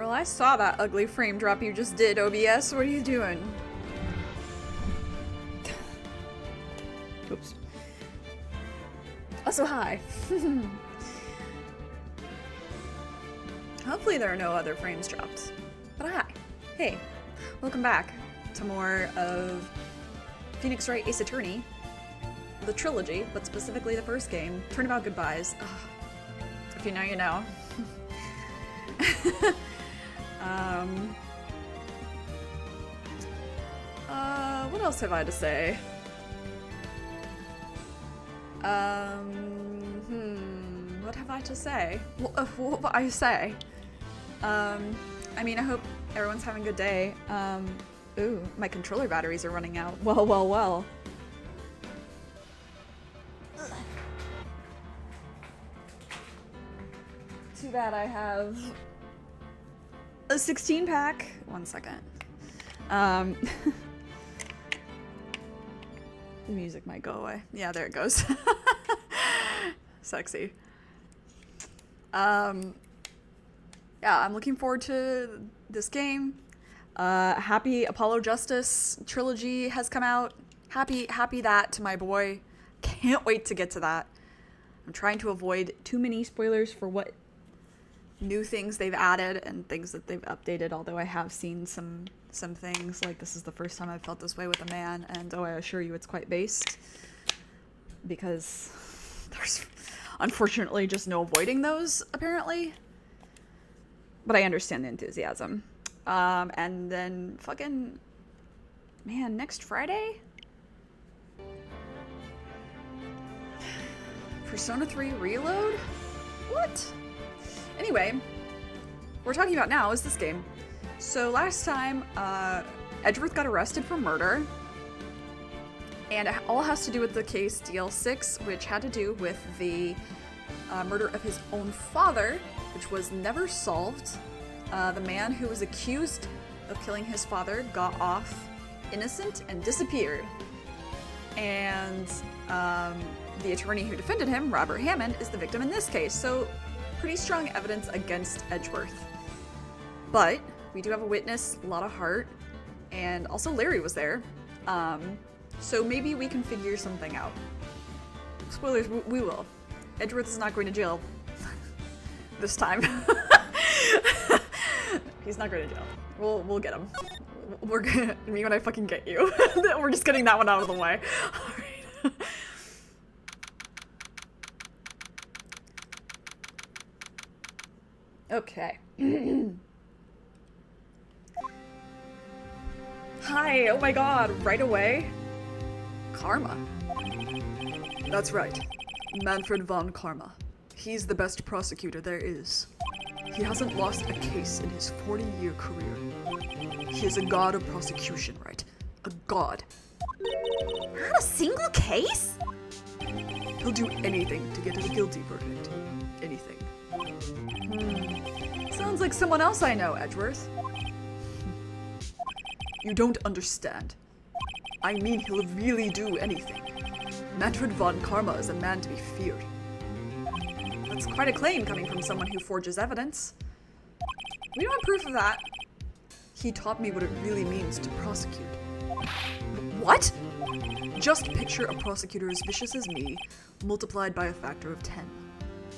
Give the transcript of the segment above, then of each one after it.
Well, I saw that ugly frame drop you just did, OBS. What are you doing? Oops. Also, hi. Hopefully there are no other frames dropped. But hi. Hey. Welcome back to more of Phoenix Wright Ace Attorney. The trilogy, but specifically the first game. Turnabout Goodbyes. Ugh. If you know, you know. What else have I to say? What have I to say? What I say? I mean, I hope everyone's having a good day. Ooh, my controller batteries are running out. Well. Too bad I have a 16 pack. 1 second. The music might go away. Yeah, there it goes. Sexy. Yeah, I'm looking forward to this game. Happy Apollo Justice trilogy has come out. Happy that to my boy. Can't wait to get to that. I'm trying to avoid too many spoilers for what new things they've added and things that they've updated, although I have seen some things, like this is the first time I've felt this way with a man, and oh, I assure you it's quite based, because there's unfortunately just no avoiding those, apparently. But I understand the enthusiasm. And then fucking, man, next Friday? Persona 3 Reload? What? Anyway, what we're talking about now is this game. So last time, Edgeworth got arrested for murder, and it all has to do with the case DL6, which had to do with the murder of his own father, which was never solved. The man who was accused of killing his father got off innocent and disappeared. And the attorney who defended him, Robert Hammond, is the victim in this case. So pretty strong evidence against Edgeworth. But we do have a witness, a lot of heart, and also Larry was there. So maybe we can figure something out. Spoilers, we will. Edgeworth is not going to jail this time. He's not going to jail. We'll get him. We're gonna, me when I fucking get you. We're just getting that one out of the way. Alright. Okay. Hi, oh my god, right away? Karma. That's right. Manfred von Karma. He's the best prosecutor there is. He hasn't lost a case in his 40-year career. He is a god of prosecution, right? A god. Not a single case? He'll do anything to get a guilty verdict. Anything. Sounds like someone else I know, Edgeworth. You don't understand. I mean, he'll really do anything. Manfred von Karma is a man to be feared. That's quite a claim coming from someone who forges evidence. We don't have proof of that. He taught me what it really means to prosecute. What? Just picture a prosecutor as vicious as me, multiplied by a factor of 10.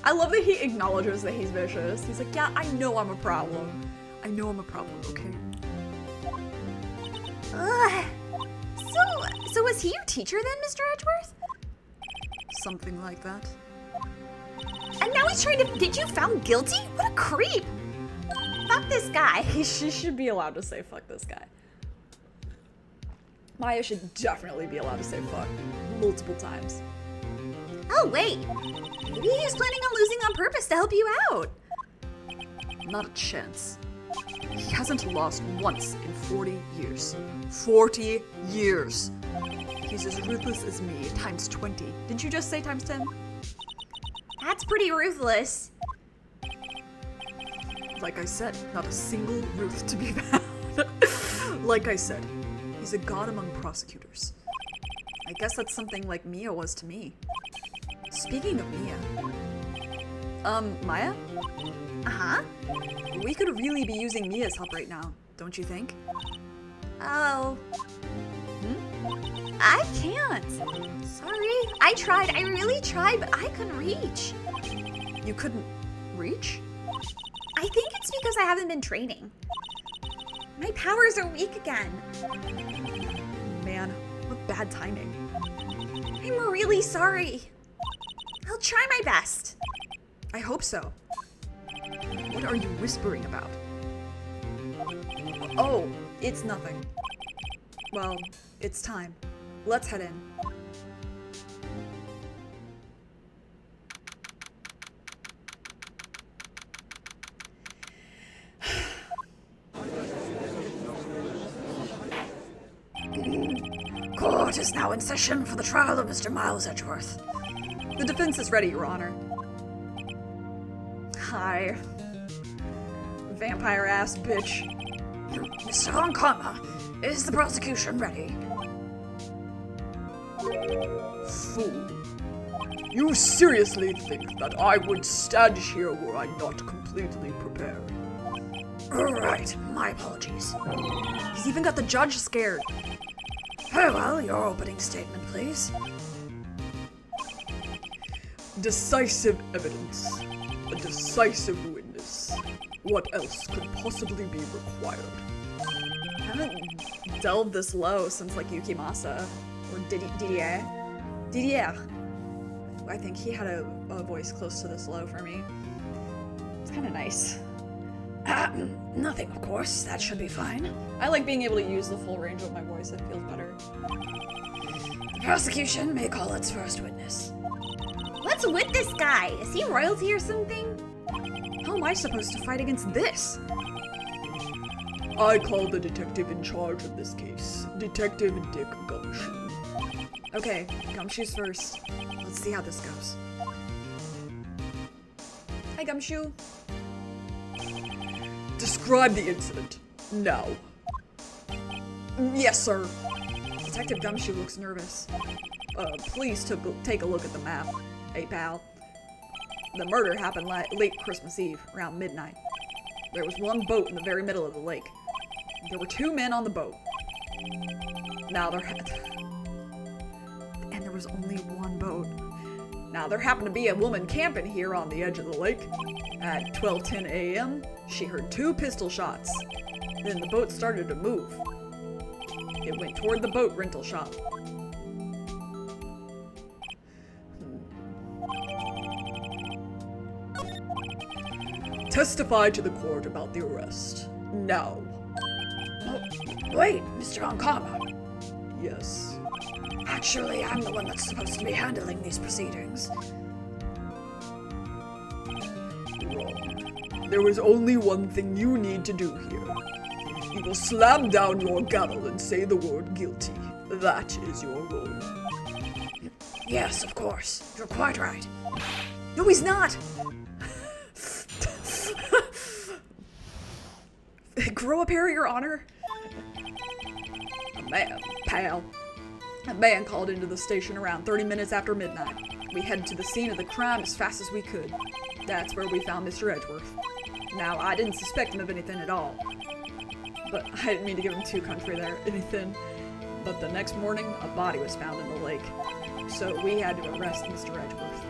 I love that he acknowledges that he's vicious. He's like, yeah, I know I'm a problem. I know I'm a problem, okay? So was he your teacher then, Mr. Edgeworth? Something like that. And now he's trying to get you found guilty? What a creep! Fuck this guy. She should be allowed to say fuck this guy. Maya should definitely be allowed to say fuck multiple times. Oh wait, maybe he was planning on losing on purpose to help you out. Not a chance. He hasn't lost once in 40 years. 40 years! He's as ruthless as me, times 20. Didn't you just say times 10? That's pretty ruthless. Like I said, not a single Ruth to be found. Like I said, he's a god among prosecutors. I guess that's something like Mia was to me. Speaking of Mia, Maya? Uh-huh. We could really be using Mia's help right now, don't you think? Oh. I can't. Sorry. I tried. I really tried, but I couldn't reach. You couldn't reach? I think it's because I haven't been training. My powers are weak again. Man, what bad timing. I'm really sorry. I'll try my best. I hope so. What are you whispering about? Oh, it's nothing. Well, it's time. Let's head in. Court is now in session for the trial of Mr. Miles Edgeworth. The defense is ready, Your Honor. Hi. Vampire-ass bitch. Mr. Ankama, is the prosecution ready? Fool. You seriously think that I would stand here were I not completely prepared? Right, my apologies. He's even got the judge scared. Very well, your opening statement, please. Decisive evidence. A decisive witness. What else could possibly be required? I haven't delved this low since, like, Yukimasa. Or Didier. Didier. I think he had a voice close to this low for me. It's kind of nice. Nothing, of course. That should be fine. I like being able to use the full range of my voice. It feels better. The prosecution may call its first witness. What's with this guy? Is he royalty or something? How am I supposed to fight against this? I call the detective in charge of this case, Detective Dick Gumshoe. Okay, Gumshoe's first. Let's see how this goes. Hi, Gumshoe. Describe the incident, now. Yes, sir. Detective Gumshoe looks nervous. Please take a look at the map. Hey, pal. The murder happened late Christmas Eve, around midnight. There was one boat in the very middle of the lake. There were 2 men on the boat. Now and there was only one boat. Now there happened to be a woman camping here on the edge of the lake. At 12:10 a.m., she heard 2 pistol shots. Then the boat started to move. It went toward the boat rental shop. Testify to the court about the arrest, now. Wait, Mr. Ankama. Yes. Actually, I'm the one that's supposed to be handling these proceedings. Wrong. There is only one thing you need to do here. You will slam down your gavel and say the word guilty. That is your role. Yes, of course. You're quite right. No, he's not! Grow up here, Your Honor. A man called into the station around 30 minutes after midnight. We headed to the scene of the crime as fast as we could. That's where we found Mr. Edgeworth. Now, I didn't suspect him of anything at all. But I didn't mean to give him too country there, anything. But the next morning, a body was found in the lake. So we had to arrest Mr. Edgeworth.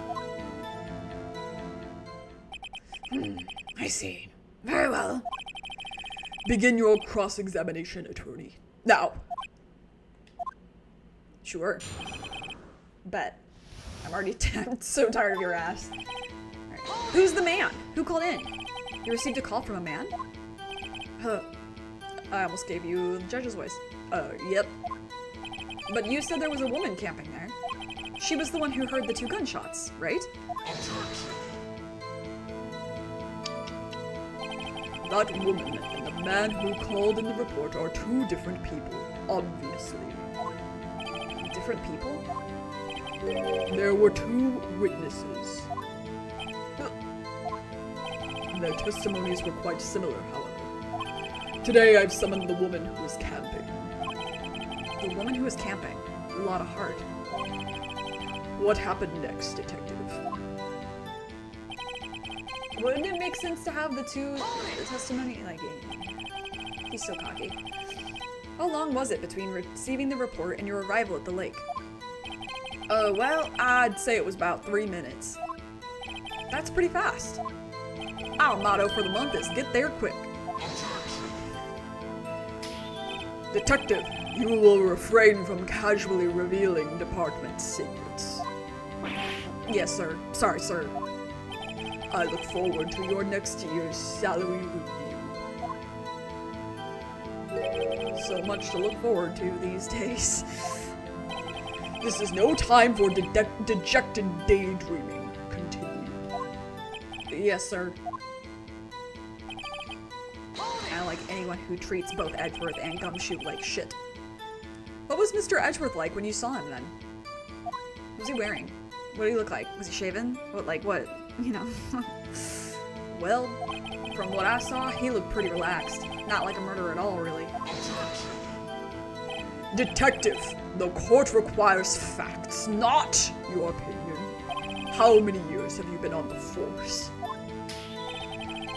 I see. Very well. Begin your cross-examination, attorney. Now. Sure. Bet. I'm already I'm so tired of your ass. Alright. Who's the man? Who called in? You received a call from a man? I almost gave you the judge's voice. Yep. But you said there was a woman camping there. She was the one who heard the 2 gunshots, right? That woman and the man who called in the report are 2 different people, obviously. Different people? There were 2 witnesses. Their testimonies were quite similar, however. Today I've summoned the woman who was camping. The woman who was camping. A lot of heart. What happened next, detective? Wouldn't it make sense to have the two testimony? Like, he's so cocky. How long was it between receiving the report and your arrival at the lake? Well, I'd say it was about 3 minutes. That's pretty fast. Our motto for the month is get there quick. Detective, you will refrain from casually revealing department secrets. Yes, sir. Sorry, sir. I look forward to your next year's salary review. So much to look forward to these days. This is no time for dejected daydreaming. Continue. Yes, sir. I don't like anyone who treats both Edgeworth and Gumshoe like shit. What was Mr. Edgeworth like when you saw him then? What was he wearing? What did he look like? Was he shaven? What? You know. Well, from what I saw, he looked pretty relaxed. Not like a murderer at all, really. Detective, the court requires facts, not your opinion. How many years have you been on the force?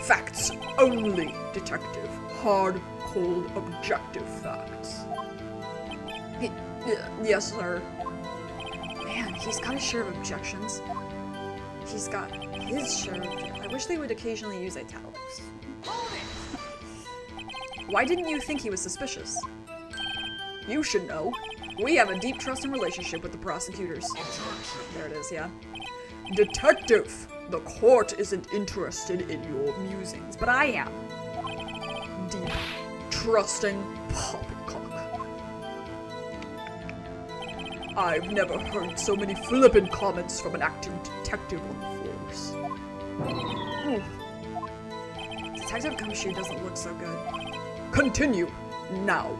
Facts only, detective. Hard, cold, objective facts. Yes, sir. Man, he's got his share of objections. He's got his share of... I wish they would occasionally use italics. Why didn't you think he was suspicious? You should know. We have a deep trust and relationship with the prosecutors. There it is, yeah. Detective, the court isn't interested in your musings, But I am. deep, trusting poppycock. I've never heard so many flippant comments from an active detective on the force. Detective Gumshoe doesn't look so good. Continue, now.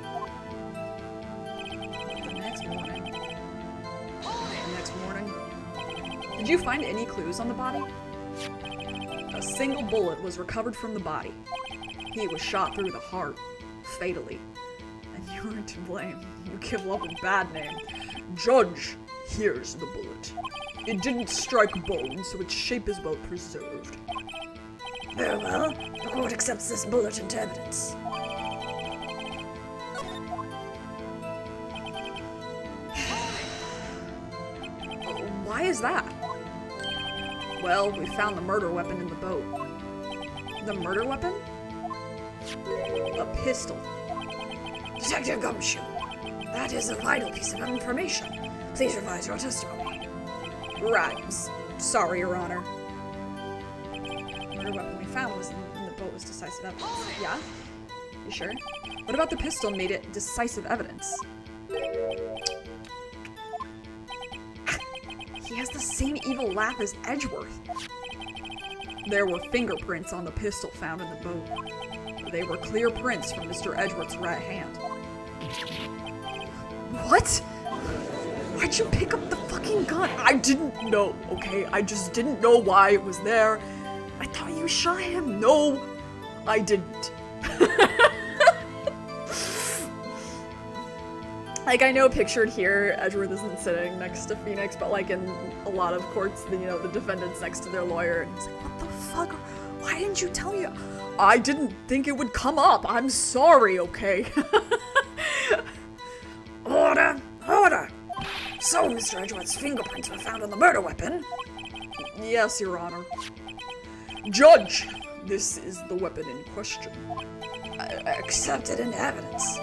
The next morning. Did you find any clues on the body? A single bullet was recovered from the body. He was shot through the heart, fatally. And you weren't to blame. You give love a bad name. Judge, here's the bullet. It didn't strike bone, so its shape is well preserved. Very well. The court accepts this bullet into evidence. Why is that? Well, we found the murder weapon in the boat. The murder weapon? A pistol. Detective Gumshoe, that is a vital piece of information. Please revise your testimony. Right. Sorry, Your Honor. Murder weapon we found was in the boat was decisive evidence. Yeah? You sure? What about the pistol made it decisive evidence? He has the same evil laugh as Edgeworth. There were fingerprints on the pistol found in the boat. They were clear prints from Mr. Edgeworth's right hand. What? Why'd you pick up the fucking gun? I didn't know, okay? I just didn't know why it was there. I thought you shot him. No, I didn't. Like, I know pictured here, Edgeworth isn't sitting next to Phoenix, but like in a lot of courts, the defendant's next to their lawyer, and he's like, what the fuck? Why didn't you tell me? I didn't think it would come up. I'm sorry, okay? Order! Order! So, Mr. Edgeworth's fingerprints were found on the murder weapon. Yes, Your Honor. Judge, this is the weapon in question. Accepted into evidence.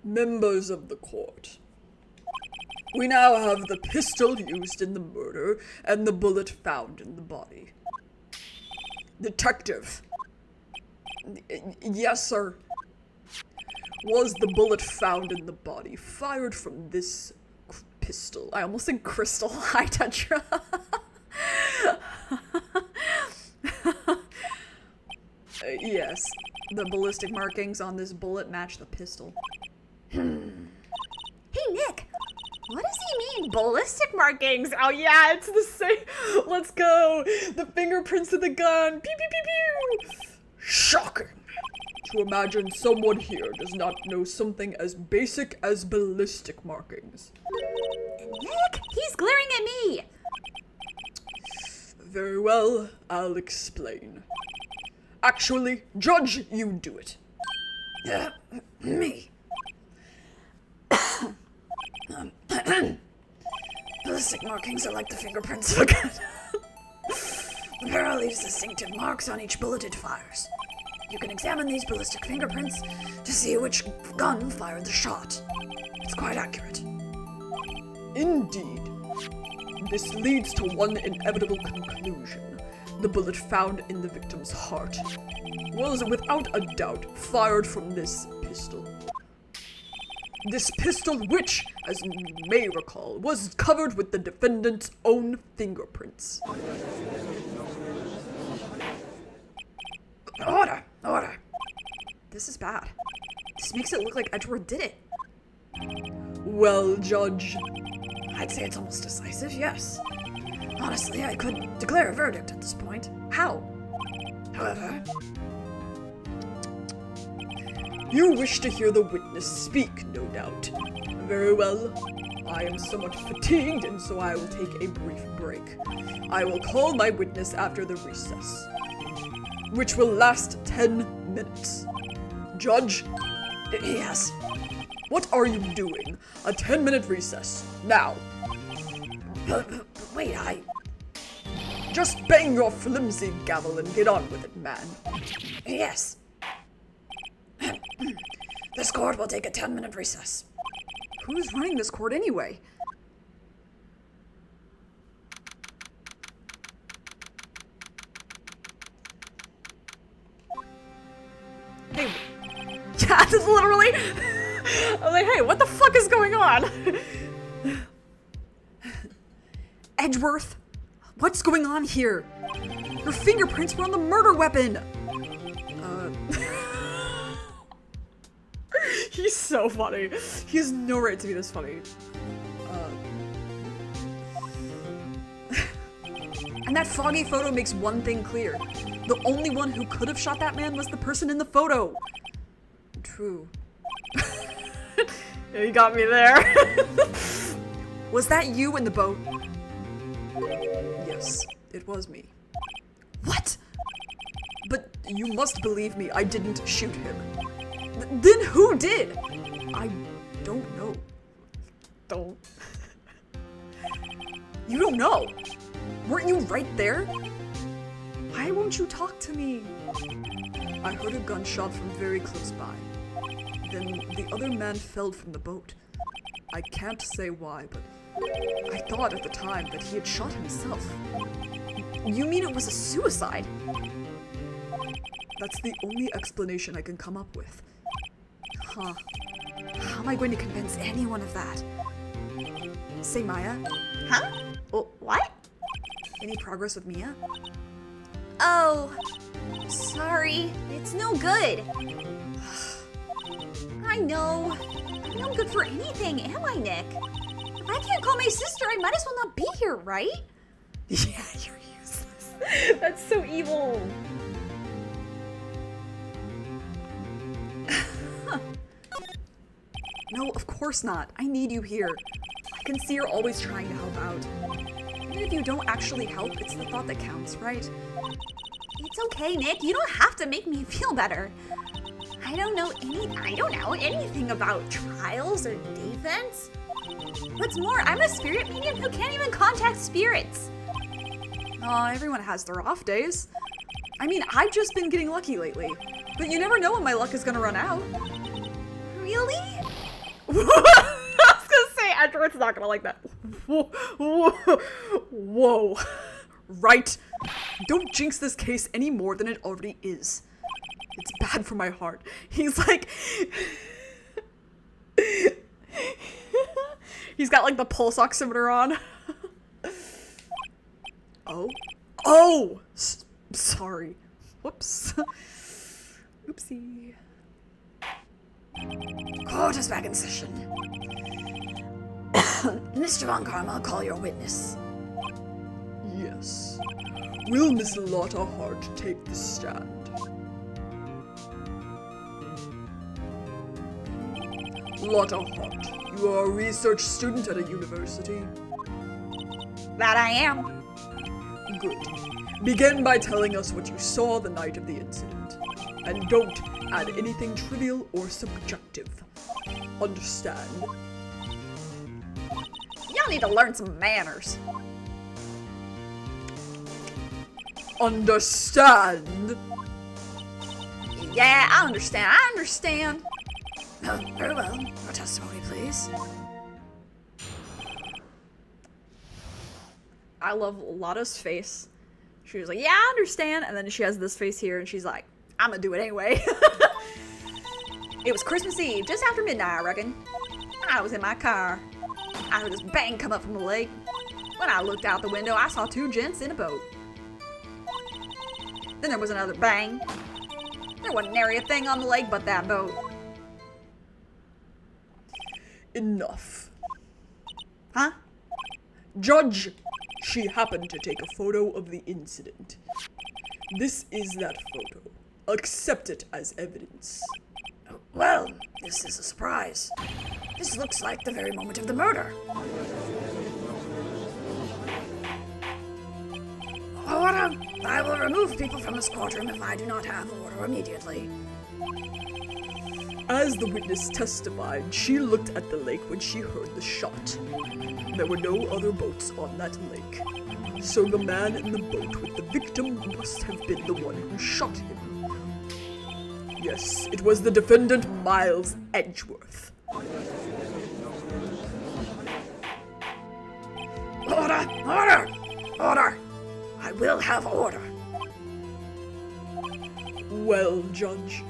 Members of the court. We now have the pistol used in the murder and the bullet found in the body. Detective. Yes, sir. Was the bullet found in the body fired from this pistol? I almost said crystal. Hi, Tetra. Yes, the ballistic markings on this bullet match the pistol. Hey, Nick, what does he mean, ballistic markings? Oh yeah, it's the same. Let's go. The fingerprints of the gun. Pew pew pew pew. Shocking! To imagine someone here does not know something as basic as ballistic markings. Nick, glaring at me. Very well, I'll explain. Actually, Judge, you do it. Me. Ballistic markings are like the fingerprints of a gun. The barrel leaves distinctive marks on each bullet it fires. You can examine these ballistic fingerprints to see which gun fired the shot. It's quite accurate. Indeed. This leads to one inevitable conclusion. The bullet found in the victim's heart was, without a doubt, fired from this pistol. This pistol, which, as you may recall, was covered with the defendant's own fingerprints. Order! Order! This is bad. This makes it look like Edgeworth did it. Well, Judge, I'd say it's almost decisive, yes. Honestly, I could declare a verdict at this point. How? However, you wish to hear the witness speak, no doubt. Very well. I am somewhat fatigued, and so I will take a brief break. I will call my witness after the recess, which will last 10 minutes. Judge, yes. what are you doing? A 10-minute recess. Now. Wait, I... Just bang your flimsy gavel and get on with it, man. Yes. This court will take a 10-minute recess. Who's running this court anyway? Hey. Yeah, this is literally... I was like, hey, what the fuck is going on? Edgeworth, what's going on here? Your fingerprints were on the murder weapon. He's so funny. He has no right to be this funny. And that foggy photo makes one thing clear. The only one who could have shot that man was the person in the photo. True. Yeah, you got me there. Was that you in the boat? Yes, it was me. What? But you must believe me, I didn't shoot him. Then who did? I don't know. Don't. You don't know? Weren't you right there? Why won't you talk to me? I heard a gunshot from very close by. Then the other man fell from the boat. I can't say why, but I thought at the time that he had shot himself. You mean it was a suicide? That's the only explanation I can come up with. Huh. How am I going to convince anyone of that? Say, Maya, Huh? What? any progress with Mia? Oh, sorry. It's no good. I know. I'm no good for anything, am I, Nick? If I can't call my sister, I might as well not be here, right? Yeah, you're useless. That's so evil. No, of course not. I need you here. I can see you're always trying to help out. Even if you don't actually help, it's the thought that counts, right? It's okay, Nick. You don't have to make me feel better. I don't know anything about trials or defense. What's more, I'm a spirit medium who can't even contact spirits. Aw, everyone has their off days. I mean, I've just been getting lucky lately. But you never know when my luck is gonna run out. Really? I was gonna say, Edgeworth's not gonna like that. Whoa. Right. Don't jinx this case any more than it already is. It's bad for my heart. He's like... He's got like the pulse oximeter on. Oh! Sorry. Whoops. Oopsie. Court is back in session. Mr. Von Karma, call your witness. Yes. Will Miss Lotta Hart take the stand? Lotta Hart, you are a research student at a university? That I am. Good. Begin by telling us what you saw the night of the incident. And don't add anything trivial or subjective. Understand? Y'all need to learn some manners. Understand? Yeah, I understand. I understand. Oh, very well. Your testimony, please. I love Lotta's face. She was like, yeah, I understand. And then she has this face here and she's like, I'm gonna do it anyway. It was Christmas Eve, just after midnight, I reckon. I was in my car. I heard this bang come up from the lake. When I looked out the window, I saw two gents in a boat. Then there was another bang. There wasn't nary a thing on the lake but that boat. Enough. Huh? Judge, she happened to take a photo of the incident. This is that photo. Accept it as evidence. Well, this is a surprise. This looks like the very moment of the murder. Order! I will remove people from this courtroom if I do not have order immediately. As the witness testified, she looked at the lake when she heard the shot. There were no other boats on that lake. So the man in the boat with the victim must have been the one who shot him. Yes, it was the defendant Miles Edgeworth. Order! Order! Order! I will have order. Well, Judge,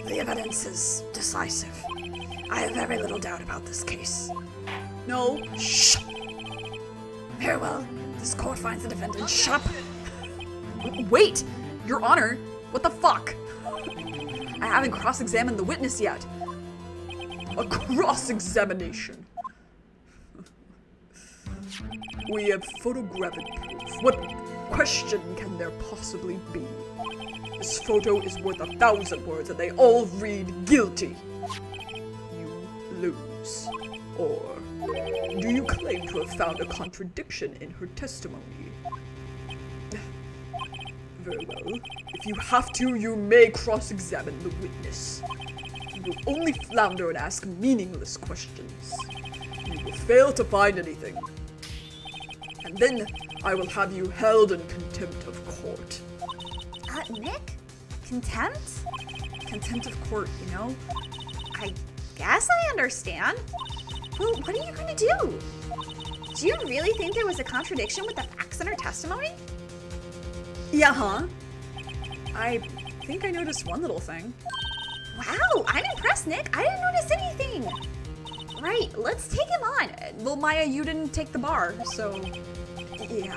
The evidence is decisive. I have very little doubt about this case. No. Shh! Very well. This court finds the defendant. Shut up! Wait! Your Honor! What the fuck? I haven't cross-examined the witness yet. a cross-examination. We have photographic proof. What question can there possibly be? This photo is worth 1,000 words and they all read guilty. You lose. Or do you claim to have found a contradiction in her testimony? Very well. If you have to, you may cross-examine the witness. You will only flounder and ask meaningless questions. You will fail to find anything. And then I will have you held in contempt of court. Nick? Contempt? Contempt of court, you know? I guess I understand. Well, what are you gonna do? Do you really think there was a contradiction with the facts in her testimony? Yeah, huh? I think I noticed one little thing. Wow, I'm impressed, Nick. I didn't notice anything. Right, let's take him on. Well, Maya, you didn't take the bar, so... yeah.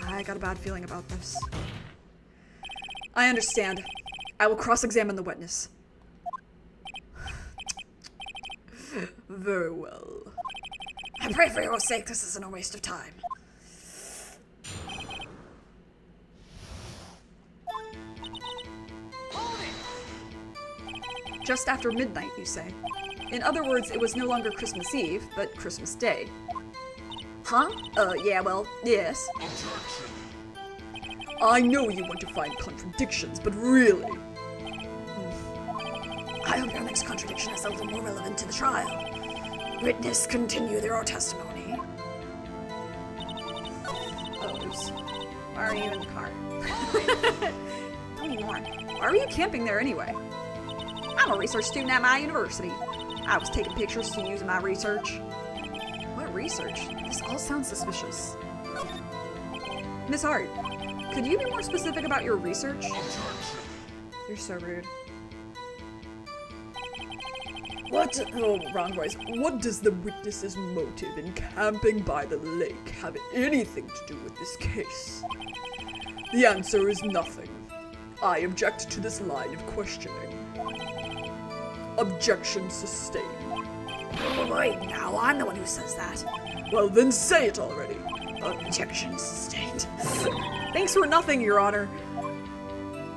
I got a bad feeling about this. I understand. I will cross-examine the witness. Very well. I pray for your sake this isn't a waste of time. Just after midnight, you say. In other words, it was no longer Christmas Eve, but Christmas Day. Huh? Yeah, well, yes. I know you want to find contradictions, but really... I hope your next contradiction is a little more relevant to the trial. Witness, continue your testimony. Oh, oops. Why are you in the car? Tell me more. Why were you camping there anyway? I'm a research student at my university. I was taking pictures to use in my research. What research? This all sounds suspicious. Miss Hart, could you be more specific about your research? You're so rude. What? Oh, wrong voice. What does the witness's motive in camping by the lake have anything to do with this case? The answer is nothing. I object to this line of questioning. Objection sustained. Oh boy, now I'm the one who says that. Well, then say it already. Objection sustained. Thanks for nothing, Your Honor.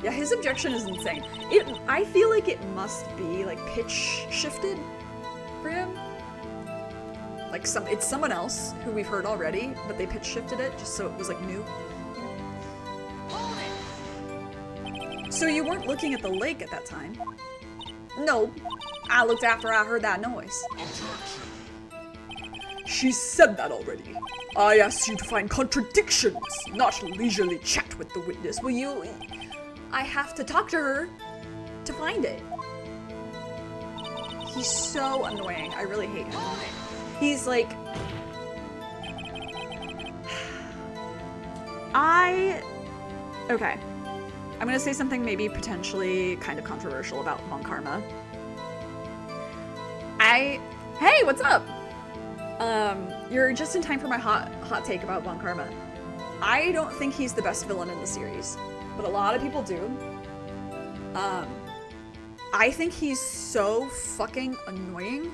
Yeah, his objection is insane. I feel like it must be, like, pitch shifted for him. Like it's someone else who we've heard already, but they pitch shifted it just so it was like new. So you weren't looking at the lake at that time? No, I looked after I heard that noise. She said that already. I asked you to find contradictions, not leisurely chat with the witness. Well, I have to talk to her to find it. He's so annoying. I really hate him. He's like... Okay. I'm gonna say something maybe potentially kind of controversial about Von Karma. Hey, what's up? You're just in time for my hot take about Von Karma. I don't think he's the best villain in the series, but a lot of people do. I think he's so fucking annoying.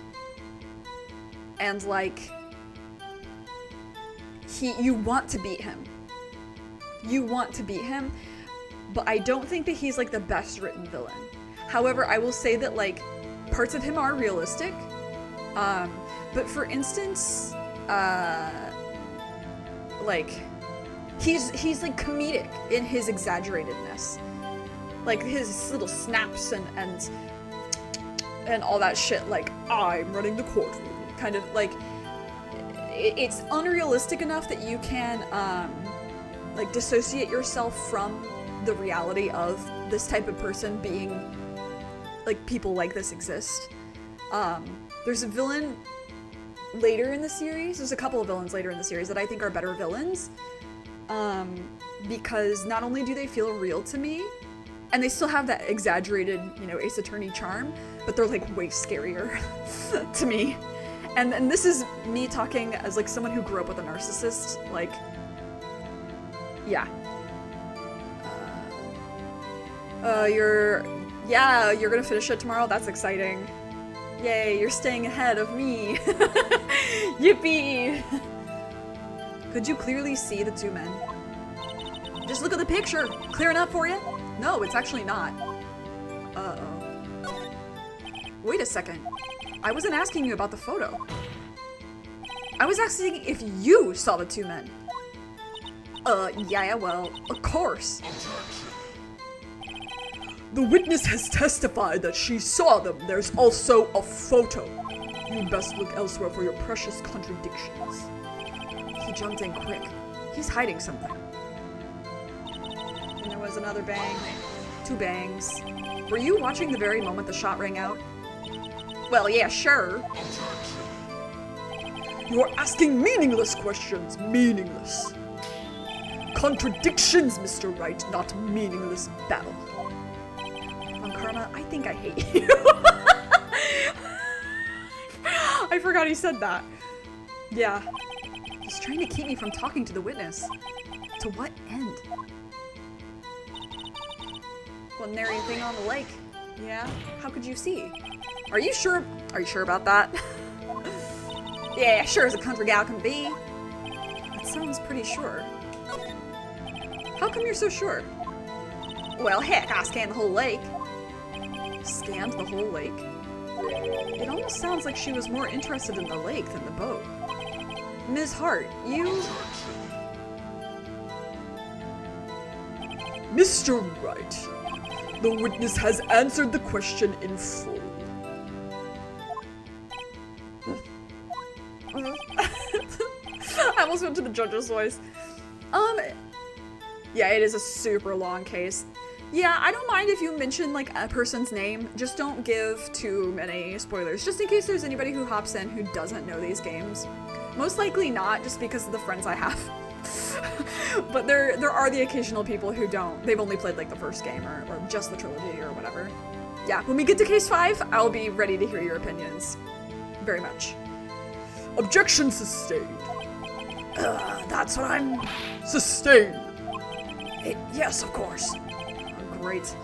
And like, you want to beat him. You want to beat him, but I don't think that he's like the best written villain. However, I will say that like, parts of him are realistic. But for instance, like, he's like comedic in his exaggeratedness. Like his little snaps and all that shit, like, I'm running the courtroom. Kind of like, it's unrealistic enough that you can, like, dissociate yourself from the reality of this type of person being, like, people like this exist. There's a villain later in the series, there's a couple of villains later in the series that I think are better villains, because not only do they feel real to me, and they still have that exaggerated, you know, Ace Attorney charm, but they're like way scarier to me. And this is me talking as like someone who grew up with a narcissist, like, yeah. You're gonna finish it tomorrow? That's exciting. Yay, you're staying ahead of me. Yippee! Could you clearly see the two men? Just look at the picture. Clear enough for you? No, it's actually not. Uh-oh. Wait a second. I wasn't asking you about the photo. I was asking if you saw the two men. Yeah, well, of course. The witness has testified that she saw them. There's also a photo. You best look elsewhere for your precious contradictions. He jumped in quick. He's hiding something. And there was another bang. 2 bangs. Were you watching the very moment the shot rang out? Well, yeah, sure. You're asking meaningless questions. Meaningless. Contradictions, Mr. Wright, not meaningless battle. Von Karma, I think I hate you. I forgot he said that. Yeah. He's trying to keep me from talking to the witness. To what end? Wasn't there anything on the lake? Yeah? How could you see? Are you sure about that? Yeah, sure as a country gal can be. That sounds pretty sure. How come you're so sure? Well, heck, I scanned the whole lake. Scanned the whole lake? It almost sounds like she was more interested in the lake than the boat. Ms. Hart, you... Mr. Wright, the witness has answered the question in full. I almost went to the judge's voice. Yeah, it is a super long case. Yeah, I don't mind if you mention, like, a person's name. Just don't give too many spoilers, just in case there's anybody who hops in who doesn't know these games. Most likely not, just because of the friends I have. But there are the occasional people who don't. They've only played, like, the first game, or just the trilogy, or whatever. Yeah, when we get to case 5, I'll be ready to hear your opinions. Very much. Objection sustained. That's what I'm... Sustained. Yes, of course. Great.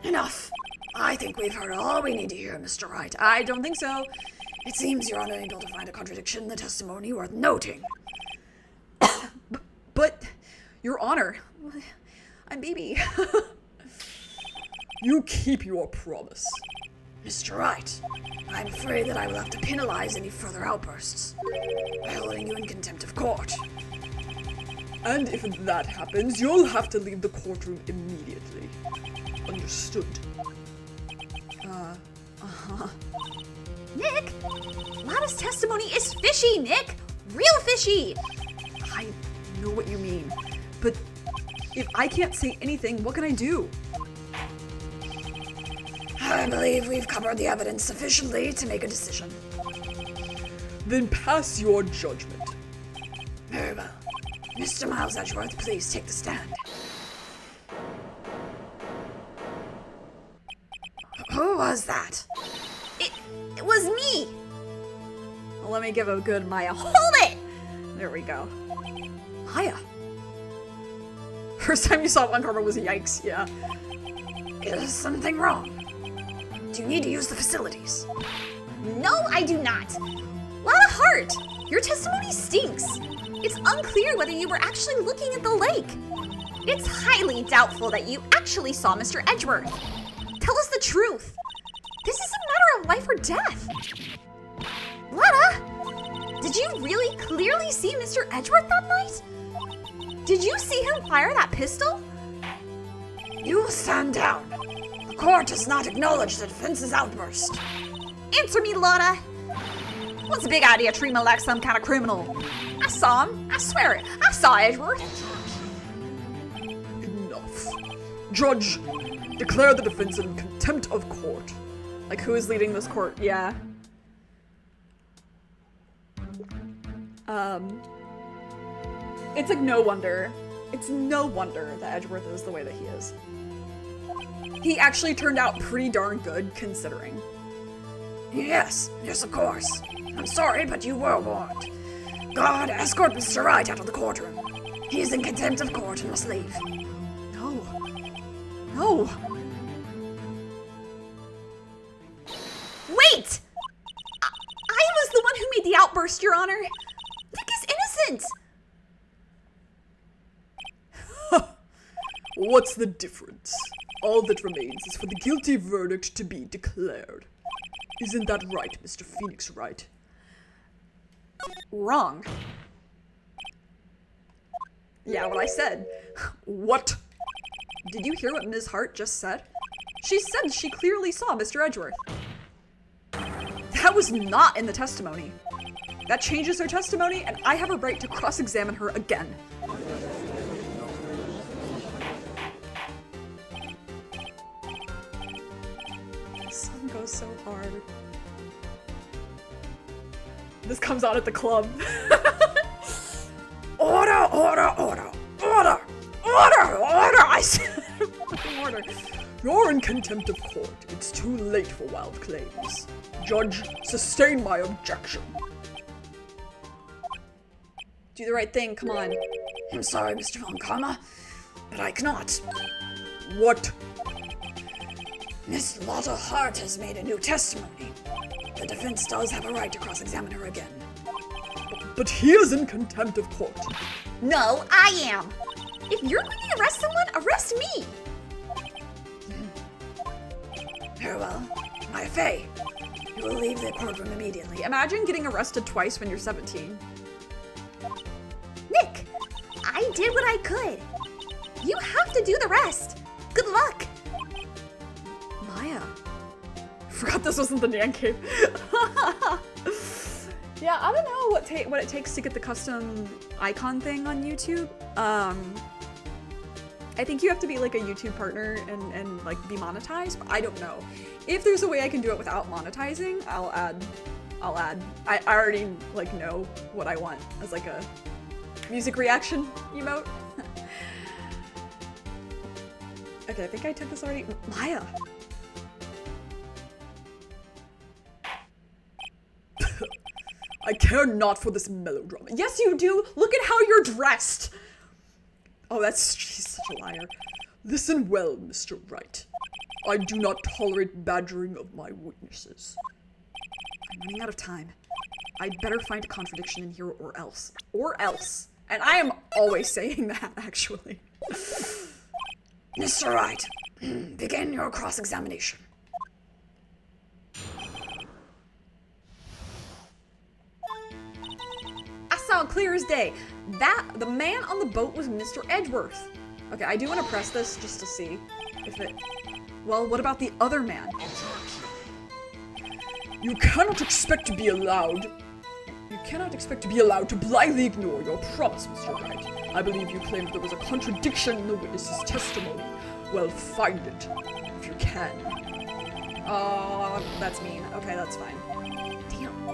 Enough. I think we've heard all we need to hear, Mr. Wright. I don't think so. It seems you're unable to find a contradiction in the testimony worth noting. But, Your Honor, I'm baby. You keep your promise. Mr. Wright, I'm afraid that I will have to penalize any further outbursts by holding you in contempt of court. And if that happens, you'll have to leave the courtroom immediately. Understood. Nick, Lana's testimony is fishy, Nick. Real fishy. I know what you mean, but if I can't say anything, what can I do? I believe we've covered the evidence sufficiently to make a decision. Then pass your judgment. Very well. Mr. Miles Edgeworth, please take the stand. Who was that? It was me. Well, let me give a good Maya. Hold it. There we go. Maya. First time you saw one karma was yikes, yeah. Is something wrong? Do you need to use the facilities? No, I do not. Lana Hart, your testimony stinks. It's unclear whether you were actually looking at the lake. It's highly doubtful that you actually saw Mr. Edgeworth. Tell us the truth. This is a matter of life or death. Lana, did you really clearly see Mr. Edgeworth that night? Did you see him fire that pistol? You stand down. The court does not acknowledge the defense's outburst. Answer me, Lana. What's the big idea treating me like some kind of criminal? I saw him. I swear it. I saw Edgeworth. Enough. Judge, declare the defense in contempt of court. Like, who is leading this court? Yeah. It's like no wonder. It's no wonder that Edgeworth is the way that he is. He actually turned out pretty darn good, considering. Yes, of course. I'm sorry, but you were warned. Guard, escort Mr. Wright out of the courtroom. He is in contempt of court and must leave. No. No. Wait! I was the one who made the outburst, Your Honor. Nick is innocent. What's the difference? All that remains is for the guilty verdict to be declared. Isn't that right, Mr. Phoenix Wright? Wrong. Yeah, what I said. What? Did you hear what Ms. Hart just said? She said she clearly saw Mr. Edgeworth. That was not in the testimony. That changes her testimony, and I have a right to cross-examine her again. The sun goes so hard. This comes out at the club. Order, order, order, order, order, order, I said. Order. You're in contempt of court. It's too late for wild claims. Judge, sustain my objection. Do the right thing, come on. I'm sorry, Mr. Von Karma, but I cannot. What? Miss Lotta Hart has made a new testimony. The defense does have a right to cross-examine her again. But he is in contempt of court. No, I am. If you're going to arrest someone, arrest me. Very well. Maya Fey, you will leave the courtroom immediately. Imagine getting arrested twice when you're 17. Nick, I did what I could. You have to do the rest. Good luck. Maya. Forgot this wasn't the Nan Cave. Yeah, I don't know what it takes to get the custom icon thing on YouTube. I think you have to be like a YouTube partner and like be monetized, but I don't know. If there's a way I can do it without monetizing, I'll add. I already like know what I want as like a music reaction emote. Okay, I think I took this already. Maya. I care not for this melodrama. Yes, you do. Look at how you're dressed. Oh, she's such a liar. Listen well, Mr. Wright. I do not tolerate badgering of my witnesses. I'm running out of time. I'd better find a contradiction in here or else. Or else. And I am always saying that, actually. Mr. Wright, begin your cross-examination. saw it clear as day. The man on the boat was Mr. Edgeworth. Okay, I do want to press this just to see if it... Well, what about the other man? You cannot expect to be allowed to blindly ignore your promise, Mr. Wright. I believe you claimed there was a contradiction in the witness's testimony. Well, find it, if you can. That's mean. Okay, that's fine. Damn.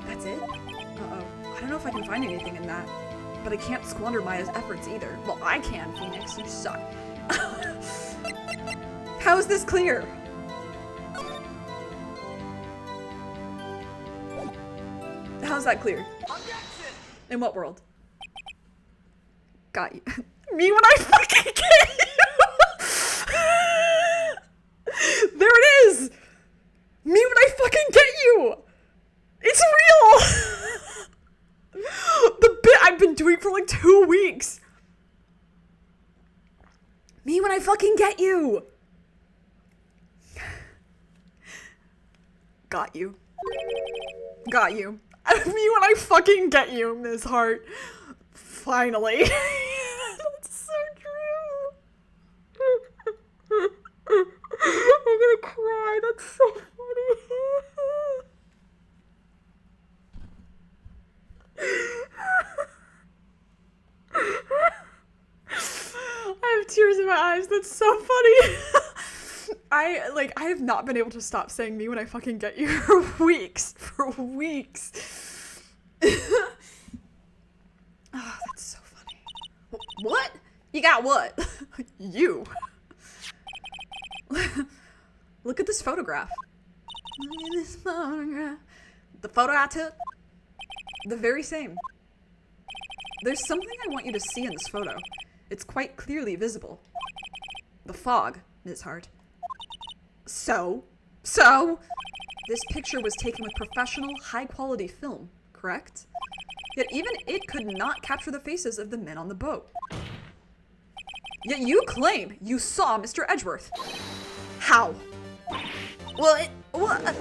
That's it? Uh-oh. I don't know if I can find anything in that. But I can't squander Maya's efforts either. Well, I can, Phoenix. You suck. How is this clear? How's that clear? In what world? Got you. Me when I fucking get you! There it is! Me when I fucking get you! It's real! The bit I've been doing for like 2 weeks! Me when I fucking get you! Got you. Got you. Me when I fucking get you, Ms. Hart. Finally. That's so true. I'm gonna cry. That's so funny. I have tears in my eyes. That's so funny. I have not been able to stop saying me when I fucking get you for weeks. Oh, that's so funny. What? You got what? You. Look at this photograph. Look at this photograph. The photo I took? The very same. There's something I want you to see in this photo. It's quite clearly visible. The fog, Ms. Hart. So, this picture was taken with professional, high-quality film, correct? Yet even it could not capture the faces of the men on the boat. Yet you claim you saw Mr. Edgeworth. How? Well, what?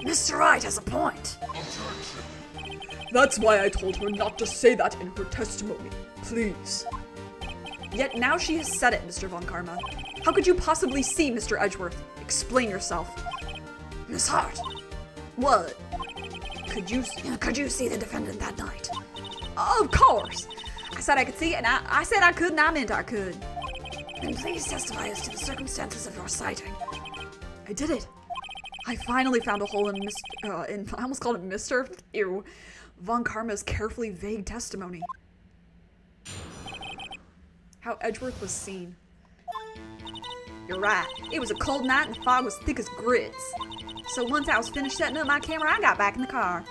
Mr. Wright has a point. That's why I told her not to say that in her testimony. Please. Yet now she has said it, Mr. Von Karma. How could you possibly see Mr. Edgeworth? Explain yourself. Miss Hart, What? could you see the defendant that night? Of course. I said I could see it, and I said I could, and I meant I could. Then please testify as to the circumstances of your sighting. I did it. I finally found a hole in I almost called it Mr. Ew. Von Karma's carefully vague testimony. How Edgeworth was seen. You're right. It was a cold night and the fog was thick as grits. So once I was finished setting up my camera, I got back in the car.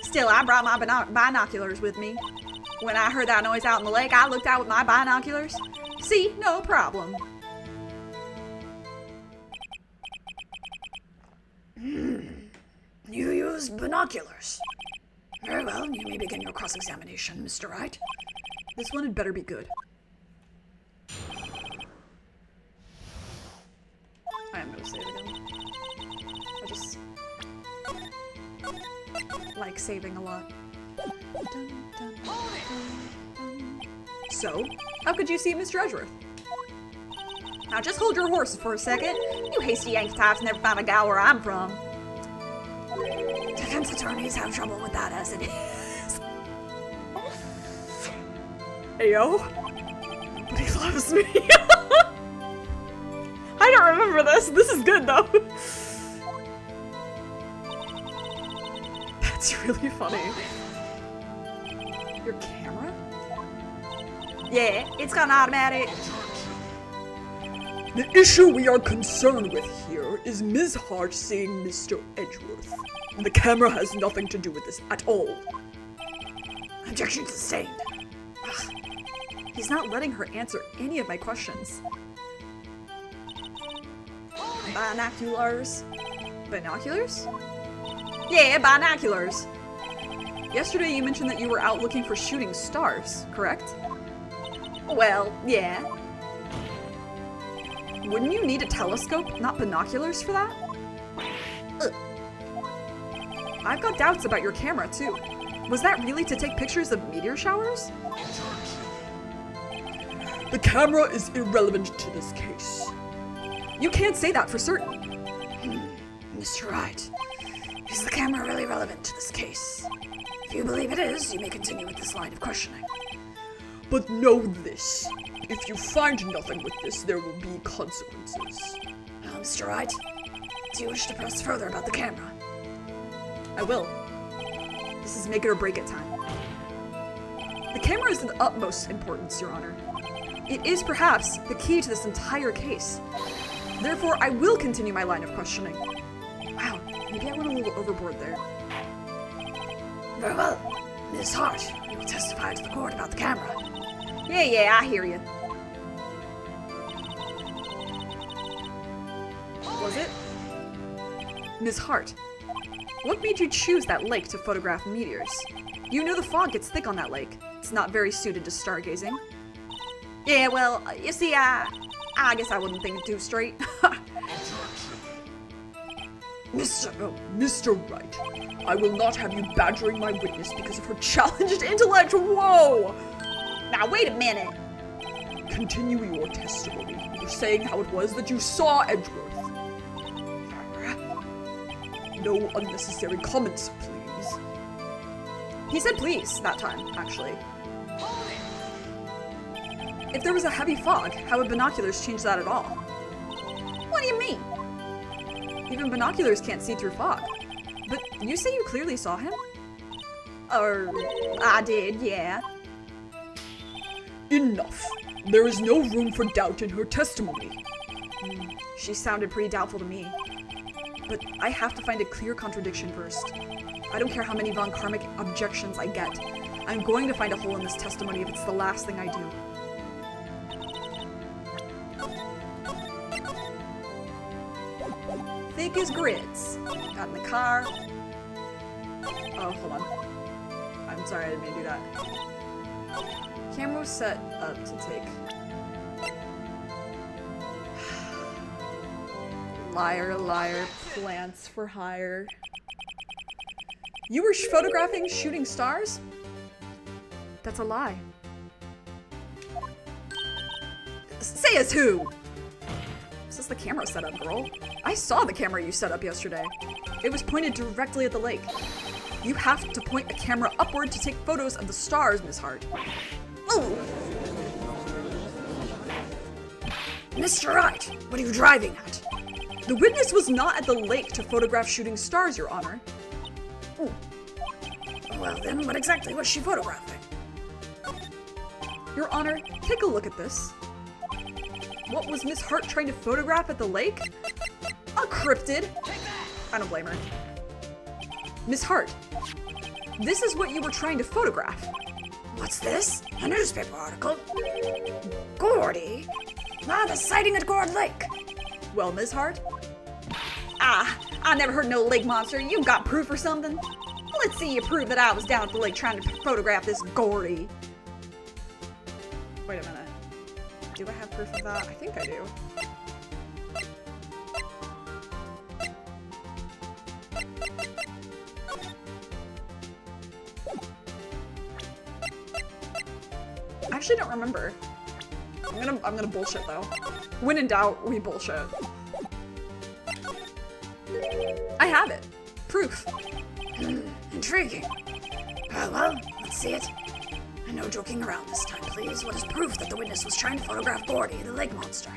Still, I brought my binoculars with me. When I heard that noise out in the lake, I looked out with my binoculars. See, no problem. You used binoculars. Very well, you may begin your cross-examination, Mr. Wright. This one had better be good. I am gonna save again. I just like saving a lot. So, how could you see Mr. Edgeworth? Now just hold your horses for a second. You hasty Yankee types never found a gal where I'm from. Defense attorneys have trouble with that as it is. Ayo. But he loves me. I don't remember this. This is good though. That's really funny. Your camera? Yeah, it's got an automatic. The issue we are concerned with here is Ms. Hart seeing Mr. Edgeworth. And the camera has nothing to do with this at all. Objection sustained. Ugh. He's not letting her answer any of my questions. Binoculars? Binoculars? Yeah, binoculars. Yesterday you mentioned that you were out looking for shooting stars, correct? Well, yeah. Wouldn't you need a telescope, not binoculars for that? Ugh. I've got doubts about your camera, too. Was that really to take pictures of meteor showers? The camera is irrelevant to this case. You can't say that for certain. Mr. Wright, is the camera really relevant to this case? If you believe it is, you may continue with this line of questioning. But know this. If you find nothing with this, there will be consequences. Now, Mr. Wright, do you wish to press further about the camera? I will. This is make it or break it time. The camera is of the utmost importance, Your Honor. It is perhaps the key to this entire case. Therefore, I will continue my line of questioning. Wow, maybe I went a little overboard there. Very well. Miss Hart, you will testify to the court about the camera. Yeah, I hear you. Was it? Ms. Hart, what made you choose that lake to photograph meteors? You know the fog gets thick on that lake. It's not very suited to stargazing. Yeah, well, you see, I guess I wouldn't think too straight. Mr. Wright, I will not have you badgering my witness because of her challenged intellect. Whoa! Now, wait a minute. Continue your testimony. You're saying how it was that you saw Edgeworth. No unnecessary comments, please. He said please that time, actually. If there was a heavy fog, how would binoculars change that at all? What do you mean? Even binoculars can't see through fog. But you say you clearly saw him? I did, yeah. Enough. There is no room for doubt in her testimony. She sounded pretty doubtful to me. But I have to find a clear contradiction first. I don't care how many von Karmic objections I get. I'm going to find a hole in this testimony if it's the last thing I do. Thick as grits. Got in the car. Oh, hold on. I'm sorry, I didn't mean to do that. Camera was set up to take. Liar, liar, plants for hire. You were photographing shooting stars? That's a lie. Say as who? This is the camera setup, girl. I saw the camera you set up yesterday. It was pointed directly at the lake. You have to point a camera upward to take photos of the stars, Miss Hart. Oh! Mr. Wright, what are you driving at? The witness was not at the lake to photograph shooting stars, Your Honor. Ooh. Well then, what exactly was she photographing? Your Honor, take a look at this. What was Miss Hart trying to photograph at the lake? A cryptid. I don't blame her. Miss Hart, this is what you were trying to photograph. What's this? A newspaper article? Gordy? The sighting at Gord Lake. Well, Miss Hart? I never heard no lake monster. You got proof or something? Let's see you prove that I was down at the lake trying to photograph this Gordy. Wait a minute. Do I have proof of that? I think I do. I actually don't remember. I'm gonna bullshit though. When in doubt, we bullshit. I have it. Proof. Intriguing. Well, let's see it. And no joking around this time, please. What is proof that the witness was trying to photograph Gordy, the lake monster?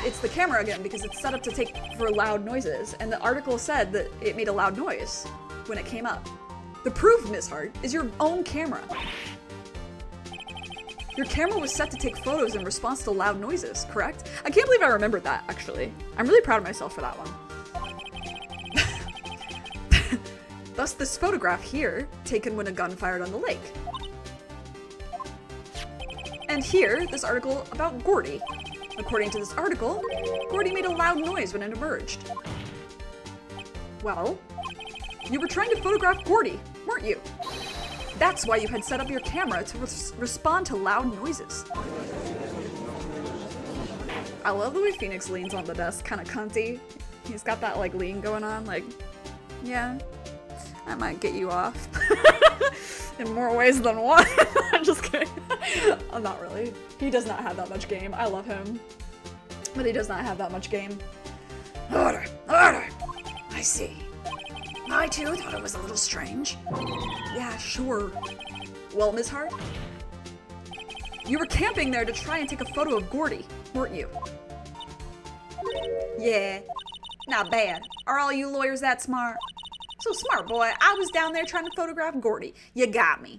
It's the camera again because it's set up to take for loud noises, and the article said that it made a loud noise when it came up. The proof, Miss Hart, is your own camera. Your camera was set to take photos in response to loud noises, correct? I can't believe I remembered that, actually. I'm really proud of myself for that one. Thus this photograph here, taken when a gun fired on the lake. And here, this article about Gordy. According to this article, Gordy made a loud noise when it emerged. Well, you were trying to photograph Gordy, weren't you? That's why you had set up your camera to respond to loud noises. I love the way Phoenix leans on the desk, kind of cunty. He's got that like lean going on, like, yeah, I might get you off. In more ways than one. I'm just kidding. I'm not really. He does not have that much game. I love him. But he does not have that much game. Order! Order! I see. I too thought it was a little strange. Yeah, sure. Well, Ms. Hart, you were camping there to try and take a photo of Gordy, weren't you? Yeah, not bad. Are all you lawyers that smart? So smart, boy. I was down there trying to photograph Gordy. You got me.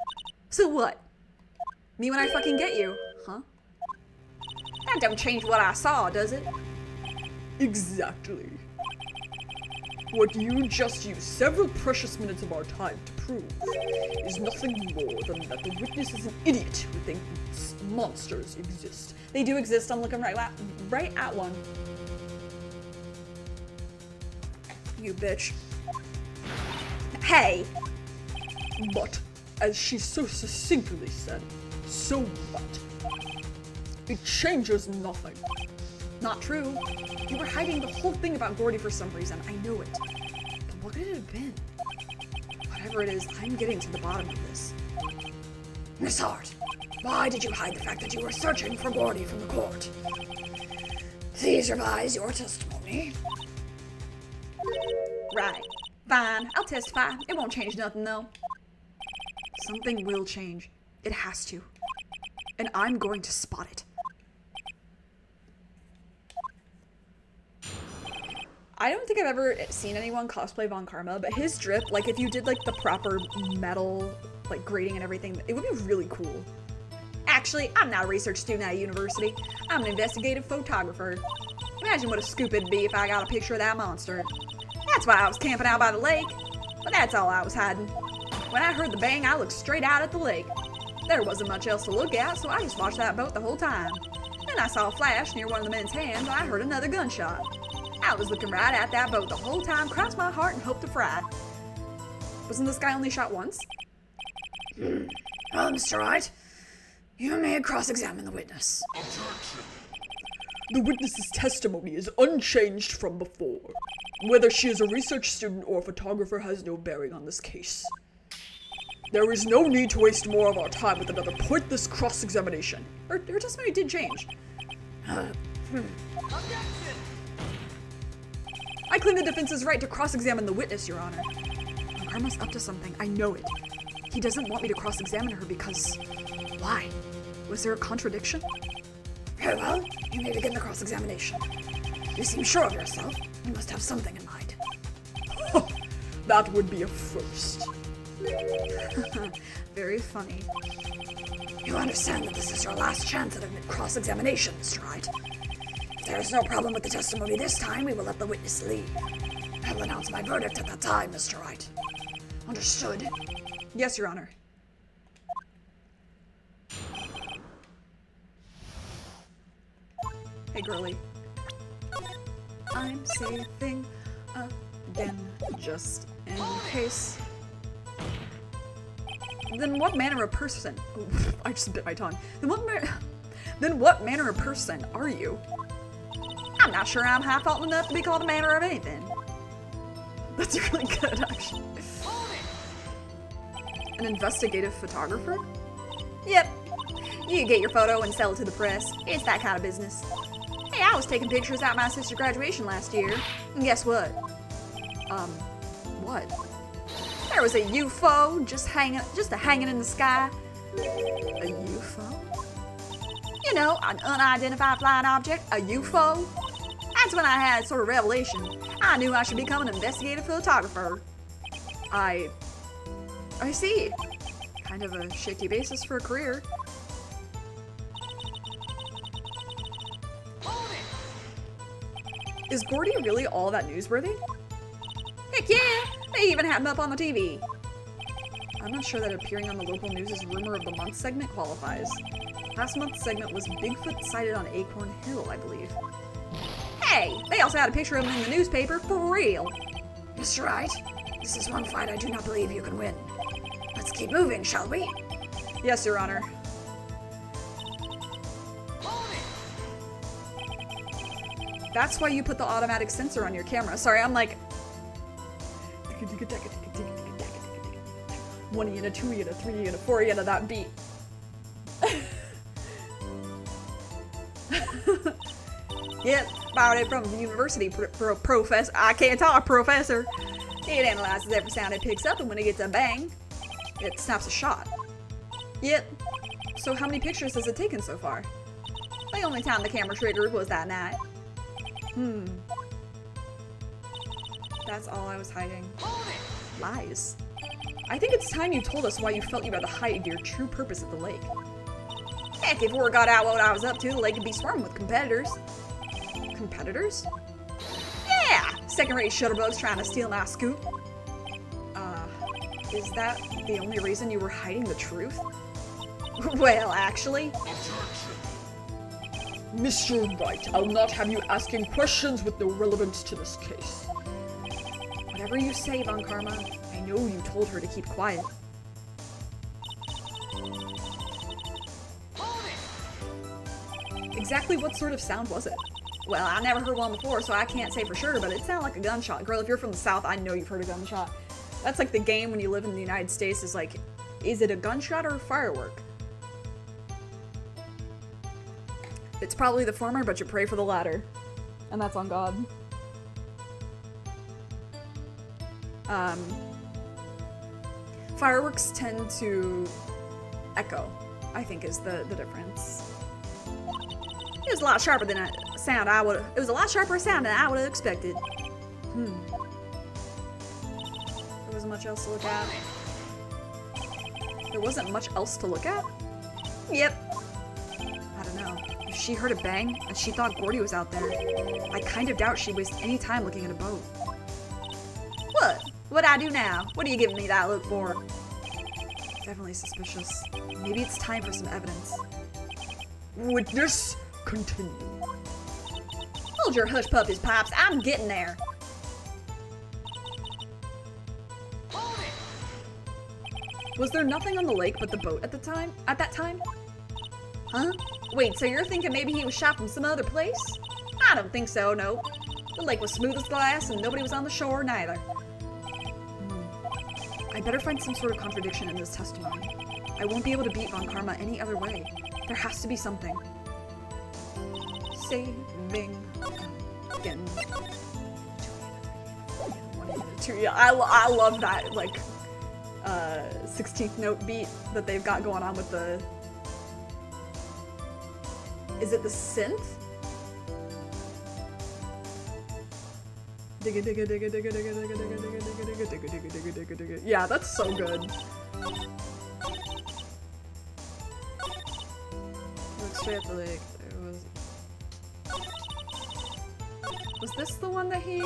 So what? Me when I fucking get you, huh? That don't change what I saw, does it? Exactly. What you just used several precious minutes of our time to prove is nothing more than that the witness is an idiot who thinks monsters exist. They do exist. I'm looking right at one. You bitch. Hey! But, as she so succinctly said, so what? It changes nothing. Not true. You were hiding the whole thing about Gordy for some reason. I know it. But what could it have been? Whatever it is, I'm getting to the bottom of this. Miss Hart, why did you hide the fact that you were searching for Gordy from the court? Please revise your testimony. Right. Fine. I'll testify. It won't change nothing, though. Something will change. It has to. And I'm going to spot it. I don't think I've ever seen anyone cosplay Von Karma, but his drip, like if you did like the proper metal, like grading and everything, it would be really cool. Actually, I'm not a research student at a university. I'm an investigative photographer. Imagine what a scoop it'd be if I got a picture of that monster. That's why I was camping out by the lake. But that's all I was hiding. When I heard the bang, I looked straight out at the lake. There wasn't much else to look at, so I just watched that boat the whole time. Then I saw a flash near one of the men's hands, and I heard another gunshot. I was looking right at that boat the whole time, crossed my heart and hoped to fry. Wasn't this guy only shot once? Well, Mr. Wright, you may cross-examine the witness. The witness's testimony is unchanged from before. Whether she is a research student or a photographer has no bearing on this case. There is no need to waste more of our time with another pointless cross-examination. Her testimony did change. I claim the defense's right to cross-examine the witness, Your Honor. Karma's up to something. I know it. He doesn't want me to cross-examine her because... Why? Was there a contradiction? Very well, you may begin the cross-examination. You seem sure of yourself. You must have something in mind. That would be a first. Very funny. You understand that this is your last chance at a cross-examination, Mr. Wright. If there is no problem with the testimony this time, we will let the witness leave. I will announce my verdict at that time, Mr. Wright. Understood? Yes, Your Honor. Hey, girly. I'm saving again, just in case. Then what manner of person? Oh, I just bit my tongue. Then what manner of person are you? I'm not sure I'm high-faultin' enough to be called a manner of anything. That's really good, actually. An investigative photographer? Yep. You can get your photo and sell it to the press. It's that kind of business. Hey, I was taking pictures at my sister's graduation last year. And guess what? What? There was a UFO just hanging in the sky. A UFO? You know, an unidentified flying object, a UFO. That's when I had sort of revelation. I knew I should become an investigative photographer. I see. Kind of a shaky basis for a career. Is Gordy really all that newsworthy? Heck yeah! They even had him up on the TV. I'm not sure that appearing on the local news' Rumor of the Month segment qualifies. Last month's segment was Bigfoot sighted on Acorn Hill, I believe. Hey, they also had a picture of him in the newspaper, for real. Mr. Wright, this is one fight I do not believe you can win. Let's keep moving, shall we? Yes, Your Honor. That's why you put the automatic sensor on your camera. Sorry, I'm like... 1 and a 2 and a 3 and a 4 and a that beat. Yep, borrowed it from the university professor. I can't talk, professor. It analyzes every sound it picks up, and when it gets a bang, it snaps a shot. Yep. So how many pictures has it taken so far? The only time the camera triggered was that night. That's all I was hiding. Lies. I think it's time you told us why you felt you had to hide your true purpose at the lake. Heck, if word got out what I was up to, the lake could be swarming with competitors. Competitors? Yeah! Second-rate shutterbugs trying to steal my scoop. Is that the only reason you were hiding the truth? Well, actually... Mr. Wright, I'll not have you asking questions with no relevance to this case. Whatever you say, Von Karma, I know you told her to keep quiet. Exactly what sort of sound was it? Well, I never heard one before, so I can't say for sure, but it sounded like a gunshot. Girl, if you're from the South, I know you've heard a gunshot. That's like the game when you live in the United States is like, is it a gunshot or a firework? It's probably the former, but you pray for the latter. And that's on God. Fireworks tend to echo, I think is the difference. It was a lot sharper than a sound it was a lot sharper sound than I would have expected. There wasn't much else to look at. There wasn't much else to look at? Yep. I don't know. If she heard a bang and she thought Gordy was out there, I kind of doubt she'd waste any time looking at a boat. What? What'd I do now? What are you giving me that look for? Definitely suspicious. Maybe it's time for some evidence. Witness, continue. Hold your hush puppies, Pops. I'm getting there. Was there nothing on the lake but the boat at that time? Huh? Wait, so you're thinking maybe he was shot from some other place? I don't think so, no. The lake was smooth as glass and nobody was on the shore neither. I better find some sort of contradiction in this testimony. I won't be able to beat Von Karma any other way. There has to be something. Saving again. 2 yeah, I love that, like, 16th note beat that they've got going on with the... Is it the synth? Yeah, that's so good. Look straight at the lake. Was this the one that he...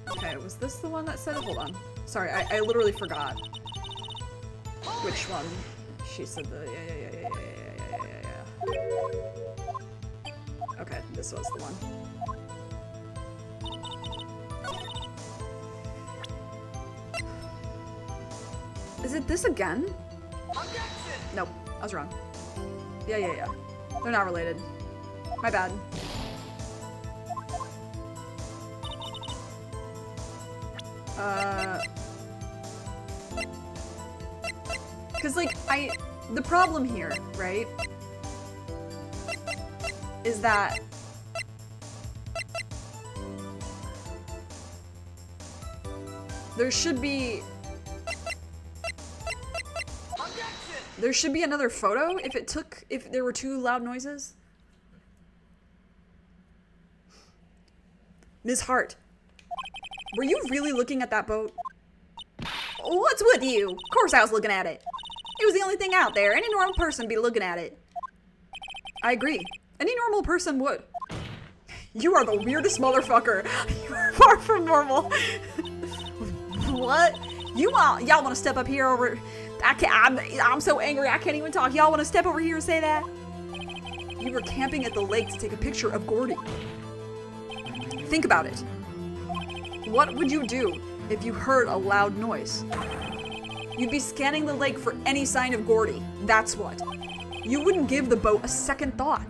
Okay, was this the one that said it? Hold on. Sorry, I literally forgot. Which one? She said the... Yeah. Okay, this was the one. Is it this again? Nope, I was wrong. Yeah. They're not related. My bad. Cause like, the problem here, right, is that there should be another photo if there were two loud noises. Ms. Hart, were you really looking at that boat? What's with you? Of course I was looking at it. It was the only thing out there. Any normal person would be looking at it. I agree. Any normal person would. You are the weirdest motherfucker. You are far from normal. What? Y'all want to step up here over... I'm so angry I can't even talk. Y'all want to step over here and say that? You were camping at the lake to take a picture of Gordy. Think about it. What would you do if you heard a loud noise? You'd be scanning the lake for any sign of Gordy. That's what. You wouldn't give the boat a second thought.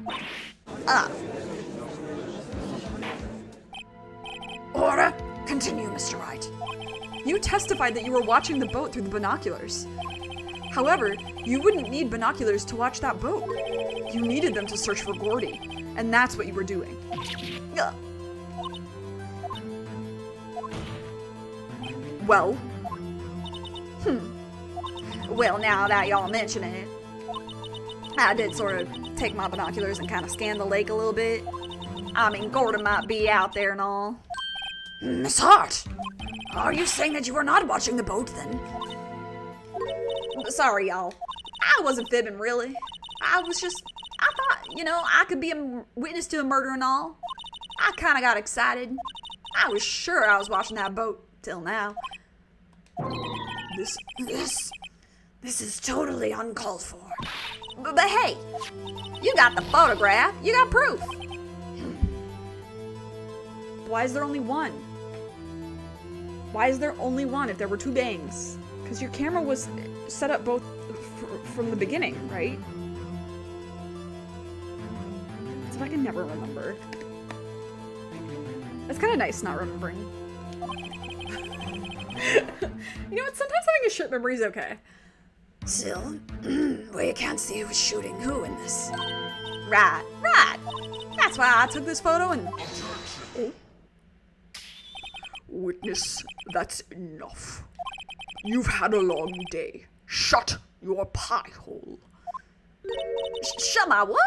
Order. Continue, Mr. Wright. You testified that you were watching the boat through the binoculars. However, you wouldn't need binoculars to watch that boat. You needed them to search for Gordy, and that's what you were doing. Ugh. Well, Well, now that y'all mention it, I did sort of take my binoculars and kind of scan the lake a little bit. I mean, Gordon might be out there and all. Miss Hart, are you saying that you were not watching the boat then? Sorry, y'all. I wasn't fibbing, really. I thought, I could be a witness to a murder and all. I kind of got excited. I was sure I was watching that boat till now. This is totally uncalled for. But hey, you got the photograph. You got proof. why is there only one? Why is there only one if there were two bangs? Because your camera was set up both from the beginning, right? So I can never remember. It's kind of nice not remembering. You know what? Sometimes having a short memory is okay. Still, well, you can't see who's shooting who in this. Right. That's why I took this photo and... Oh. Witness, that's enough. You've had a long day. Shut your pie hole. Shut my what?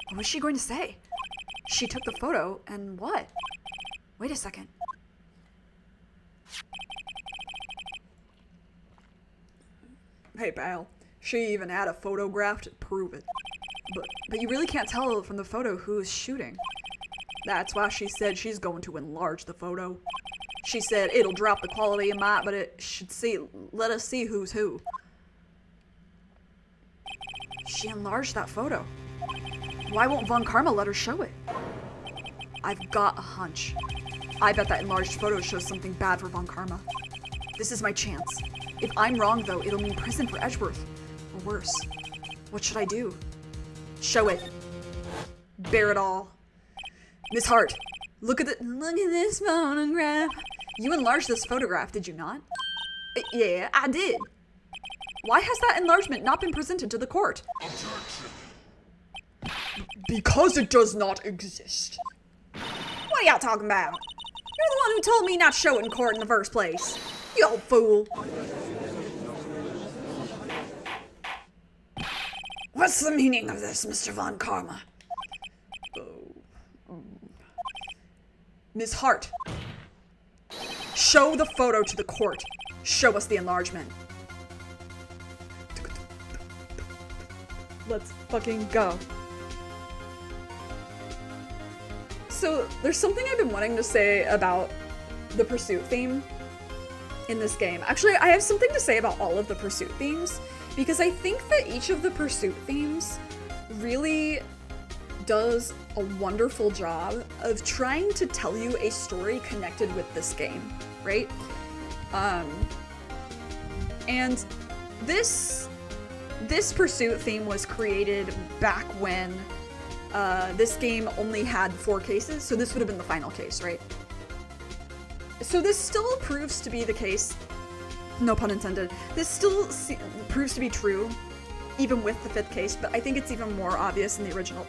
What was she going to say? She took the photo and what? Wait a second. Hey, pal. She even had a photograph to prove it. But you really can't tell from the photo who's shooting. That's why she said she's going to enlarge the photo. She said it'll drop the quality of mine, but it should let us see who's who. She enlarged that photo. Why won't Von Karma let her show it? I've got a hunch. I bet that enlarged photo shows something bad for Von Karma. This is my chance. If I'm wrong, though, it'll mean prison for Edgeworth. Or worse. What should I do? Show it. Bear it all. Miss Hart, look at this photograph. You enlarged this photograph, did you not? Yeah, I did. Why has that enlargement not been presented to the court? Because it does not exist. What are y'all talking about? You're the one who told me not to show it in court in the first place. You old fool. What's the meaning of this, Mr. Von Karma? Miss Hart, show the photo to the court. Show us the enlargement. Let's fucking go. So, there's something I've been wanting to say about the pursuit theme in this game. Actually, I have something to say about all of the pursuit themes, because I think that each of the pursuit themes really does a wonderful job of trying to tell you a story connected with this game, right? And this pursuit theme was created back when this game only had 4 cases, so this would have been the final case, right? So this still proves to be the case, no pun intended, this still proves to be true, even with the 5th case, but I think it's even more obvious in the original.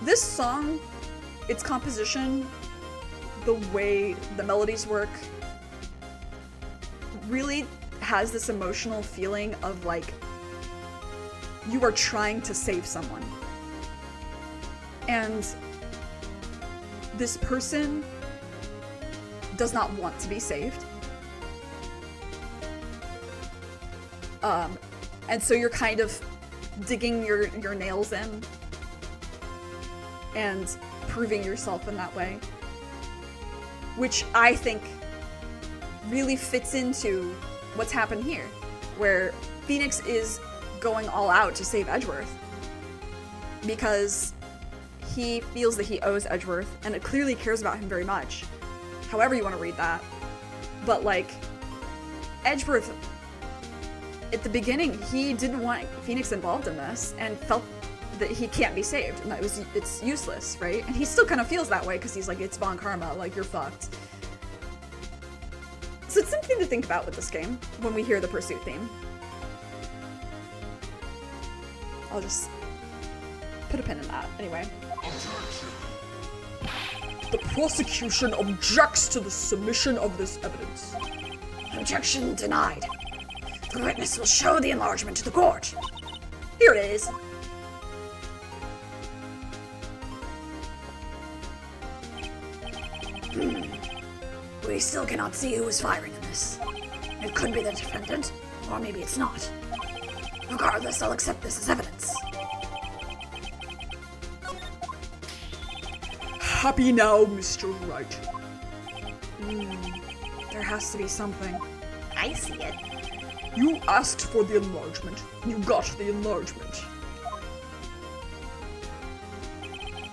This song, its composition, the way the melodies work, really has this emotional feeling of like, you are trying to save someone. And this person does not want to be saved. And so you're kind of digging your nails in and proving yourself in that way. Which I think really fits into what's happened here, where Phoenix is going all out to save Edgeworth. Because he feels that he owes Edgeworth, and it clearly cares about him very much. However you want to read that. But like, Edgeworth, at the beginning, he didn't want Phoenix involved in this, and felt that he can't be saved, and it's useless, right? And he still kind of feels that way because he's like, it's Von Karma, like, you're fucked. So it's something to think about with this game when we hear the pursuit theme. I'll just put a pin in that. Anyway. The prosecution objects to the submission of this evidence. Objection denied. The witness will show the enlargement to the court. Here it is. We still cannot see who was firing in this. It could be the defendant, or maybe it's not. Regardless, I'll accept this as evidence. Happy now, Mr. Wright. There has to be something. I see it. You asked for the enlargement. You got the enlargement.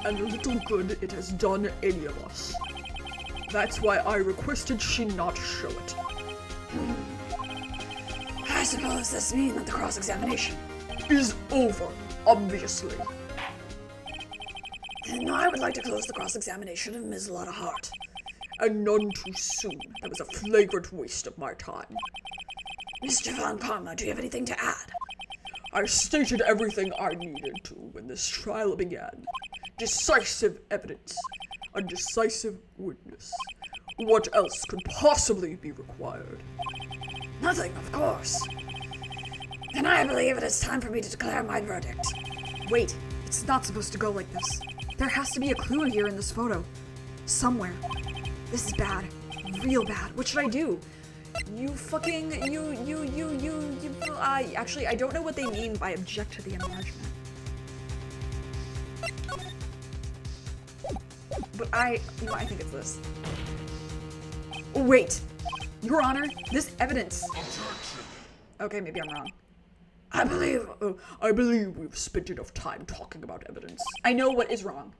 And little good it has done any of us. That's why I requested she not show it. I suppose this means that the cross-examination Is over, obviously. Then I would like to close the cross-examination of Ms. Lotta Hart. And none too soon. That was a flagrant waste of my time. Mr. Von Karma, do you have anything to add? I stated everything I needed to when this trial began. Decisive evidence. A decisive witness. What else could possibly be required? Nothing, of course. Then I believe it is time for me to declare my verdict. Wait, it's not supposed to go like this. There has to be a clue here in this photo. Somewhere. This is bad. Real bad. What should I do? Actually, I don't know what they mean by object to the enlargement. But I think it's this. Oh, wait. Your Honor, this evidence. Okay, maybe I'm wrong. I believe we've spent enough time talking about evidence. I know what is wrong.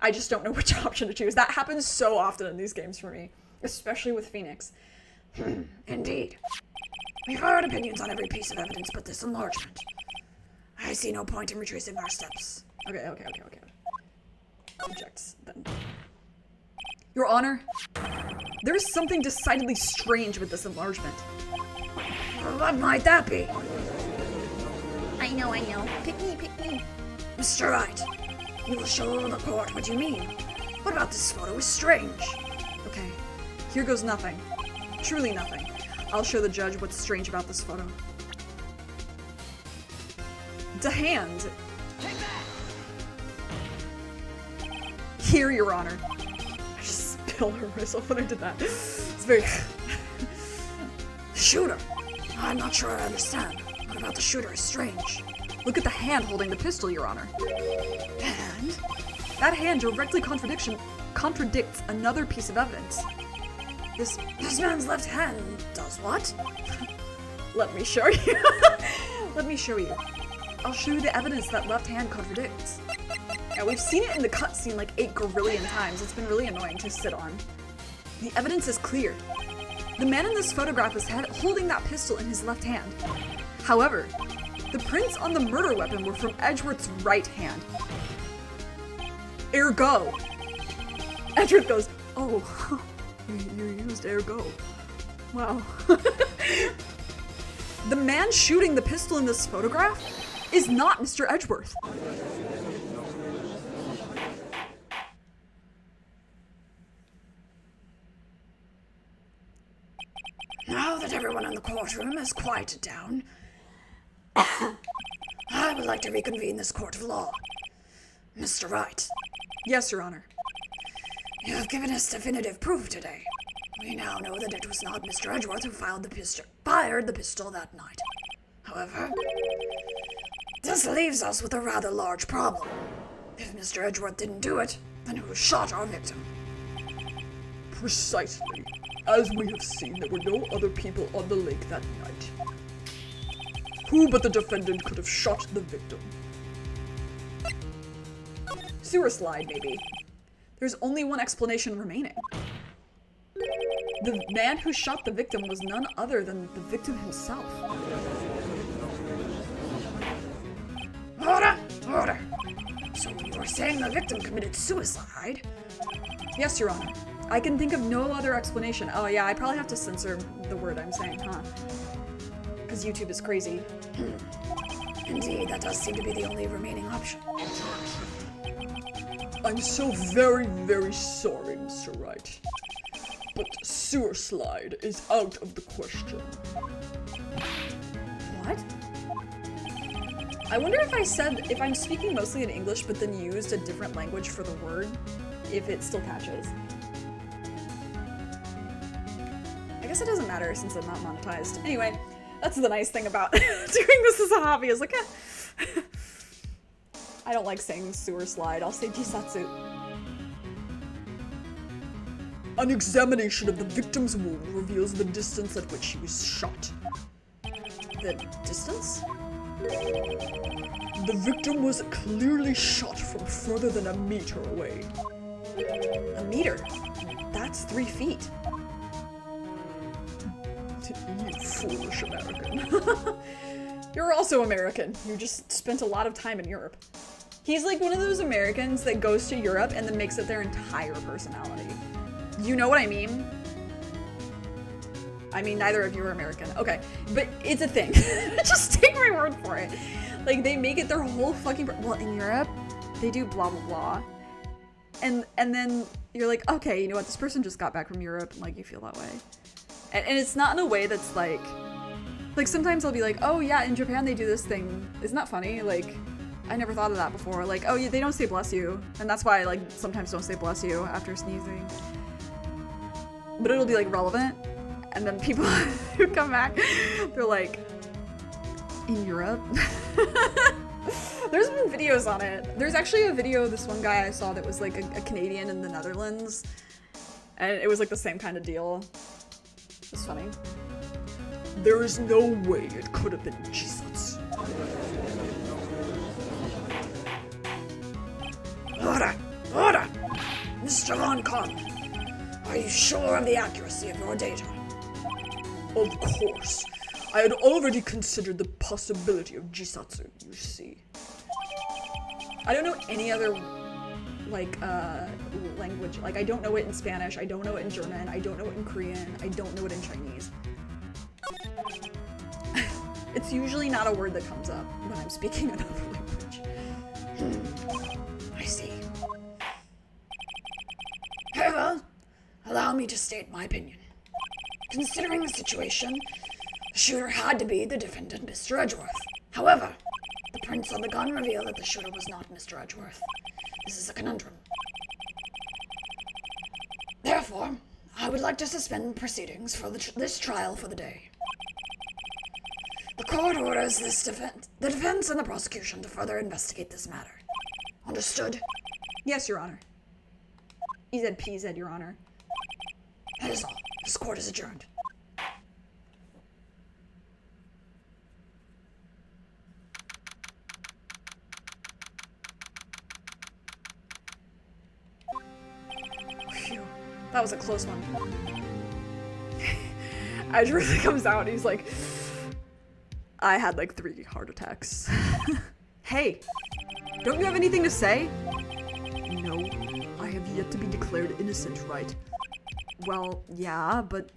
I just don't know which option to choose. That happens so often in these games for me, especially with Phoenix. Indeed. We've heard opinions on every piece of evidence but this enlargement. I see no point in retracing our steps. Okay. Objects, then. Your Honor, there is something decidedly strange with this enlargement. What might that be? I know. Pick me. Mr. Wright, you will show the court what you mean. What about this photo is strange? Okay, here goes nothing. Truly nothing. I'll show the judge what's strange about this photo. The hand. Here, Your Honor. I just spilled over myself when I did that. It's very... The shooter. I'm not sure I understand. What about the shooter is strange? Look at the hand holding the pistol, Your Honor. And? That hand directly contradicts another piece of evidence. This man's left hand does what? Let me show you. Let me show you. I'll show you the evidence that left hand contradicts. Now, we've seen it in the cutscene like 8 gazillion times. It's been really annoying to sit on. The evidence is clear. The man in this photograph is holding that pistol in his left hand. However, the prints on the murder weapon were from Edgeworth's right hand. Ergo. Edgeworth goes, oh, you used ergo. Wow. The man shooting the pistol in this photograph is not Mr. Edgeworth. Now that everyone in the courtroom has quieted down, I would like to reconvene this court of law. Mr. Wright, Yes, Your Honor. you have given us definitive proof today. We now know that it was not Mr. Edgeworth who fired the pistol that night. However, this leaves us with a rather large problem. If Mr. Edgeworth didn't do it, then who shot our victim? Precisely. As we have seen, there were no other people on the lake that night. Who but the defendant could have shot the victim? Sewer slide, maybe. There's only one explanation remaining. The man who shot the victim was none other than the victim himself. Order! Order! for saying the victim committed suicide. Yes, Your Honor. I can think of no other explanation. Oh yeah, I probably have to censor the word I'm saying, huh? Because YouTube is crazy. Indeed, that does seem to be the only remaining option. I'm so very, very sorry, Mr. Wright. But sewer slide is out of the question. What? I wonder if I'm speaking mostly in English but then used a different language for the word, if it still catches. I guess it doesn't matter since I'm not monetized. Anyway, that's the nice thing about doing this as a hobby, is like, I don't like saying sewer slide, I'll say jisatsu. An examination of the victim's wound reveals the distance at which he was shot. The distance? The victim was clearly shot from further than a meter away. A meter? That's 3 feet. You foolish American. You're also American. You just spent a lot of time in Europe. He's like one of those Americans that goes to Europe and then makes it their entire personality. You know what I mean? I mean, neither of you are American. Okay, but it's a thing. Just take my word for it. Like, they make it their whole fucking... Well, in Europe, they do blah, blah, blah. And then you're like, okay, you know what? This person just got back from Europe, and, like, you feel that way. And it's not in a way that's, like... Like, sometimes I'll be like, oh, yeah, in Japan they do this thing. Isn't that funny? Like, I never thought of that before. Like, oh, yeah, they don't say bless you. And that's why I, like, sometimes don't say bless you after sneezing. But it'll be, like, relevant. And then people who come back, they're like, in Europe? There's been videos on it. There's actually a video of this one guy I saw that was like a Canadian in the Netherlands. And it was like the same kind of deal. It was funny. There is no way it could have been Jesus. Order! Order! Mr. Roncon, are you sure of the accuracy of your data? Of course. I had already considered the possibility of jisatsu, you see. I don't know any other, like, language. Like, I don't know it in Spanish, I don't know it in German, I don't know it in Korean, I don't know it in Chinese. It's usually not a word that comes up when I'm speaking another language. I see. However, allow me to state my opinion. Considering the situation, the shooter had to be the defendant, Mr. Edgeworth. However, the prints on the gun reveal that the shooter was not Mr. Edgeworth. This is a conundrum. Therefore, I would like to suspend proceedings for this trial for the day. The court orders the defense and the prosecution to further investigate this matter. Understood? Yes, Your Honor. EZPZ, Your Honor. That is all. This court is adjourned. Phew. That was a close one. Edgeworth comes out and he's like, I had like 3 heart attacks. Hey, don't you have anything to say? No, I have yet to be declared innocent, right? Well, yeah, but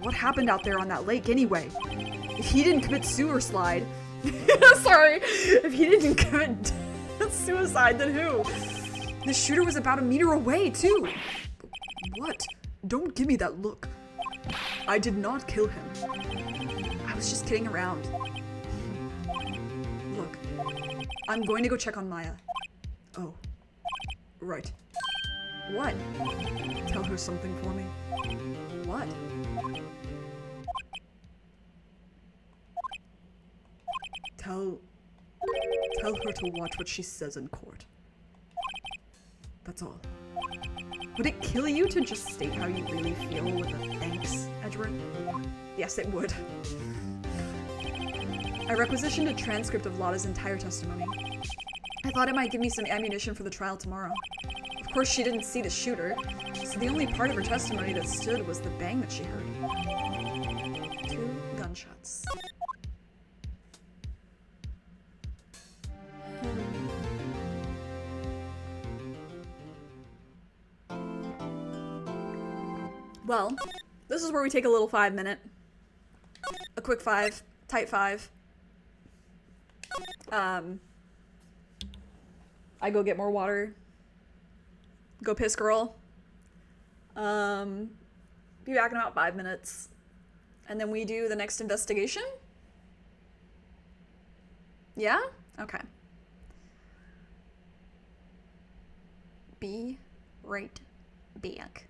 what happened out there on that lake anyway? If he didn't commit sewer slide... Sorry, if he didn't commit suicide, then who? The shooter was about a meter away, too. What? Don't give me that look. I did not kill him. I was just kidding around. Look, I'm going to go check on Maya. Oh, right. What? Tell her something for me. What? Tell her to watch what she says in court. That's all. Would it kill you to just state how you really feel with a thanks, Edgeworth? Yes, it would. I requisitioned a transcript of Lotta's entire testimony. I thought it might give me some ammunition for the trial tomorrow. Of course, she didn't see the shooter, so the only part of her testimony that stood was the bang that she heard. 2 gunshots. Well, this is where we take a little 5-minute. A quick 5. Tight 5. I go get more water. Go piss girl. Be back in about 5 minutes. And then we do the next investigation? Yeah? Okay. Be right back.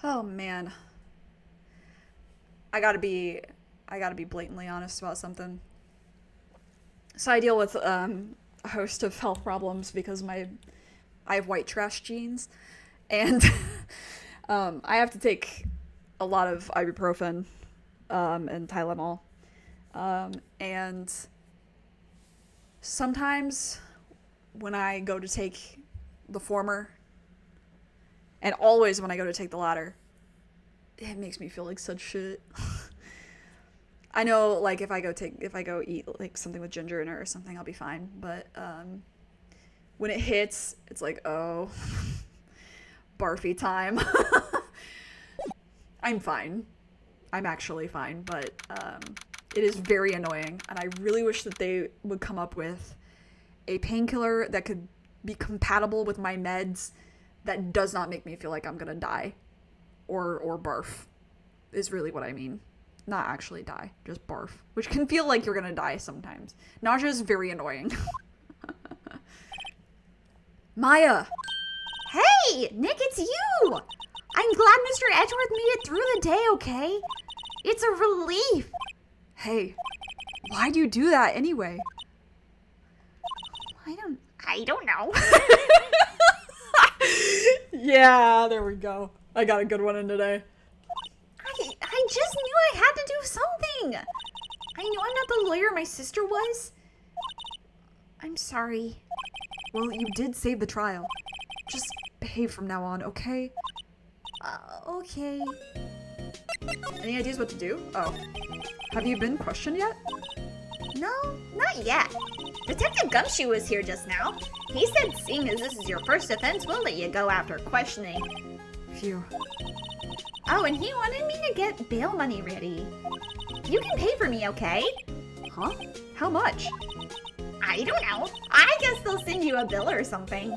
Oh man. I gotta be blatantly honest about something. So I deal with a host of health problems because I have white trash genes, and I have to take a lot of ibuprofen and Tylenol, and sometimes when I go to take the former, And always when I go to take the ladder, it makes me feel like such shit. I know, like, if I go eat, like, something with ginger in it or something, I'll be fine. But, when it hits, it's like, oh, barfy time. I'm fine. I'm actually fine, but, it is very annoying. And I really wish that they would come up with a painkiller that could be compatible with my meds that does not make me feel like I'm gonna die. Or barf, is really what I mean. Not actually die, just barf. Which can feel like you're gonna die sometimes. Nausea is very annoying. Maya! Hey, Nick, it's you! I'm glad Mr. Edgeworth made it through the day, okay? It's a relief. Hey, why do you do that anyway? I don't know. Yeah, there we go. I got a good one in today. I just knew I had to do something. I know I'm not the lawyer my sister was. I'm sorry. Well, you did save the trial. Just behave from now on, okay? Okay. Any ideas what to do? Oh. Have you been questioned yet? No, not yet. Detective Gumshoe was here just now. He said seeing as this is your first offense, we'll let you go after questioning. Phew. Oh, and he wanted me to get bail money ready. You can pay for me, okay? Huh? How much? I don't know. I guess they'll send you a bill or something.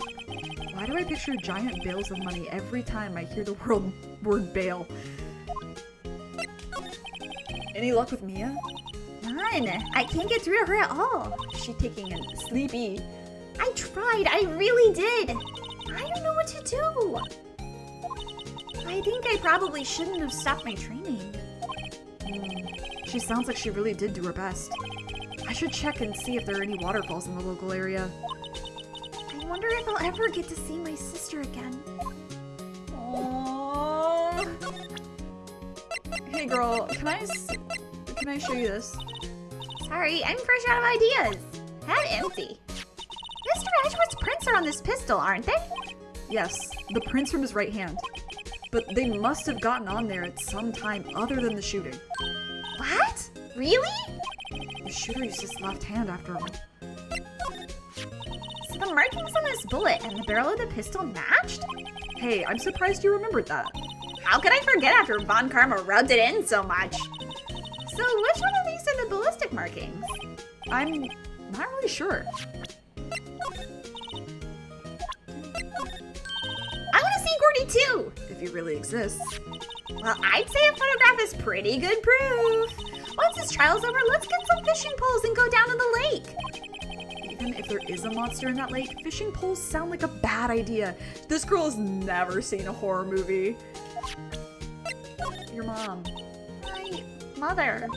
Why do I picture giant bales of money every time I hear the word bail? Any luck with Mia? None. I can't get through to her at all. Is she taking a sleepy? I tried. I really did. I don't know what to do. I think I probably shouldn't have stopped my training. She sounds like she really did do her best. I should check and see if there are any waterfalls in the local area. I wonder if I'll ever get to see my sister again. Aww. Hey girl, can I show you this? Sorry, I'm fresh out of ideas. Head empty. Mr. Edgeworth's prints are on this pistol, aren't they? Yes, the prints from his right hand. But they must have gotten on there at some time other than the shooting. What? Really? The shooter used his left hand after all. So the markings on this bullet and the barrel of the pistol matched? Hey, I'm surprised you remembered that. How could I forget after Von Karma rubbed it in so much? So which one of these are the ballistic markings? I'm not really sure. I want to see Gordy too! If he really exists. Well, I'd say a photograph is pretty good proof. Once this trial's over, let's get some fishing poles and go down to the lake. Even if there is a monster in that lake, fishing poles sound like a bad idea. This girl has never seen a horror movie. Your mom. My mother.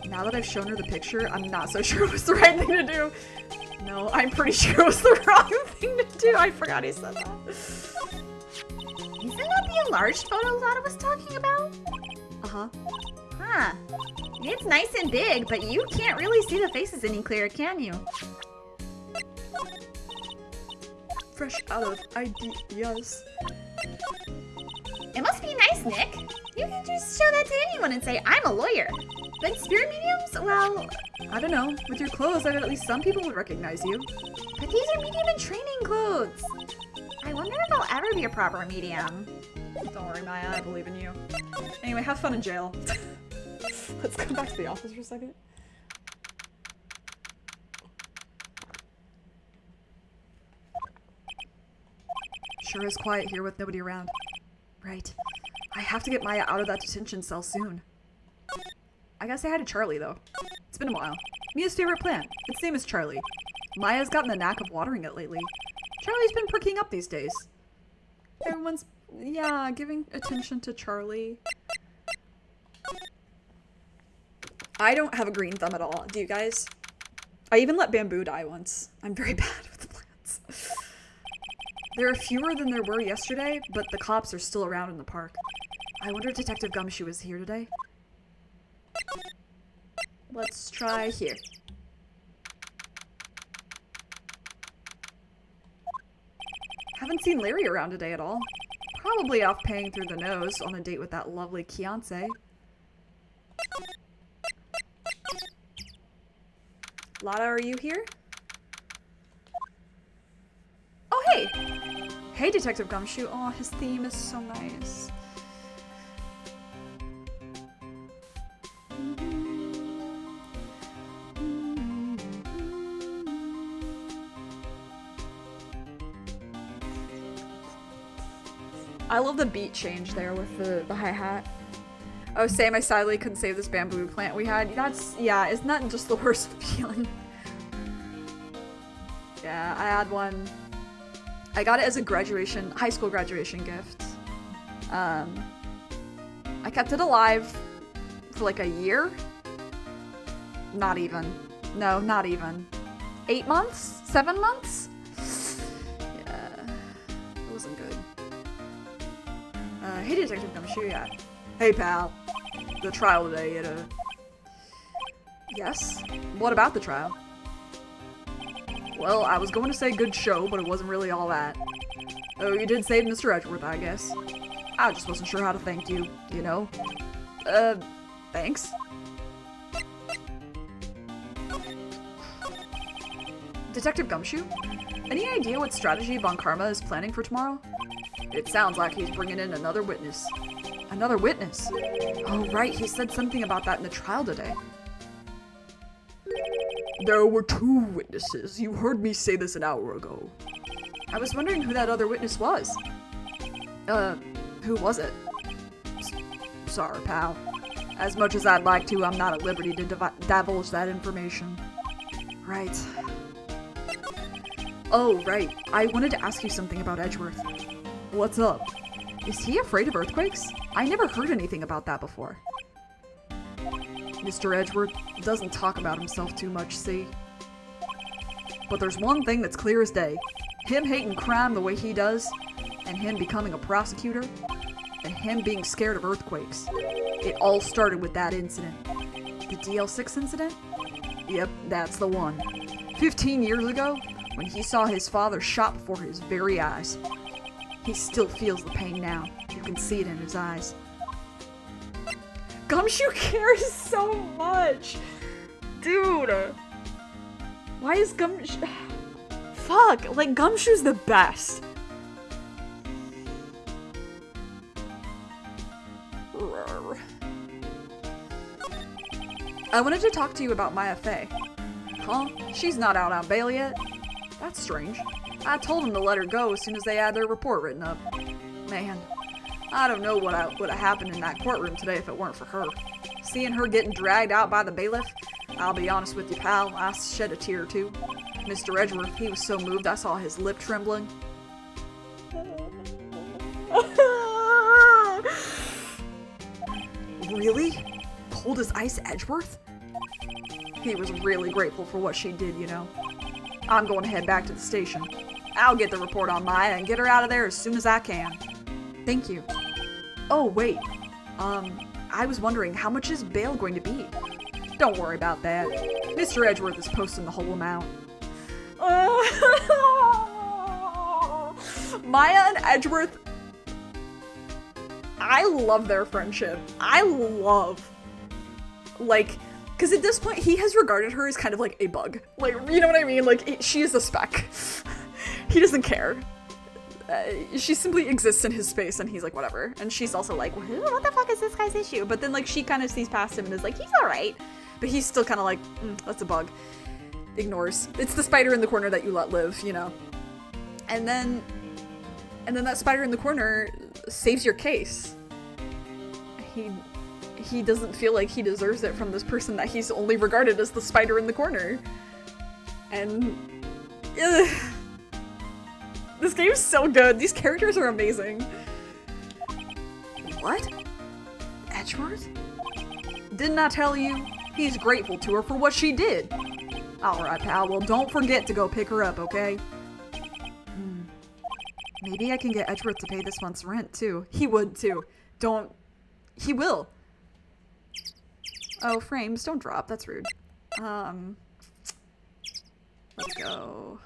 Now that I've shown her the picture, I'm not so sure it was the right thing to do. No, I'm pretty sure it was the wrong thing to do. I forgot he said that. Isn't that the enlarged photo Lotta was talking about? Uh-huh. Huh. It's nice and big, but you can't really see the faces any clearer, can you? Fresh out of ideas. It must be nice, Nick. You can just show that to anyone and say, I'm a lawyer. But spirit mediums, well... I don't know. With your clothes, I bet at least some people would recognize you. But these are medium and training clothes. I wonder if I'll ever be a proper medium. Don't worry, Maya. I believe in you. Anyway, have fun in jail. Let's go back to the office for a second. Sure is quiet here with nobody around. Right. I have to get Maya out of that detention cell soon. I gotta say hi to Charlie, though. It's been a while. Mia's favorite plant. Its name is Charlie. Maya's gotten the knack of watering it lately. Charlie's been perking up these days. Everyone's, yeah, giving attention to Charlie. I don't have a green thumb at all. Do you guys? I even let bamboo die once. I'm very bad with the plants. There are fewer than there were yesterday, but the cops are still around in the park. I wonder if Detective Gumshoe is here today. Let's try here. Haven't seen Larry around today at all. Probably off paying through the nose on a date with that lovely Kiance. Lada, are you here? Oh, hey! Hey, Detective Gumshoe. Oh, his theme is so nice. I love the beat change there with the hi-hat. Oh, Sam, I sadly couldn't save this bamboo plant we had. Yeah, isn't that just the worst feeling? Yeah, I had one. I got it as a high school graduation gift. I kept it alive for like a year. Not even. No, not even. 8 months? 7 months? Yeah, it wasn't good. Hey, Detective Gumshoe, yeah. Hey, pal. The trial today at Yes? What about the trial? Well, I was going to say good show, but it wasn't really all that. Oh, you did save Mr. Edgeworth, I guess. I just wasn't sure how to thank you, you know? Thanks? Detective Gumshoe? Any idea what strategy Von Karma is planning for tomorrow? It sounds like he's bringing in another witness. Another witness? Oh, right, he said something about that in the trial today. There were 2 witnesses. You heard me say this an hour ago. I was wondering who that other witness was. Who was it? Sorry, pal. As much as I'd like to, I'm not at liberty to divulge that information. Right. Oh, right. I wanted to ask you something about Edgeworth. What's up? Is he afraid of earthquakes? I never heard anything about that before. Mr. Edgeworth doesn't talk about himself too much, see? But there's one thing that's clear as day. Him hating crime the way he does, and him becoming a prosecutor, and him being scared of earthquakes. It all started with that incident. The DL6 incident? Yep, that's the one. 15 years ago, when he saw his father shot before his very eyes. He still feels the pain now. You can see it in his eyes. Gumshoe cares so much! Dude! Why is Gumshoe... Fuck! Like, Gumshoe's the best! I wanted to talk to you about Maya Fey. Huh? She's not out on bail yet? That's strange. I told them to let her go as soon as they had their report written up. Man, I don't know what would have happened in that courtroom today if it weren't for her. Seeing her getting dragged out by the bailiff, I'll be honest with you, pal, I shed a tear or two. Mr. Edgeworth, he was so moved I saw his lip trembling. Really? Cold as ice Edgeworth? He was really grateful for what she did, you know. I'm going to head back to the station. I'll get the report on Maya and get her out of there as soon as I can. Thank you. Oh, wait. I was wondering, how much is bail going to be? Don't worry about that. Mr. Edgeworth is posting the whole amount. Maya and Edgeworth, I love their friendship. Because at this point, he has regarded her as kind of like a bug. Like, you know what I mean? Like, she is a speck. He doesn't care. She simply exists in his space, and he's like, whatever. And she's also like, what the fuck is this guy's issue? But then, like, she kind of sees past him and is like, he's alright. But he's still kind of like, that's a bug. Ignores. It's the spider in the corner that you let live, you know? And then that spider in the corner saves your case. He doesn't feel like he deserves it from this person that he's only regarded as the spider in the corner. And... this game's so good. These characters are amazing. What? Edgeworth? Didn't I tell you? He's grateful to her for what she did. Alright, pal. Well, don't forget to go pick her up, okay? Maybe I can get Edgeworth to pay this month's rent, too. He would, too. He will. Oh, frames, don't drop. That's rude. Let's go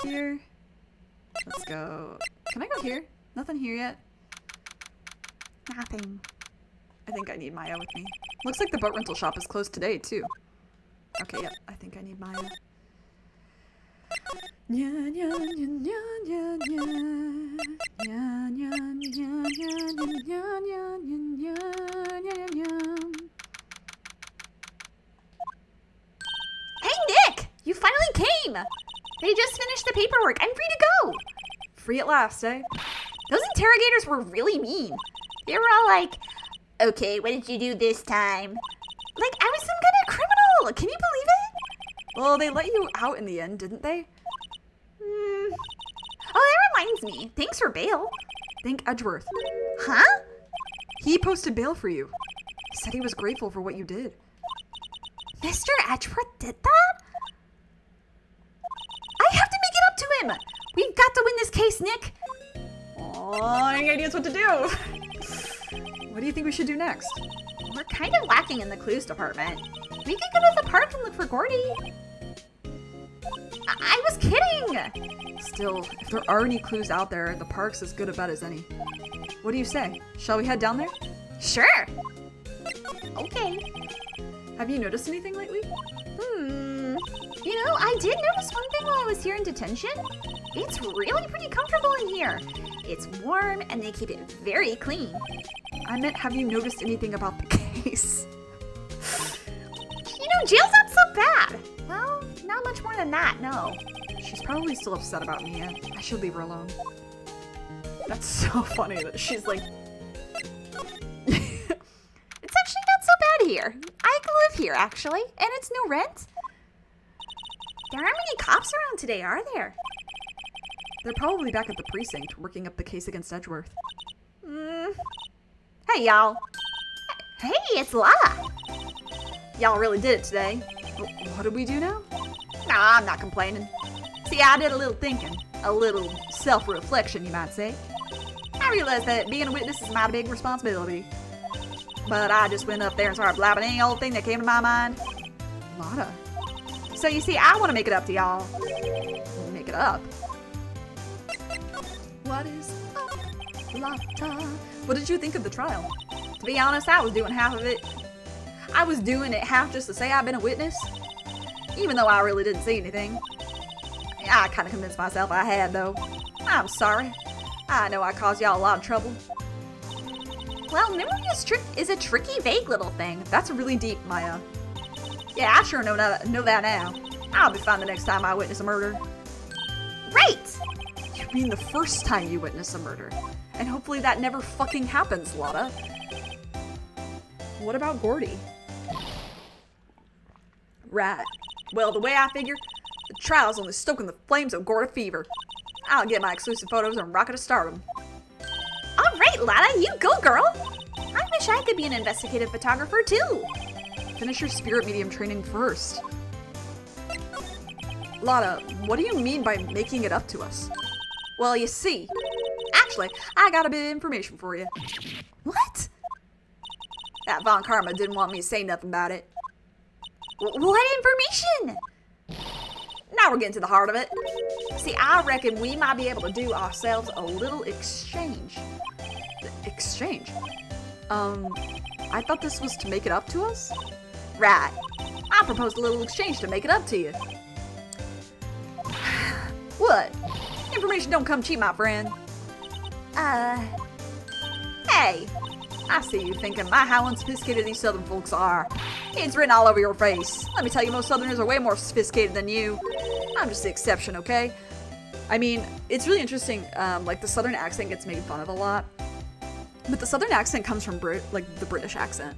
here. Let's go. Can I go here? Nothing here yet? Nothing. I think I need Maya with me. Looks like the boat rental shop is closed today, too. Okay, yeah, I think I need Maya. Nya, nya, nya, nya, nya, nya. Nya, nya, nya, nya, nya, nya, nya, nya, nya, nya, nya. Hey, Nick! You finally came! They just finished the paperwork. I'm free to go! Free at last, eh? Those interrogators were really mean. They were all like, okay, what did you do this time? Like, I was some kind of criminal! Can you believe it? Well, they let you out in the end, didn't they? Oh, that reminds me. Thanks for bail. Thank Edgeworth. Huh? He posted bail for you. He said he was grateful for what you did. Mr. Edgeworth did that? I have to make it up to him! We've got to win this case, Nick! Oh, any ideas what to do? What do you think we should do next? We're kind of lacking in the clues department. We could go to the park and look for Gordy. I was kidding! Still, if there are any clues out there, the park's as good a bet as any. What do you say? Shall we head down there? Sure! Okay. Have you noticed anything lately? You know, I did notice one thing while I was here in detention. It's really pretty comfortable in here. It's warm and they keep it very clean. I meant, have you noticed anything about the case? You know, jail's not so bad. Well, not much more than that, no. She's probably still upset about me. I should leave her alone. That's so funny that she's like... It's actually not so bad here. I can live here, actually, and it's no rent. There aren't many cops around today, are there? They're probably back at the precinct, working up the case against Edgeworth. Hey, y'all. Hey, it's Lala. Y'all really did it today. What did we do now? Nah, I'm not complaining. See, I did a little thinking. A little self-reflection, you might say. I realized that being a witness is a mighty big responsibility. But I just went up there and started blabbing any old thing that came to my mind. Lotta. So you see, I want to make it up to y'all. Make it up. What is up, Lotta? What did you think of the trial? To be honest, I was doing half of it. I was doing it half just to say I've been a witness. Even though I really didn't see anything. I kind of convinced myself I had, though. I'm sorry. I know I caused y'all a lot of trouble. Well, memory is a tricky, vague little thing. That's really deep, Maya. Yeah, I sure know that now. I'll be fine the next time I witness a murder. Right! You mean the first time you witness a murder? And hopefully that never fucking happens, Lotta. What about Gordy? Right. Well, the way I figure, the trial's only stoking the flames of Gordy fever. I'll get my exclusive photos and rocket to stardom. All right, Lotta, you go, girl. I wish I could be an investigative photographer, too. Finish your spirit medium training first. Lotta, what do you mean by making it up to us? Well, you see, actually, I got a bit of information for you. What? That Von Karma didn't want me to say nothing about it. What information? Now we're getting to the heart of it. See, I reckon we might be able to do ourselves a little exchange. Exchange? I thought this was to make it up to us? Right. I proposed a little exchange to make it up to you. What? Information don't come cheap, my friend. Hey. I see you thinking, my, how unsophisticated these southern folks are. It's written all over your face. Let me tell you, most southerners are way more sophisticated than you. I'm just the exception, okay? I mean, it's really interesting, like the southern accent gets made fun of a lot. But the southern accent comes from the British accent.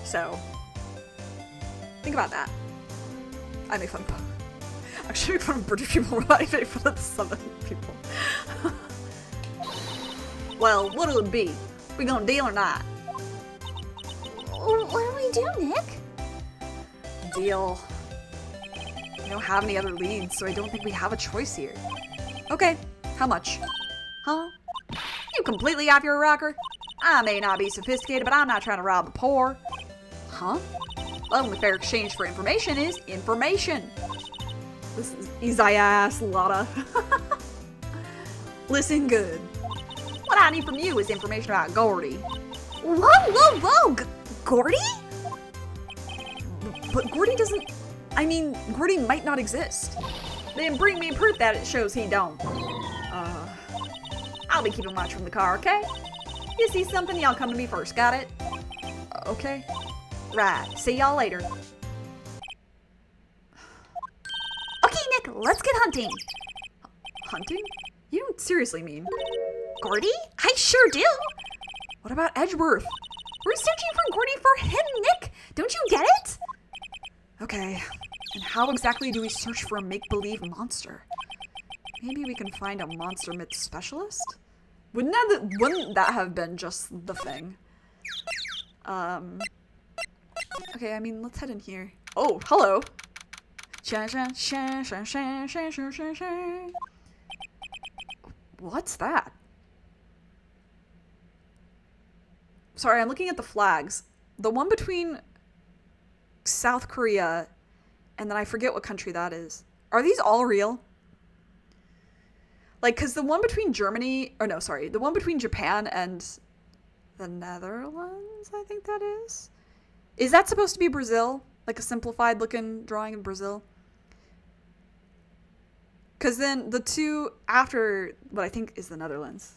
So, think about that. I make fun of actually make fun of British people when I make fun of the southern people. Well, what'll it be? We gonna deal or not? What do we do, Nick? Deal. We don't have any other leads, so I don't think we have a choice here. Okay, how much? Huh? You completely off your rocker? I may not be sophisticated, but I'm not trying to rob the poor. Huh? The only fair exchange for information is information. This is easy ass, Lotta. Listen good. What I need from you is information about Gordy. Whoa! Gordy? But Gordy doesn't... I mean, Gordy might not exist. Then bring me proof that it shows he don't. I'll be keeping watch from the car, okay? You see something, y'all come to me first, got it? Okay. Right, see y'all later. Okay, Nick, let's get hunting. Hunting? You don't seriously mean? Gordy? I sure do. What about Edgeworth? We're searching for Gordy for him, Nick. Don't you get it? Okay, and how exactly do we search for a make-believe monster? Maybe we can find a monster myth specialist? Wouldn't that have been just the thing? Okay, I mean, let's head in here. Oh, hello! What's that? Sorry, I'm looking at the flags. The one between South Korea and then I forget what country that is. Are these all real? Like, cause the one between Germany, or no, sorry, the one between Japan and the Netherlands, I think that is. Is that supposed to be Brazil? Like a simplified looking drawing of Brazil? Cause then the two after what I think is the Netherlands.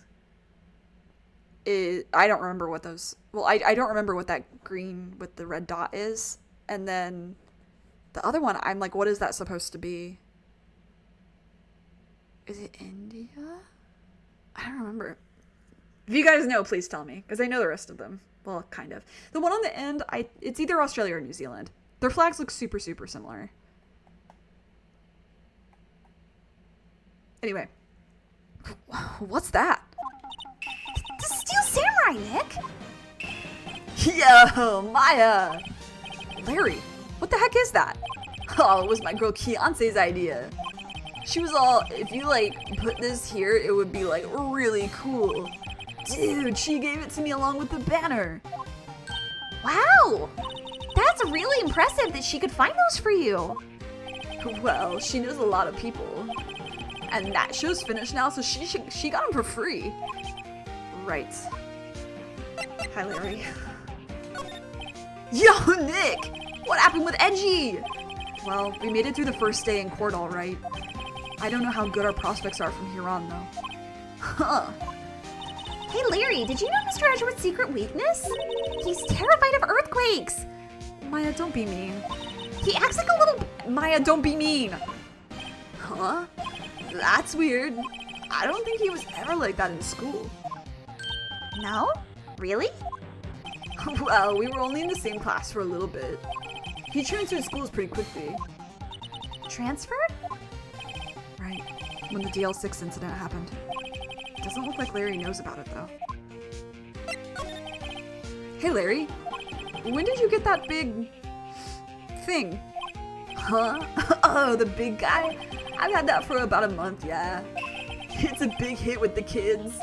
I don't remember what those, well, I don't remember what that green with the red dot is. And then the other one, I'm like, what is that supposed to be? Is it India? I don't remember. If you guys know, please tell me, because I know the rest of them. Well, kind of. The one on the end, it's either Australia or New Zealand. Their flags look super, super similar. Anyway. What's that? The Steel Samurai, Nick. Yo, Maya! Larry, what the heck is that? Oh, it was my girl Kiance's idea. She was all, if you like put this here, it would be like really cool. Dude, she gave it to me along with the banner. Wow! That's really impressive that she could find those for you. Well, she knows a lot of people. And that show's finished now, so she got them for free. Right. Hi, Larry. Yo, Nick! What happened with Edgy? Well, we made it through the first day in court all right. I don't know how good our prospects are from here on, though. Huh. Hey, Larry, did you know Mr. Edgeworth's secret weakness? He's terrified of earthquakes. Maya, don't be mean. He acts like a little... Maya, don't be mean. Huh? That's weird. I don't think he was ever like that in school. No? Really? Well, we were only in the same class for a little bit. He transferred schools pretty quickly. Transferred? Right, when the DL6 incident happened. Doesn't look like Larry knows about it, though. Hey, Larry. When did you get that big... thing? Huh? Oh, the big guy? I've had that for about a month, yeah. It's a big hit with the kids.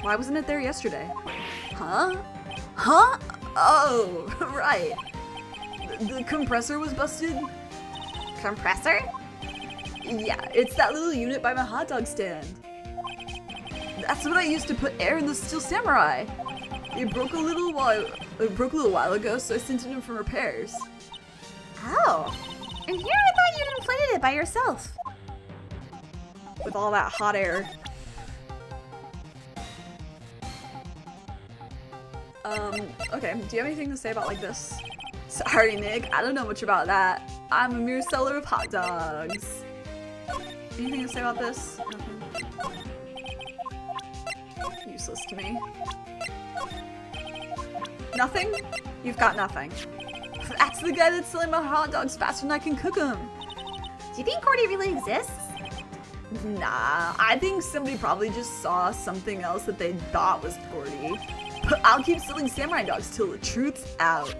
Why wasn't it there yesterday? Huh? Huh? Oh, right. The compressor was busted? Compressor? Yeah, it's that little unit by my hot dog stand. That's what I used to put air in the Steel Samurai. It broke a little while ago, so I sent it in for repairs. Oh. And here I thought you'd inflated it by yourself. With all that hot air. Okay, do you have anything to say about like this? Sorry, Nick, I don't know much about that. I'm a mere seller of hot dogs. Anything to say about this? Nothing. Useless to me. Nothing? You've got nothing. That's the guy that's selling my hot dogs faster than I can cook them. Do you think Gordy really exists? Nah, I think somebody probably just saw something else that they thought was Gordy. But I'll keep selling samurai dogs till the truth's out.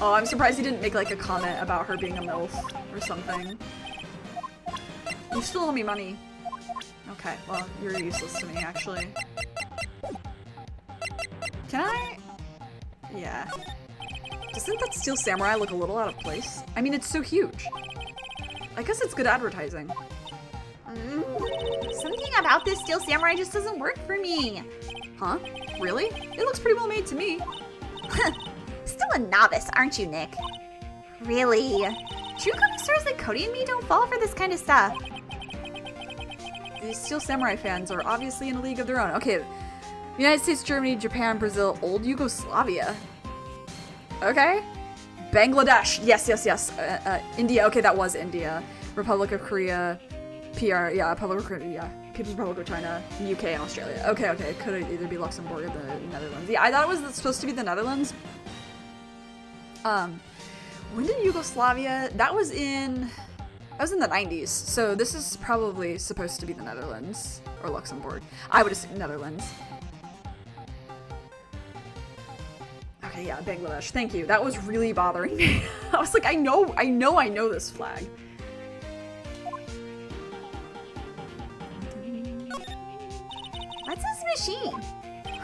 Oh, I'm surprised he didn't make like a comment about her being a MILF or something. You still owe me money. Okay, well, you're useless to me, actually. Can I? Yeah. Doesn't that Steel Samurai look a little out of place? I mean, it's so huge. I guess it's good advertising. Something about this steel samurai just doesn't work for me. Huh? Really? It looks pretty well made to me. Still a novice, aren't you, Nick? Really? True connoisseurs like Cody and me don't fall for this kind of stuff. These Steel Samurai fans are obviously in a league of their own. Okay, United States, Germany, Japan, Brazil, old Yugoslavia. Okay. Bangladesh. Yes. India. Okay, that was India. Republic of Korea. PR. Yeah, Republic of Korea. Yeah. People's Republic of China. UK and Australia. Okay. Could it either be Luxembourg or the Netherlands? Yeah, I thought it was supposed to be the Netherlands. When did Yugoslavia? That was in the 90s. So this is probably supposed to be the Netherlands or Luxembourg. I would assume Netherlands. Okay, yeah, Bangladesh. Thank you. That was really bothering me. I was like, I know this flag. What's this machine?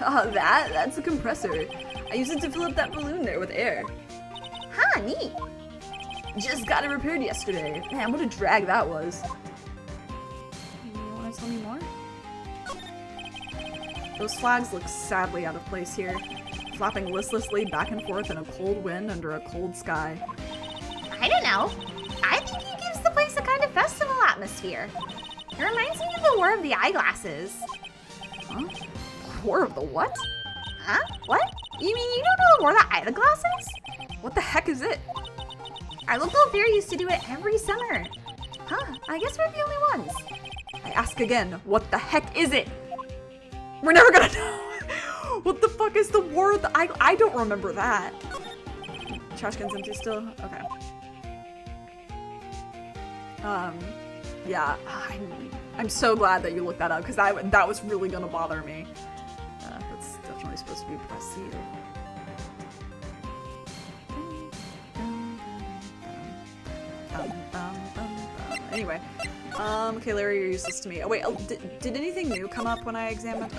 Oh, that's a compressor. I use it to fill up that balloon there with air. Huh, neat. Just got it repaired yesterday. Man, what a drag that was. You want to tell me more? Those flags look sadly out of place here, flapping listlessly back and forth in a cold wind under a cold sky. I don't know. I think he gives the place a kind of festival atmosphere. It reminds me of the War of the Eyeglasses. Huh? War of the what? Huh? What? You mean you don't know the War of the Eyeglasses? What the heck is it? Our local fair used to do it every summer. Huh, I guess we're the only ones. I ask again, what the heck is it? We're never gonna know. What the fuck is the War of the I don't remember that. Trash can's empty still? Okay. Yeah, I'm so glad that you looked that up because that was really gonna bother me. That's definitely supposed to be backseating. Anyway, okay, Larry, you're useless to me. Oh wait, did anything new come up when I examined?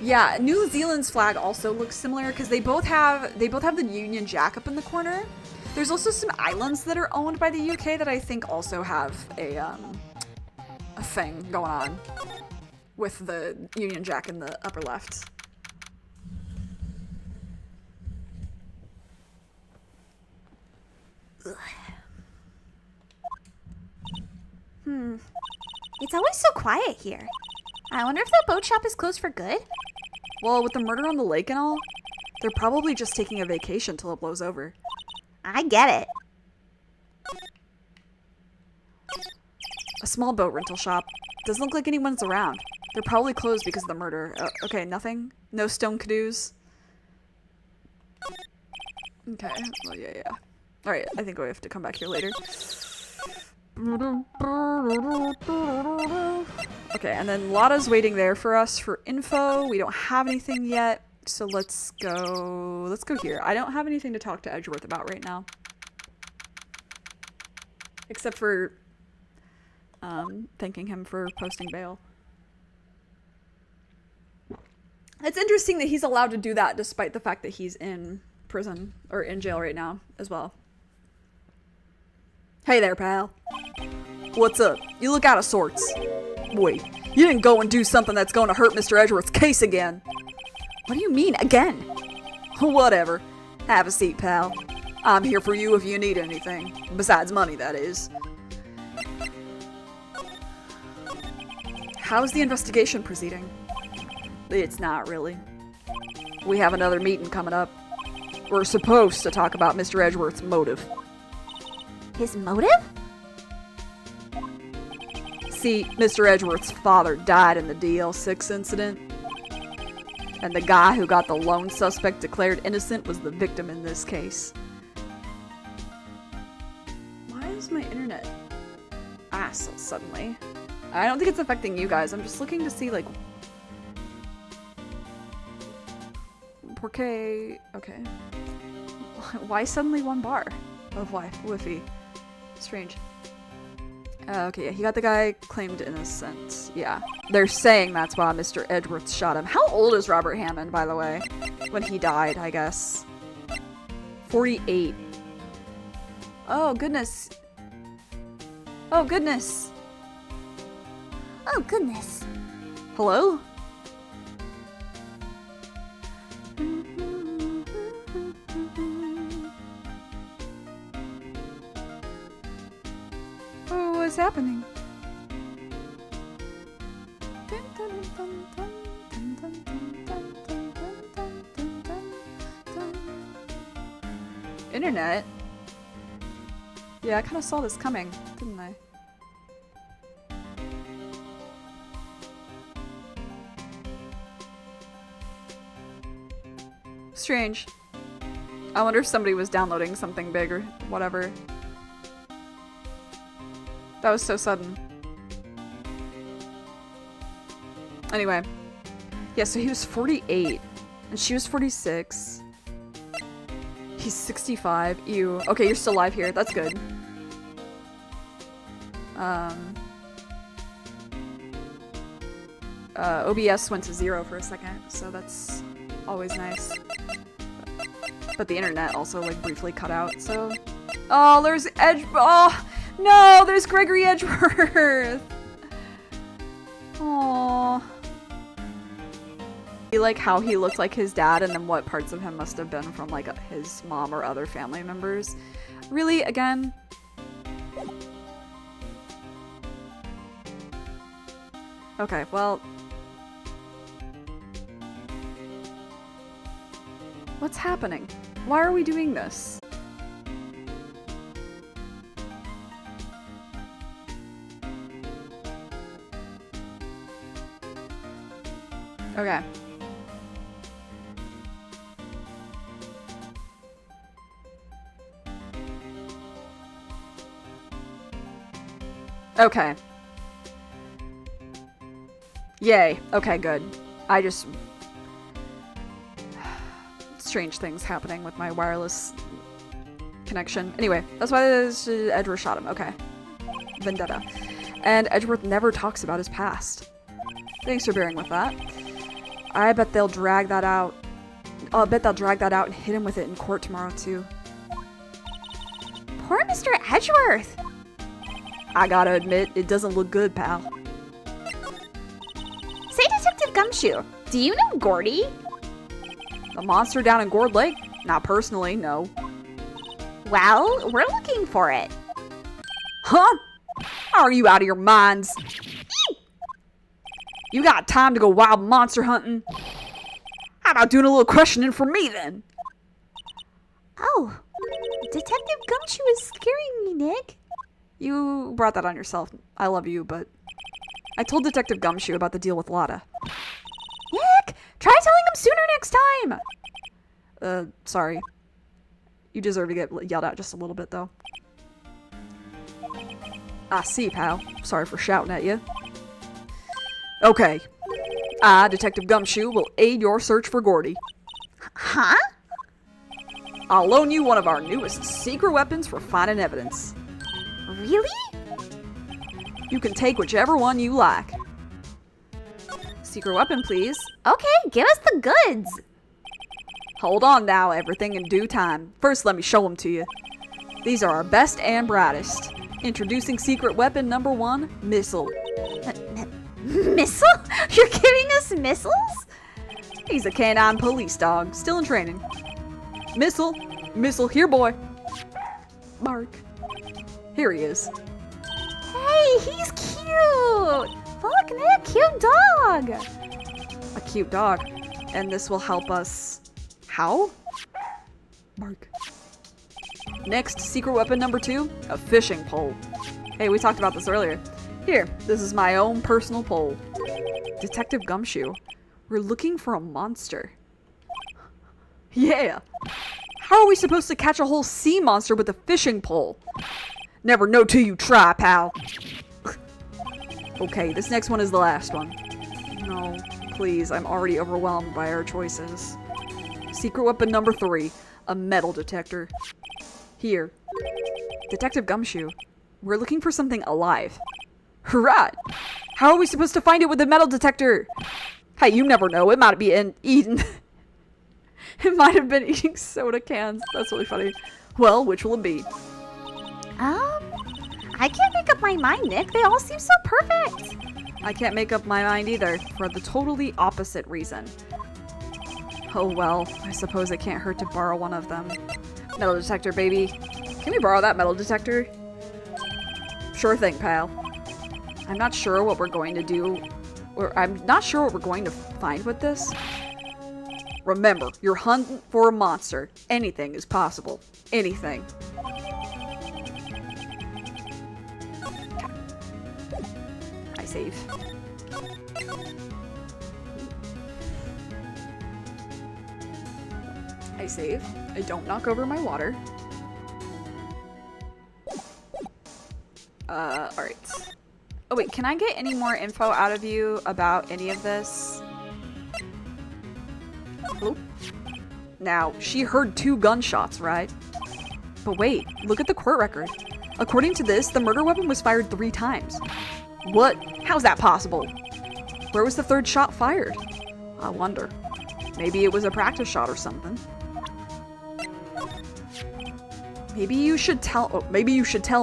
Yeah, New Zealand's flag also looks similar because they both have the Union Jack up in the corner. There's also some islands that are owned by the UK that I think also have a thing going on with the Union Jack in the upper left. Ugh. It's always so quiet here. I wonder if the boat shop is closed for good? Well, with the murder on the lake and all, they're probably just taking a vacation till it blows over. I get it. A small boat rental shop. Doesn't look like anyone's around. They're probably closed because of the murder. Okay, nothing? No stone canoes? Okay, well, yeah. Alright, I think we have to come back here later. Okay, and then Lotta's waiting there for us for info. We don't have anything yet, so let's go here. I don't have anything to talk to Edgeworth about right now. Except for thanking him for posting bail. It's interesting that he's allowed to do that despite the fact that he's in prison, or in jail right now, as well. Hey there, pal. What's up? You look out of sorts. Wait, you didn't go and do something that's going to hurt Mr. Edgeworth's case again. What do you mean, again? Whatever. Have a seat, pal. I'm here for you if you need anything. Besides money, that is. How's the investigation proceeding? It's not really. We have another meeting coming up. We're supposed to talk about Mr. Edgeworth's motive. His motive? See, Mr. Edgeworth's father died in the DL6 incident. And the guy who got the lone suspect declared innocent was the victim in this case. Why is my internet ass suddenly? I don't think it's affecting you guys. I'm just looking to see, like... Okay. Why suddenly one bar? Oh, why? Whiffy. Strange. Okay, yeah, he got the guy claimed innocent. Yeah. They're saying that's why Mr. Edgeworth shot him. How old is Robert Hammond, by the way? When he died, I guess. 48. Oh, goodness. Oh, goodness. Oh, goodness. Hello? Oh, what's happening? Internet? Yeah, I kind of saw this coming, didn't I? Strange. I wonder if somebody was downloading something big or whatever. That was so sudden. Anyway. Yeah, so he was 48. And she was 46. He's 65. Ew. Okay, you're still alive here. That's good. OBS went to 0 for a second, so that's always nice. But the internet also, like, briefly cut out, so... Oh, there's Oh, no! There's Gregory Edgeworth! Aww. Like how he looked like his dad and then what parts of him must have been from, like, his mom or other family members. Really, again? Okay, well... What's happening? Why are we doing this? Okay. Okay. Yay. Okay, good. I just... Strange things happening with my wireless connection. Anyway, that's why Edgeworth shot him. Okay. Vendetta. And Edgeworth never talks about his past. Thanks for bearing with that. I bet they'll drag that out. I'll bet they'll drag that out and hit him with it in court tomorrow, too. Poor Mr. Edgeworth. I gotta admit, it doesn't look good, pal. Say, Detective Gumshoe, do you know Gordy? The monster down in Gourd Lake? Not personally, no. Well, we're looking for it. Huh? Are you out of your minds? You got time to go wild monster hunting? How about doing a little questioning for me, then? Oh, Detective Gumshoe is scaring me, Nick. You brought that on yourself. I love you, but... I told Detective Gumshoe about the deal with Lotta. Nick, try telling him sooner next time. Sorry. You deserve to get yelled at just a little bit, though. I see, pal. Sorry for shouting at you. Okay. I, Detective Gumshoe, will aid your search for Gordy. Huh? I'll loan you one of our newest secret weapons for finding evidence. Really? You can take whichever one you like. Secret weapon, please. Okay, give us the goods. Hold on now, everything in due time. First, let me show them to you. These are our best and brightest. Introducing secret weapon number 1, missile. Missile? You're giving us missiles? He's a canine police dog, still in training. Missile. Missile, here, boy. Bark. Here he is. Hey, he's cute. Look, Nick, cute dog. A cute dog. And this will help us... How? Bark. Next, secret weapon number 2, a fishing pole. Hey, we talked about this earlier. Here, this is my own personal pole. Detective Gumshoe, we're looking for a monster. Yeah! How are we supposed to catch a whole sea monster with a fishing pole? Never know till you try, pal. Okay, this next one is the last one. No, please, I'm already overwhelmed by our choices. Secret weapon number 3, a metal detector. Here. Detective Gumshoe, we're looking for something alive. Right! How are we supposed to find it with a metal detector? Hey, you never know. It might be eating... It might have been eating soda cans. That's really funny. Well, which will it be? I can't make up up my mind, Nick. They all seem so perfect. I can't make up my mind either, for the totally opposite reason. Oh well, I suppose it can't hurt to borrow one of them. Metal detector, baby. Can we borrow that metal detector? Sure thing, pal. I'm not sure what we're going to do, or I'm not sure what we're going to find with this. Remember, you're hunting for a monster. Anything is possible. Anything. I save. I save. I don't knock over my water. Alright. Oh wait, can I get any more info out of you about any of this? Hello? Now, she heard 2 gunshots, right? But wait, look at the court record. According to this, the murder weapon was fired 3 times. What? How's that possible? Where was the 3rd shot fired? I wonder. Maybe it was a practice shot or something. Maybe you should tell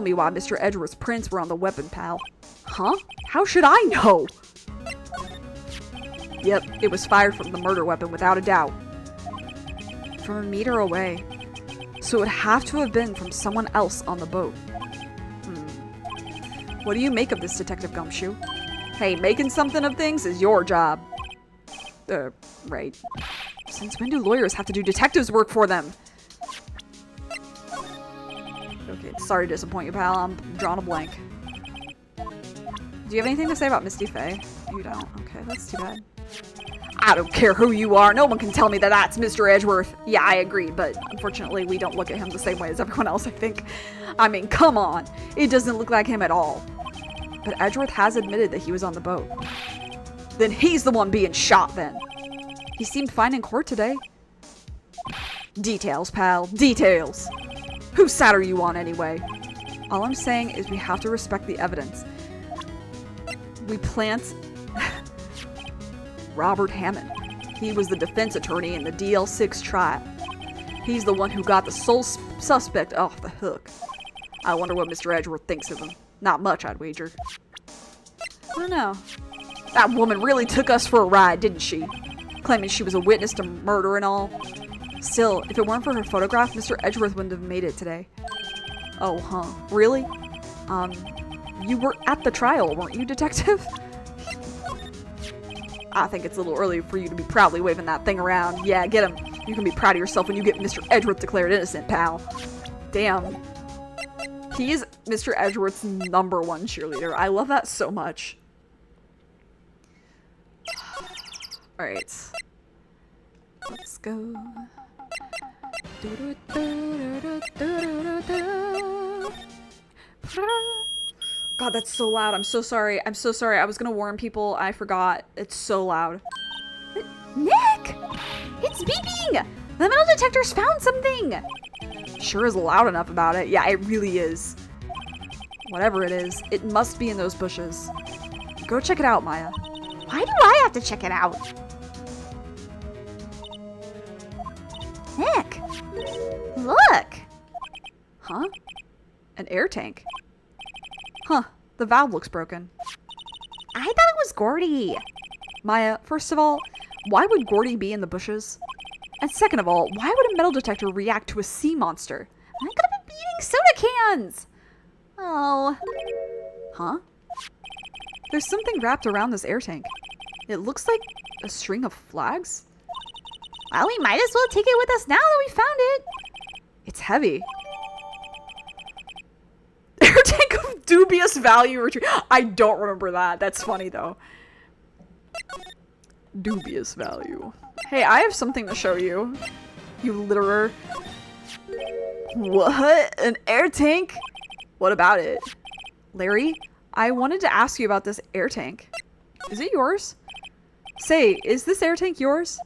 me why Mr. Edgeworth's prints were on the weapon, pal. Huh? How should I know? Yep, it was fired from the murder weapon without a doubt. From a meter away. So it would have to have been from someone else on the boat. What do you make of this, Detective Gumshoe? Hey, making something of things is your job. Right. Since when do lawyers have to do detectives' work for them? Okay, sorry to disappoint you, pal. I'm drawing a blank. Do you have anything to say about Misty Faye? You don't. Okay, that's too bad. I don't care who you are. No one can tell me that that's Mr. Edgeworth. Yeah, I agree, but unfortunately we don't look at him the same way as everyone else, I think. I mean, come on. It doesn't look like him at all. But Edgeworth has admitted that he was on the boat. Then he's the one being shot, then. He seemed fine in court today. Details, pal. Details. Whose side are you on, anyway? All I'm saying is we have to respect the evidence. We plant... Robert Hammond. He was the defense attorney in the DL6 trial. He's the one who got the sole suspect off the hook. I wonder what Mr. Edgeworth thinks of him. Not much, I'd wager. I don't know. That woman really took us for a ride, didn't she? Claiming she was a witness to murder and all. Still, if it weren't for her photograph, Mr. Edgeworth wouldn't have made it today. Oh, huh. Really? You were at the trial, weren't you, Detective? I think it's a little early for you to be proudly waving that thing around. Yeah, get him. You can be proud of yourself when you get Mr. Edgeworth declared innocent, pal. Damn. He is Mr. Edgeworth's #1 cheerleader. I love that so much. Alright. Let's go. God, that's so loud. I'm so sorry. I'm so sorry. I was gonna warn people. I forgot. It's so loud. Nick! It's beeping! The metal detector's found something! Sure is loud enough about it. Yeah, it really is. Whatever it is, it must be in those bushes. Go check it out, Maya. Why do I have to check it out? Nick! Look! Huh? An air tank. Huh, the valve looks broken. I thought it was Gordy. Maya, first of all, why would Gordy be in the bushes? And second of all, why would a metal detector react to a sea monster? I could have been eating soda cans. Oh. Huh? There's something wrapped around this air tank. It looks like a string of flags. Well, we might as well take it with us now that we found it. It's heavy. Air tank of dubious value retrieve. I don't remember that. That's funny though. Dubious value. Hey, I have something to show you. You litterer. What? An air tank? What about it? Larry, I wanted to ask you about this air tank. Is it yours? Say, is this air tank yours?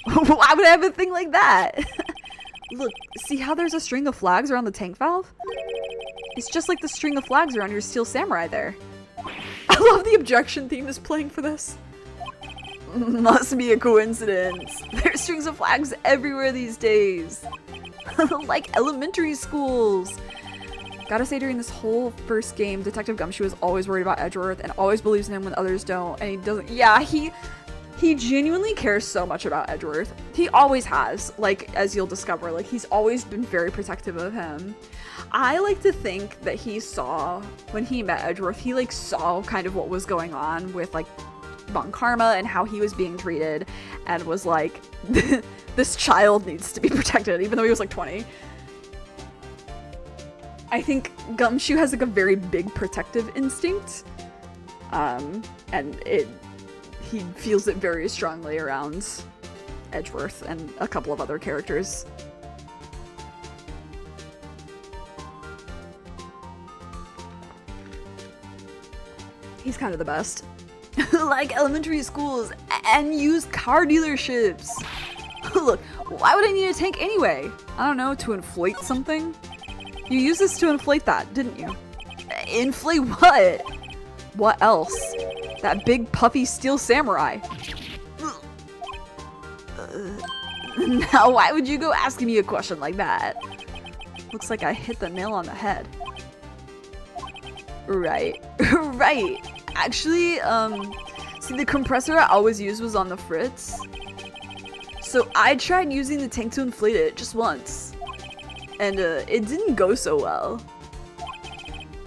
Why would I have a thing like that? Look, see how there's a string of flags around the tank valve? It's just like the string of flags around your Steel Samurai there. I love the objection theme is playing for this. Must be a coincidence. There's strings of flags everywhere these days. Like elementary schools. Gotta say, during this whole first game, Detective Gumshoe is always worried about Edgeworth and always believes in him when others don't. And he doesn't. Yeah, he genuinely cares so much about Edgeworth. He always has, like, as you'll discover. Like, he's always been very protective of him. I like to think that he saw, when he met Edgeworth, he, like, saw kind of what was going on with, like, Von Karma and how he was being treated, and was like, this child needs to be protected, even though he was, like, 20. I think Gumshoe has, like, a very big protective instinct, and he feels it very strongly around Edgeworth and a couple of other characters. He's kind of the best. Like elementary schools and used car dealerships. Look, why would I need a tank anyway? I don't know, to inflate something? You used this to inflate that, didn't you? Inflate what? What else? That big puffy steel samurai. Now why would you go asking me a question like that? Looks like I hit the nail on the head. Right. Right. Actually, see, the compressor I always used was on the Fritz. So I tried using the tank to inflate it just once. And it didn't go so well.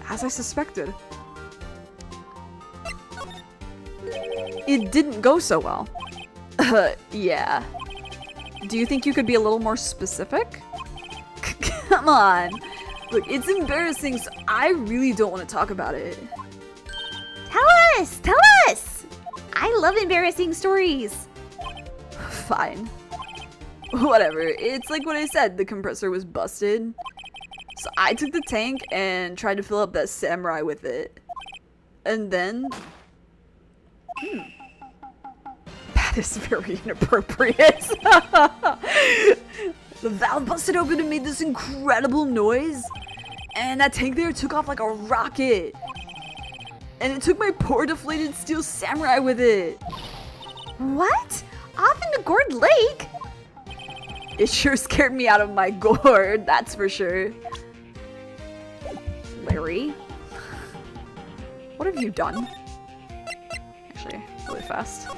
As I suspected. It didn't go so well. Yeah. Do you think you could be a little more specific? Come on. Look, it's embarrassing, so I really don't want to talk about it. Tell us! Tell us! I love embarrassing stories. Fine. Whatever. It's like what I said, the compressor was busted. So I took the tank and tried to fill up that samurai with it. And then... That is very inappropriate. The valve busted open and made this incredible noise. And that tank there took off like a rocket. And it took my poor deflated steel samurai with it. What? Off in the Gourd Lake? It sure scared me out of my gourd, that's for sure. Larry? What have you done? Actually, really fast.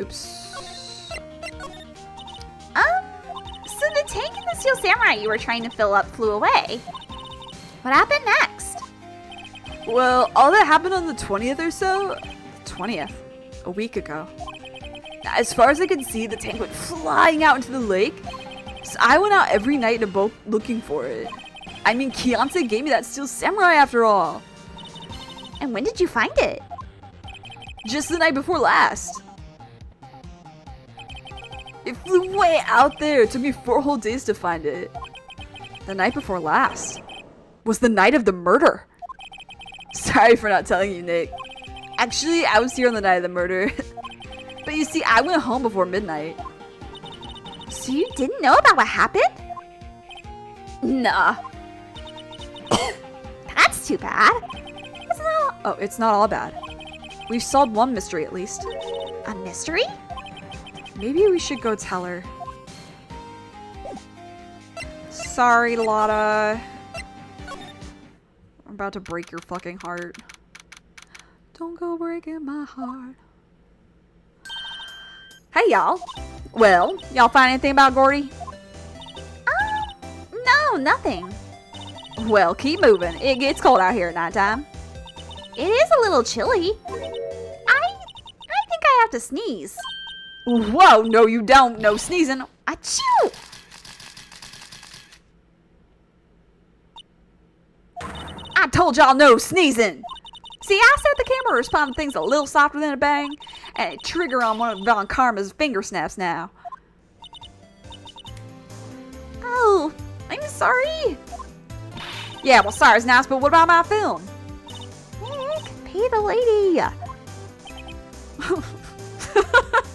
Oops. So the tank and the steel samurai you were trying to fill up flew away. What happened next? Well, all that happened on the 20th or so? 20th. A week ago. As far as I could see, the tank went flying out into the lake. So I went out every night to boat looking for it. I mean, Kianse gave me that steel samurai after all. And when did you find it? Just the night before last. It flew way out there. It took me 4 whole days to find it. The night before last was the night of the murder. Sorry for not telling you, Nick. Actually, I was here on the night of the murder. But you see, I went home before midnight. So you didn't know about what happened? Nah. That's too bad. Oh, it's not all bad. We've solved one mystery at least. A mystery? Maybe we should go tell her. Sorry, Lotta. I'm about to break your fucking heart. Don't go breaking my heart. Hey, y'all. Well, y'all find anything about Gordy? No, nothing. Well, keep moving. It gets cold out here at nighttime. It is a little chilly. I think I have to sneeze. Whoa, no you don't. No sneezing. Achoo! I told y'all no sneezing. See, I set the camera to respond to things a little softer than a bang, and it trigger on one of Von Karma's finger snaps now. Oh, I'm sorry. Yeah, well, sorry's nice, but what about my film? Nick, pay the lady.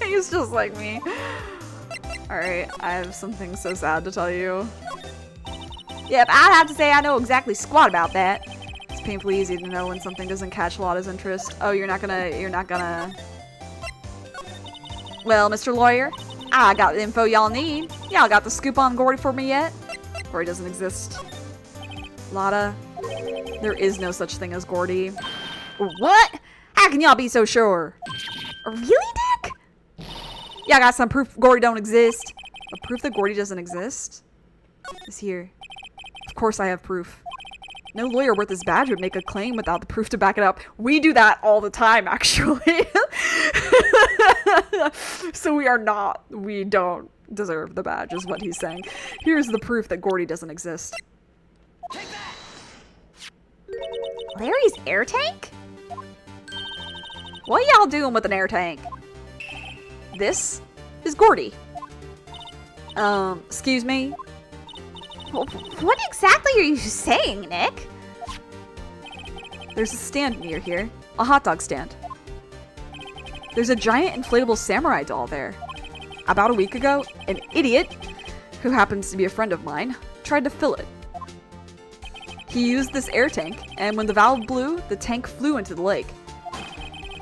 He's just like me. Alright, I have something so sad to tell you. Yep, I'd have to say I know exactly squat about that. It's painfully easy to know when something doesn't catch Lotta's interest. Oh, you're not gonna... Well, Mr. Lawyer, I got the info y'all need. Y'all got the scoop on Gordy for me yet? Gordy doesn't exist. Lotta, there is no such thing as Gordy. What? How can y'all be so sure? Really, Nick? Yeah, I got some proof Gordy don't exist. A proof that Gordy doesn't exist is here. Of course I have proof. No lawyer worth his badge would make a claim without the proof to back it up. We do that all the time, actually. So we don't deserve the badge, is what he's saying. Here's the proof that Gordy doesn't exist. Larry's air tank? What y'all doing with an air tank? This is Gordy. Excuse me? What exactly are you saying, Nick? There's a stand near here. A hot dog stand. There's a giant inflatable samurai doll there. About a week ago, an idiot, who happens to be a friend of mine, tried to fill it. He used this air tank, and when the valve blew, the tank flew into the lake.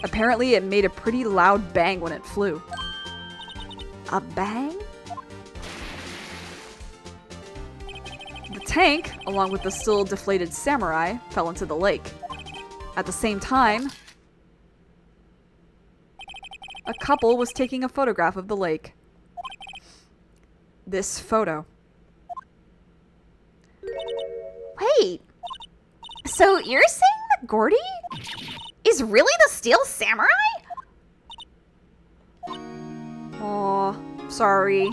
Apparently, it made a pretty loud bang when it flew. A bang? The tank, along with the still deflated samurai, fell into the lake. At the same time, a couple was taking a photograph of the lake. This photo. Wait. So you're saying that Gordy is really the Steel Samurai? Aw, sorry.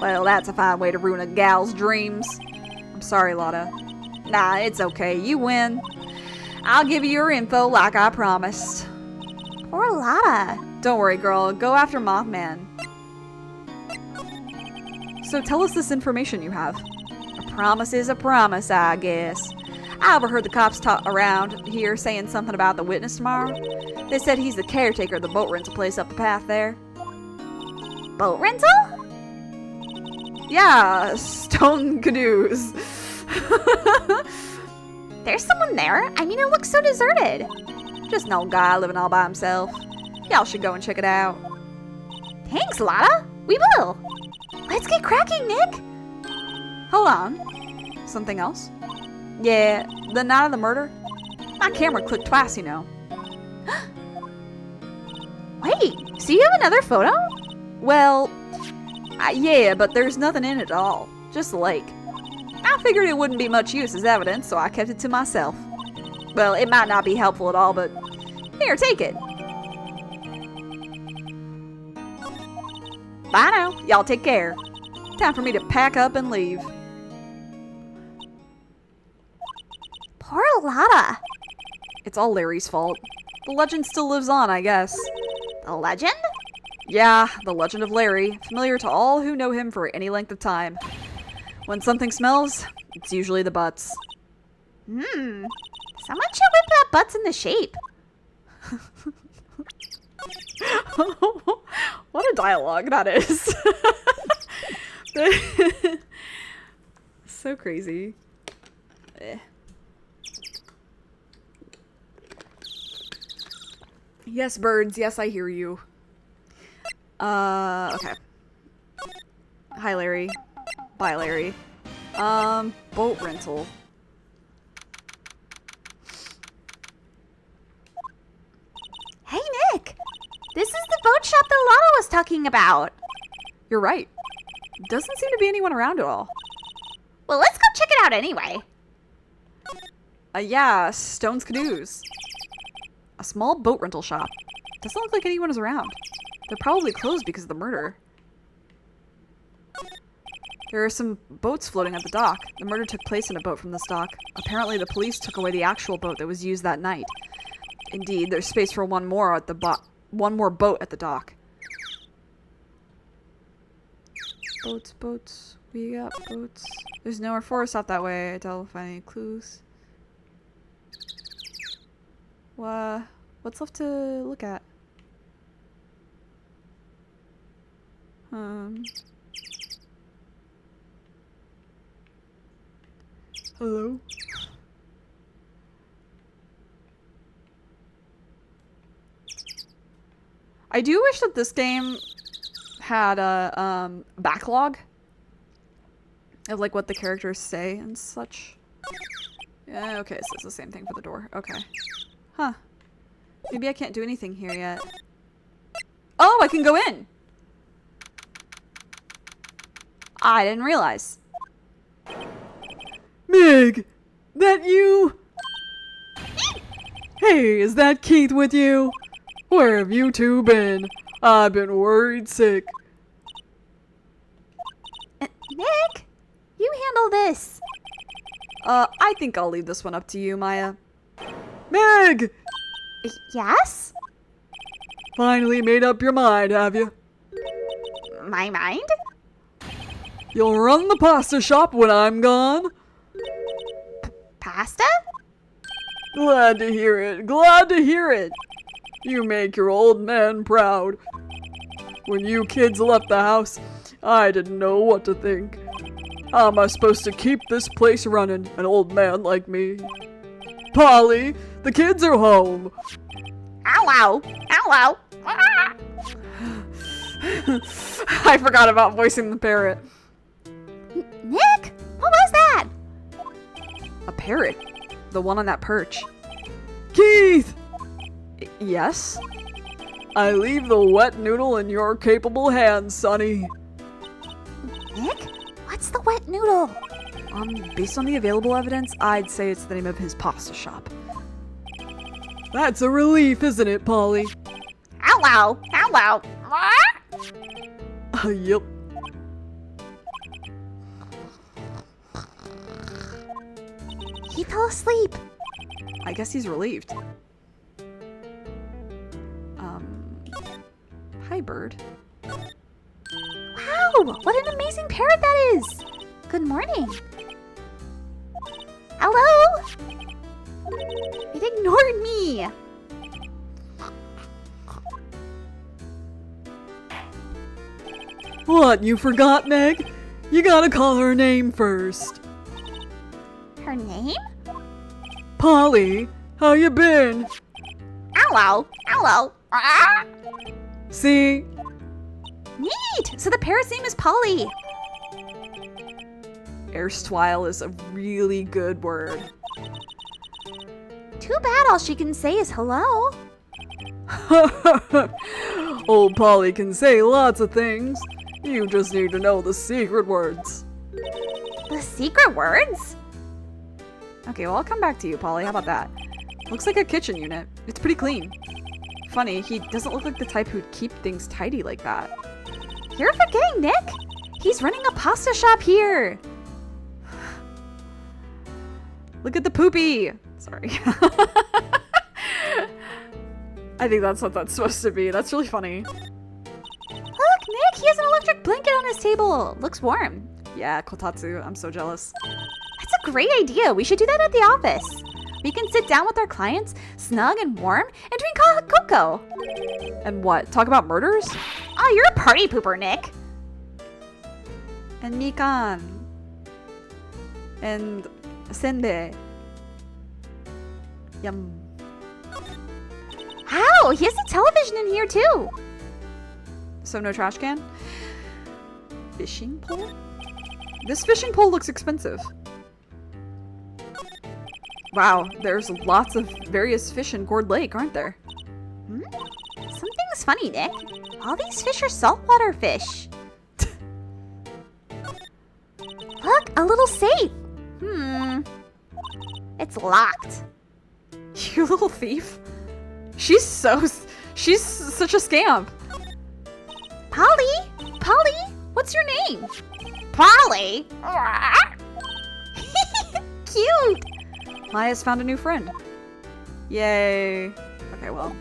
Well, that's a fine way to ruin a gal's dreams. I'm sorry, Lotta. Nah, it's okay. You win. I'll give you your info like I promised. Poor Lotta. Don't worry, girl. Go after Mothman. So tell us this information you have. A promise is a promise, I guess. I overheard the cops talk around here saying something about the witness tomorrow. They said he's the caretaker of the boat rental place up the path there. Boat rental? Yeah, stone canoes. There's someone there? I mean, it looks so deserted. Just an old guy living all by himself. Y'all should go and check it out. Thanks, Lotta. We will. Let's get cracking, Nick. Hold on. Something else? Yeah, the night of the murder. My camera clicked twice, you know. Wait, so you have another photo? Well, yeah, but there's nothing in it at all. Just the lake. I figured it wouldn't be much use as evidence, so I kept it to myself. Well, it might not be helpful at all, but here, take it. Bye now. Y'all take care. Time for me to pack up and leave. Poor Lotta. It's all Larry's fault. The legend still lives on, I guess. The legend? Yeah, the legend of Larry, familiar to all who know him for any length of time. When something smells, it's usually the butts. Someone should whip that butts into shape. What a dialogue that is. So crazy. Yes, birds. Yes, I hear you. Okay. Hi, Larry. Bye, Larry. Boat rental. Hey, Nick. This is the boat shop that Lotta was talking about. You're right. Doesn't seem to be anyone around at all. Well, let's go check it out anyway. Yeah, Stone's Canoes. A small boat rental shop. Doesn't look like anyone is around. They're probably closed because of the murder. There are some boats floating at the dock. The murder took place in a boat from this dock. Apparently the police took away the actual boat that was used that night. Indeed, there's space for one more boat at the dock. Boats. We got boats. There's nowhere for us out that way. I don't find any clues. What's left to look at? Hello? I do wish that this game had a backlog. of like what the characters say and such. Yeah, okay, so it's the same thing for the door. Okay. Huh. Maybe I can't do anything here yet. Oh, I can go in! I didn't realize. Meg! That you? Hey, is that Keith with you? Where have you two been? I've been worried sick. Nick, you handle this. I think I'll leave this one up to you, Maya. Meg! Yes? Finally made up your mind, have you? My mind? You'll run the pasta shop when I'm gone? Pasta? Glad to hear it. Glad to hear it. You make your old man proud. When you kids left the house, I didn't know what to think. How am I supposed to keep this place running, an old man like me? Polly, the kids are home. Ow, ow, ow, ow. Ah! I forgot about voicing the parrot. Nick, what was that? A parrot? The one on that perch. Keith! Yes? I leave the wet noodle in your capable hands, Sonny. Nick, what's the wet noodle? Based on the available evidence, I'd say it's the name of his pasta shop. That's a relief, isn't it, Polly? Ow, ow, ow, ow. Ah! Yep. He fell asleep. I guess he's relieved. Hi, bird. Wow, what an amazing parrot that is. Good morning. Hello? It ignored me. What, you forgot, Meg? You gotta call her name first. Her name? Polly, how you been? Hello, hello. Ah! See? Neat! So the parrot's name is Polly. Erstwhile is a really good word. Too bad all she can say is hello. Old Polly can say lots of things. You just need to know the secret words. The secret words? Okay, well, I'll come back to you, Polly. How about that? Looks like a kitchen unit. It's pretty clean. Funny, he doesn't look like the type who'd keep things tidy like that. You're forgetting Nick. He's running a pasta shop here. Look at the poopy! Sorry. I think that's what that's supposed to be. That's really funny. Look, Nick, he has an electric blanket on his table. Looks warm. Yeah, Kotatsu, I'm so jealous. That's a great idea. We should do that at the office. We can sit down with our clients, snug and warm, and drink cocoa. And what? Talk about murders? Oh, you're a party pooper, Nick. And mikan. And sende. Yum. Wow, he has a television in here too. So no trash can? Fishing pole? This fishing pole looks expensive. Wow, there's lots of various fish in Gourd Lake, aren't there? Something's funny, Nick. All these fish are saltwater fish. Look, a little safe. It's locked. You little thief. She's such a scamp. Polly? Polly? What's your name? Polly? Cute. Maya's found a new friend. Yay. Okay, well.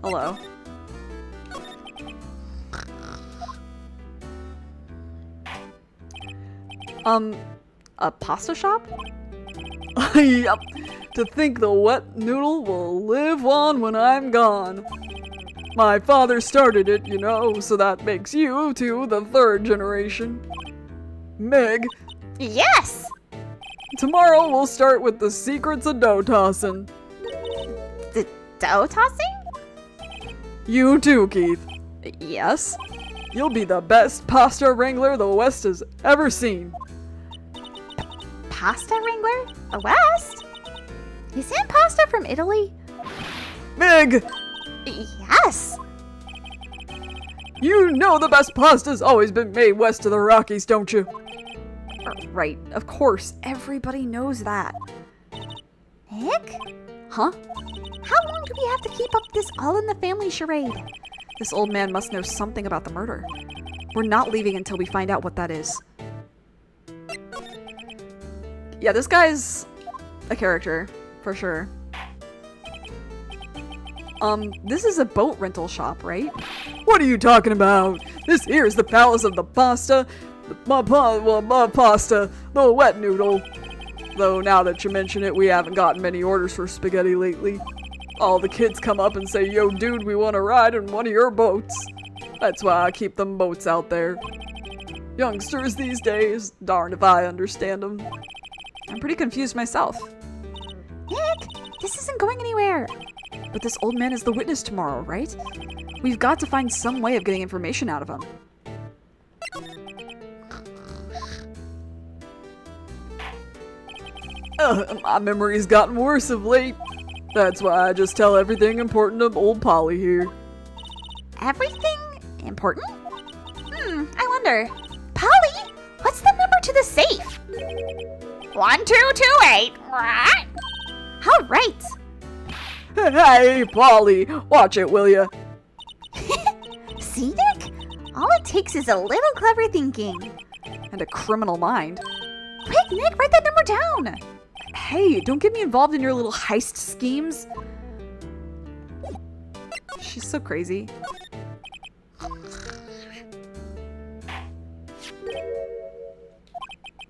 Hello. A pasta shop? Yup. To think the wet noodle will live on when I'm gone. My father started it, you know, so that makes you two the third generation. Meg, Yes. tomorrow we'll start with the secrets of dough tossing. The dough tossing? You too, Keith. Yes? You'll be the best pasta wrangler the West has ever seen. pasta wrangler? The West? Isn't pasta from Italy? Meg! Yes. You know the best pasta's always been made west of the Rockies, don't you? Right, of course. Everybody knows that. Nick? Huh? How long do we have to keep up this all-in-the-family charade? This old man must know something about the murder. We're not leaving until we find out what that is. Yeah, this guy's a character, for sure. This is a boat rental shop, right? What are you talking about? This here's the palace of the pasta. My pasta, the wet noodle. Though now that you mention it, we haven't gotten many orders for spaghetti lately. All the kids come up and say, "Yo, dude, we want to ride in one of your boats." That's why I keep them boats out there. Youngsters these days, darned if I understand them. I'm pretty confused myself. Nick, this isn't going anywhere. But this old man is the witness tomorrow, right? We've got to find some way of getting information out of him. My memory's gotten worse of late. That's why I just tell everything important to old Polly here. Everything important? I wonder. Polly, what's the number to the safe? 1228. All right. Hey, Polly, watch it, will ya? See, Nick? All it takes is a little clever thinking. And a criminal mind. Quick, Nick, write that number down. Hey, don't get me involved in your little heist schemes. She's so crazy.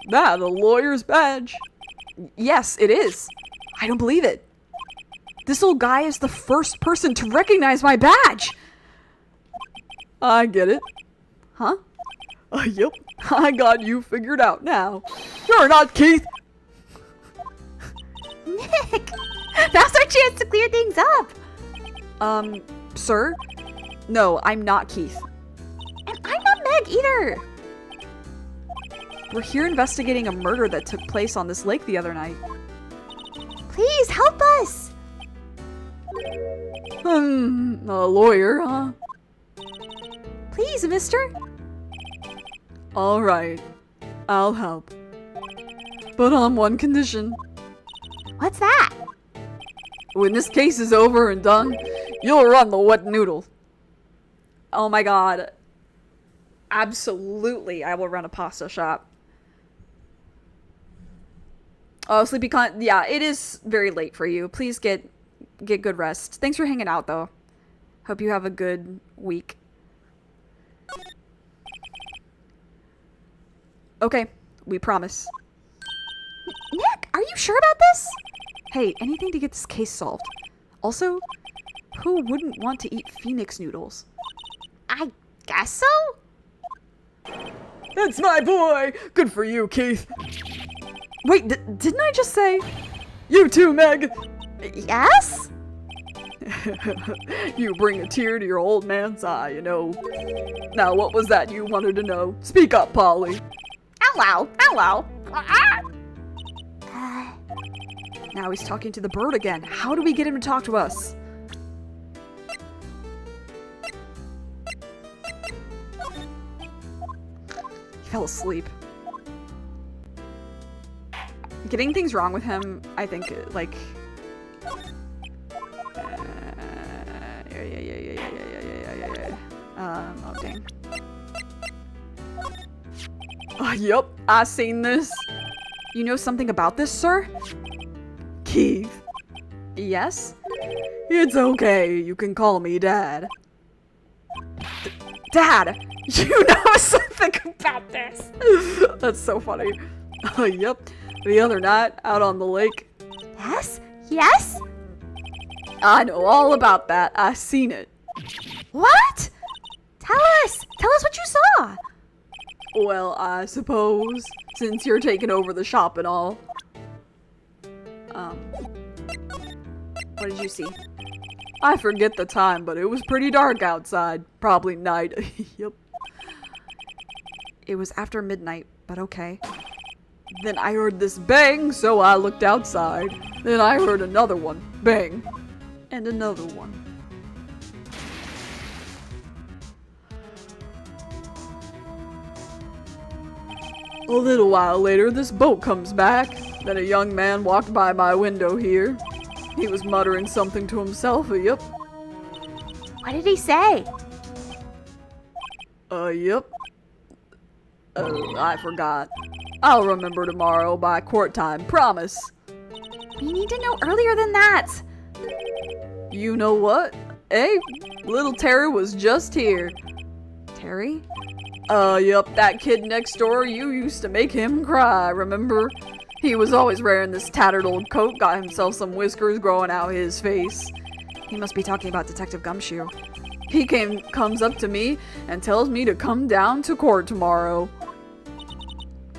That a lawyer's badge. Yes, it is. I don't believe it. This old guy is the first person to recognize my badge. I get it. Huh? Yep, I got you figured out now. You're not Keith. Nick, now's our chance to clear things up. Sir? No, I'm not Keith. And I'm not Meg either. We're here investigating a murder that took place on this lake the other night. Please help us. A lawyer, huh? Please, mister. All right, I'll help. But on one condition. What's that? When this case is over and done, you'll run the wet noodle. Oh my god. Absolutely, I will run a pasta shop. Oh, Sleepy Con, yeah, it is very late for you. Please get good rest. Thanks for hanging out, though. Hope you have a good week. Okay, we promise. Nick, are you sure about this? Hey, anything to get this case solved. Also, who wouldn't want to eat Phoenix noodles? I guess so? That's my boy! Good for you, Keith. Wait, didn't I just say? You too, Meg. Yes? You bring a tear to your old man's eye, you know. Now, what was that you wanted to know? Speak up, Polly. Hello. Now he's talking to the bird again. How do we get him to talk to us? He fell asleep. Getting things wrong with him, I think, like... oh dang. Yep, I seen this. You know something about this, sir? Keith. Yes? It's okay, you can call me Dad. Dad! You know something about this! That's so funny. Yep, the other night, out on the lake. Yes? I know all about that, I seen it. What? Tell us what you saw. Well, I suppose, since you're taking over the shop and all. What did you see? I forget the time, but it was pretty dark outside. Probably night. Yep. It was after midnight, but okay. Then I heard this bang, so I looked outside. Then I heard another one, bang, and another one. A little while later, this boat comes back. Then a young man walked by my window here. He was muttering something to himself, yep. What did he say? Yep. Oh, I forgot. I'll remember tomorrow by court time, promise. We need to know earlier than that. You know what? Hey, little Terry was just here. Terry? Yep, that kid next door, you used to make him cry, remember? He was always wearing this tattered old coat, got himself some whiskers growing out his face. He must be talking about Detective Gumshoe. He comes up to me and tells me to come down to court tomorrow.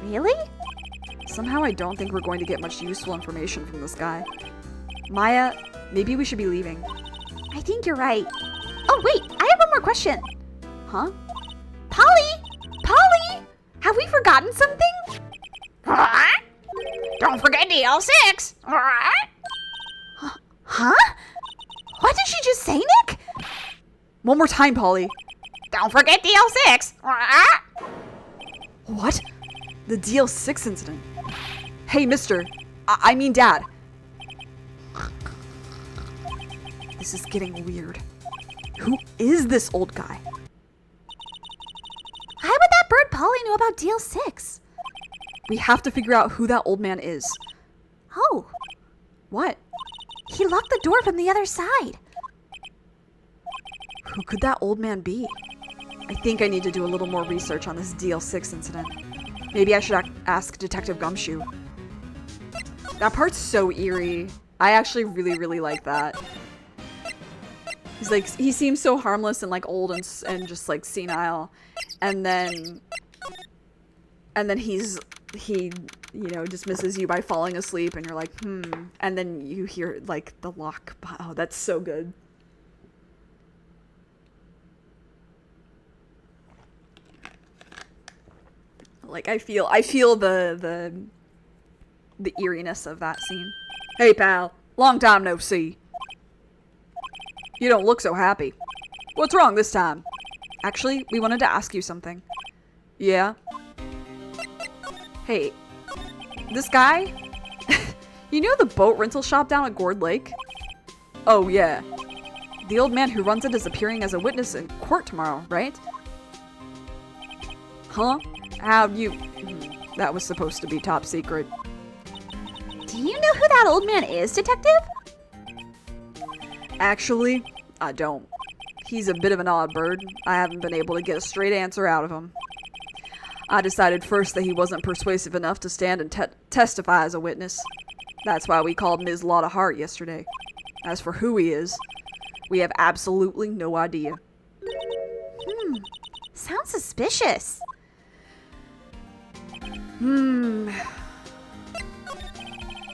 Really? Somehow I don't think we're going to get much useful information from this guy. Maya, maybe we should be leaving. I think you're right. Oh, wait, I have one more question. Huh? Polly! Polly! Have we forgotten something? Don't forget DL6. Huh? What did she just say, Nick? One more time, Polly. Don't forget DL6. What? The DL6 incident. Hey, mister. I mean dad. This is getting weird. Who is this old guy? How would that bird Polly know about DL6? We have to figure out who that old man is. Oh, What? he locked the door from the other side. Who could that old man be? I think I need to do a little more research on this DL6 incident. Maybe I should ask Detective Gumshoe. That part's so eerie. I actually really, really like that. He seems so harmless and like old and just like senile. And then he, you know, dismisses you by falling asleep and you're like, and then you hear like the lock. Oh, that's so good. Like I feel the eeriness of that scene. Hey pal, long time no see. You don't look so happy. What's wrong this time? Actually, we wanted to ask you something. Yeah? Hey, this guy? You know the boat rental shop down at Gourd Lake? Oh yeah. The old man who runs it is appearing as a witness in court tomorrow, right? Huh? How'd you... That was supposed to be top secret. Do you know who that old man is, Detective? Actually, I don't. He's a bit of an odd bird. I haven't been able to get a straight answer out of him. I decided first that he wasn't persuasive enough to stand and testify as a witness. That's why we called Ms. Lotta Hart yesterday. As for who he is, we have absolutely no idea. Sounds suspicious.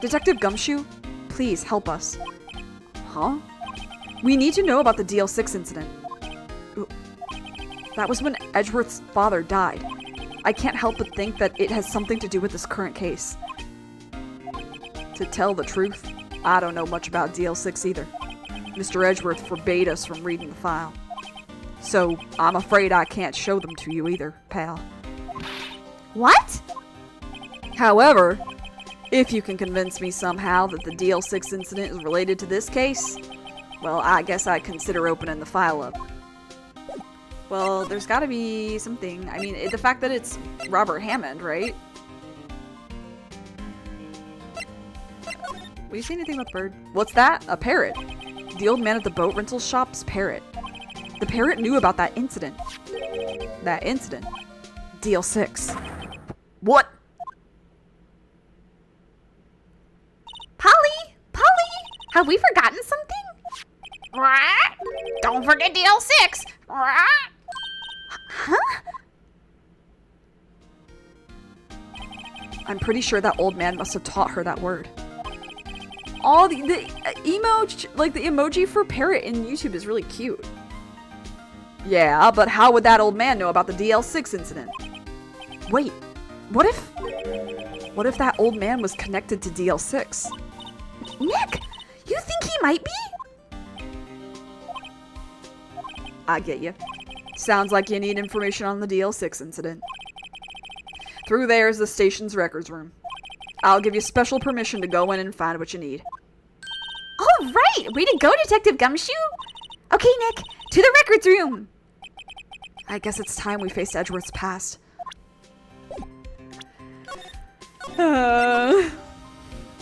Detective Gumshoe, please help us. Huh? We need to know about the DL6 incident. That was when Edgeworth's father died. I can't help but think that it has something to do with this current case. To tell the truth, I don't know much about DL6 either. Mr. Edgeworth forbade us from reading the file. So, I'm afraid I can't show them to you either, pal. What? However, if you can convince me somehow that the DL6 incident is related to this case, well, I guess I'd consider opening the file up. Well, there's gotta be something. I mean, the fact that it's Robert Hammond, right? Will you see anything about the bird? What's that? A parrot. The old man at the boat rental shop's parrot. The parrot knew about that incident. That incident? DL6. What? Polly? Have we forgotten something? Don't forget DL6. Huh? I'm pretty sure that old man must have taught her that word. All the emoji, like the emoji for parrot in YouTube is really cute. Yeah, but how would that old man know about the DL6 incident? Wait, what if What if that old man was connected to DL6? Nick, you think he might be? I get you. Sounds like you need information on the DL6 incident. Through there is the station's records room. I'll give you special permission to go in and find what you need. All right, way to go, Detective Gumshoe. Okay, Nick, to the records room. I guess it's time we faced Edgeworth's past.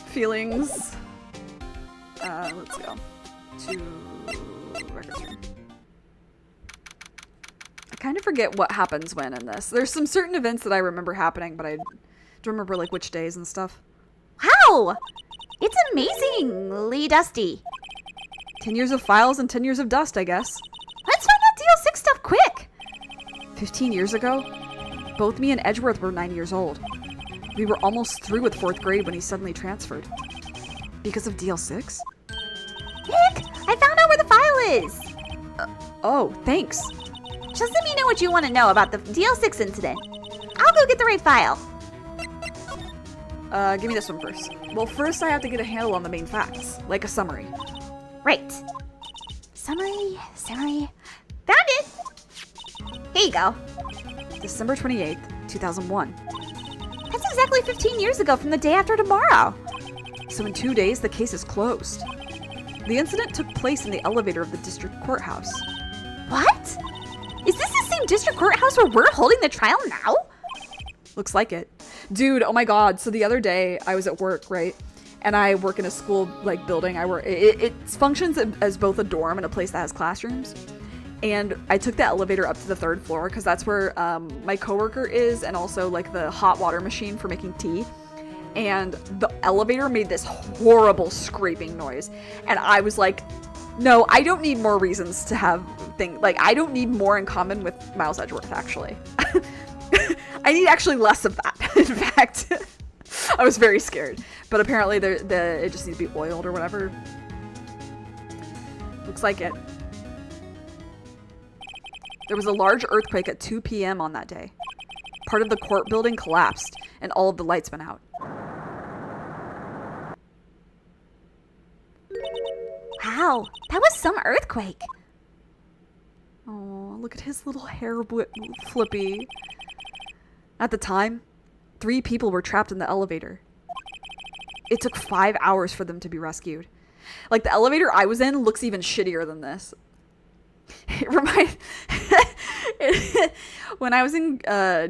Feelings. Let's go to records room. I kind of forget what happens when in this. There's some certain events that I remember happening, but I don't remember like which days and stuff. Wow, it's amazingly dusty. 10 years of files and 10 years of dust, I guess. Let's find out DL6 stuff quick. 15 years ago, both me and Edgeworth were 9 years old. We were almost through with 4th grade when he suddenly transferred. Because of DL6? Nick, I found out where the file is. Oh, thanks. Just let me know what you want to know about the DL6 incident. I'll go get the right file. Give me this one first. Well, first I have to get a handle on the main facts, like a summary. Right. Summary. Found it. Here you go. December 28th, 2001. That's exactly 15 years ago from the day after tomorrow. So in 2 days, the case is closed. The incident took place in the elevator of the district courthouse. What? Is this the same district courthouse where we're holding the trial now? Looks like it. Dude, oh my god. So the other day, I was at work, right? And I work in a school, like, building. It functions as both a dorm and a place that has classrooms. And I took the elevator up to the 3rd floor because that's where my coworker is, and also, like, the hot water machine for making tea. And the elevator made this horrible scraping noise. And I was like, no, I don't need more reasons to have things. Like, I don't need more in common with Miles Edgeworth, actually. I need actually less of that, in fact. I was very scared. But apparently it just needs to be oiled or whatever. Looks like it. There was a large earthquake at 2 p.m. on that day. Part of the court building collapsed, and all of the lights went out. Wow, that was some earthquake. Oh, look at his little hair flippy. At the time, 3 people were trapped in the elevator. It took 5 hours for them to be rescued. Like, the elevator I was in looks even shittier than this. It reminds... When I was in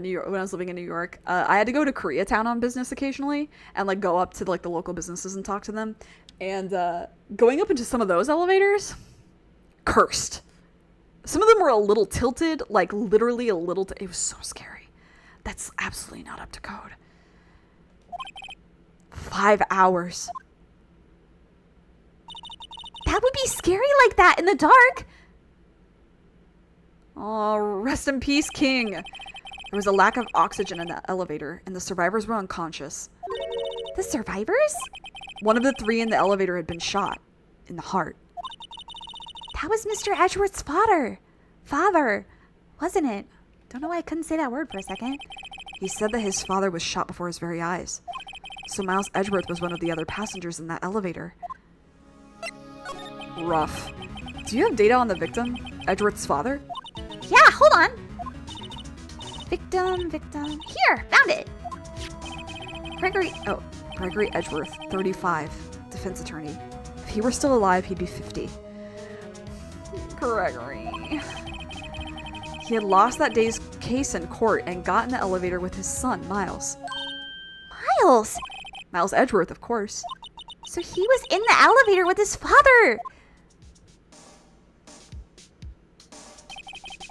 New York, when I was living in New York, I had to go to Koreatown on business occasionally and, like, go up to, like, the local businesses and talk to them. And going up into some of those elevators, cursed. Some of them were a little tilted, like literally a little. It was so scary. That's absolutely not up to code. 5 hours. That would be scary like that in the dark. Oh, rest in peace, King. There was a lack of oxygen in the elevator, and the survivors were unconscious. The survivors? One of the 3 in the elevator had been shot in the heart. That was Mr. Edgeworth's father, wasn't it? Don't know why I couldn't say that word for a second. He said that his father was shot before his very eyes. So Miles Edgeworth was one of the other passengers in that elevator. Rough. Do you have data on the victim, Edgeworth's father? Yeah, hold on. Victim. Here, found it. Gregory Edgeworth, 35, defense attorney. If he were still alive, he'd be 50. Gregory. He had lost that day's case in court and got in the elevator with his son, Miles. Miles? Miles Edgeworth, of course. So he was in the elevator with his father.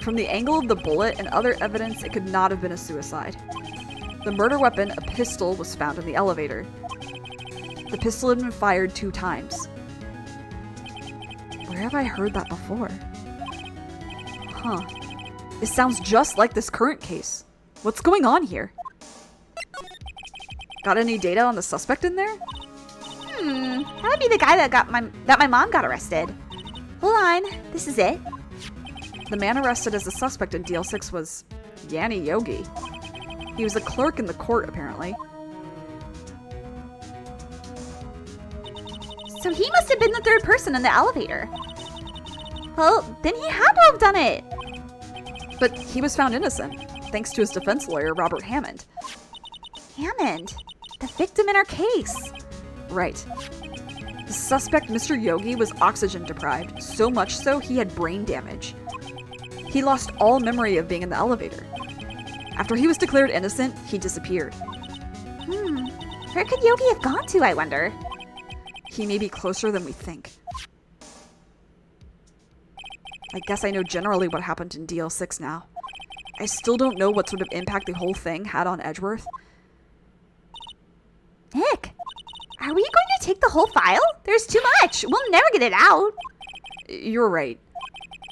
From the angle of the bullet and other evidence, it could not have been a suicide. The murder weapon, a pistol, was found in the elevator. The pistol had been fired 2 times. Where have I heard that before? Huh. It sounds just like this current case. What's going on here? Got any data on the suspect in there? That would be the guy that my mom got arrested. Hold on, this is it. The man arrested as the suspect in DL6 was Yanni Yogi. He was a clerk in the court, apparently. So he must have been the third person in the elevator. Well, then he had to have done it. But he was found innocent, thanks to his defense lawyer, Robert Hammond. Hammond, the victim in our case. Right. The suspect, Mr. Yogi, was oxygen deprived, so much so he had brain damage. He lost all memory of being in the elevator. After he was declared innocent, he disappeared. Where could Yogi have gone to, I wonder? He may be closer than we think. I guess I know generally what happened in DL6 now. I still don't know what sort of impact the whole thing had on Edgeworth. Nick, are we going to take the whole file? There's too much. We'll never get it out. You're right.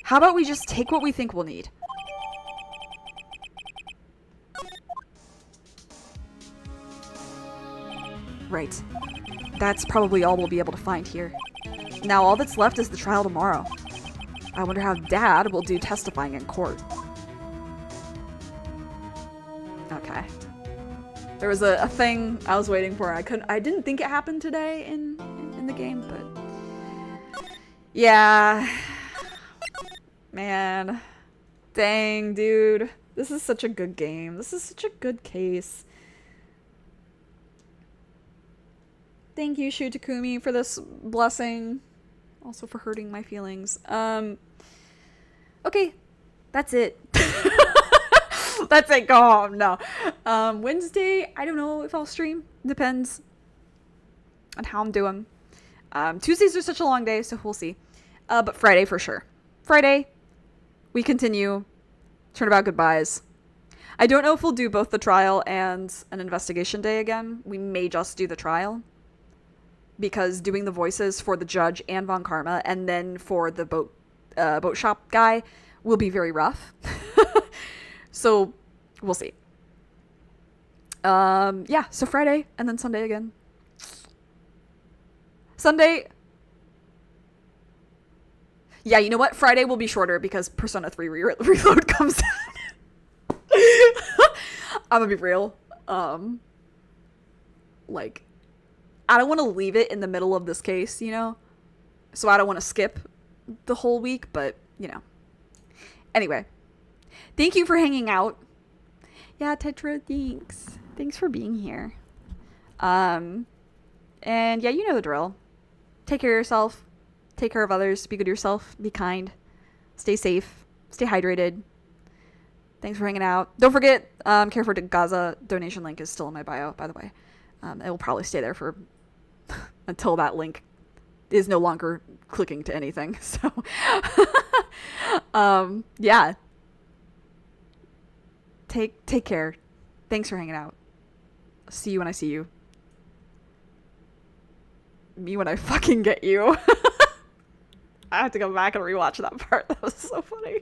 How about we just take what we think we'll need? Right. That's probably all we'll be able to find here. Now all that's left is the trial tomorrow. I wonder how Dad will do testifying in court. Okay. There was a thing I was waiting for. I didn't think it happened today in the game, but yeah. Man. Dang, dude. This is such a good game. This is such a good case. Thank you, Shu Takumi, for this blessing. Also for hurting my feelings. Okay. That's it. That's it. Go home. No. Wednesday, I don't know if I'll stream. Depends on how I'm doing. Tuesdays are such a long day, so we'll see. But Friday for sure. Friday, we continue. Turnabout goodbyes. I don't know if we'll do both the trial and an investigation day again. We may just do the trial. Because doing the voices for the judge and Von Karma and then for the boat shop guy will be very rough. So we'll see. Yeah, so Friday and then Sunday again. Sunday. Yeah, you know what? Friday will be shorter because Persona 3 Reload comes out. I'm gonna be real. Like, I don't want to leave it in the middle of this case, you know? So I don't want to skip the whole week, but, you know. Anyway. Thank you for hanging out. Yeah, Tetra, thanks. Thanks for being here. And yeah, you know the drill. Take care of yourself. Take care of others. Be good to yourself. Be kind. Stay safe. Stay hydrated. Thanks for hanging out. Don't forget, Care for Gaza donation link is still in my bio, by the way. It will probably stay there for until that link is no longer clicking to anything. So, yeah. Take care. Thanks for hanging out. See you when I see you. Me when I fucking get you. I have to go back and rewatch that part. That was so funny.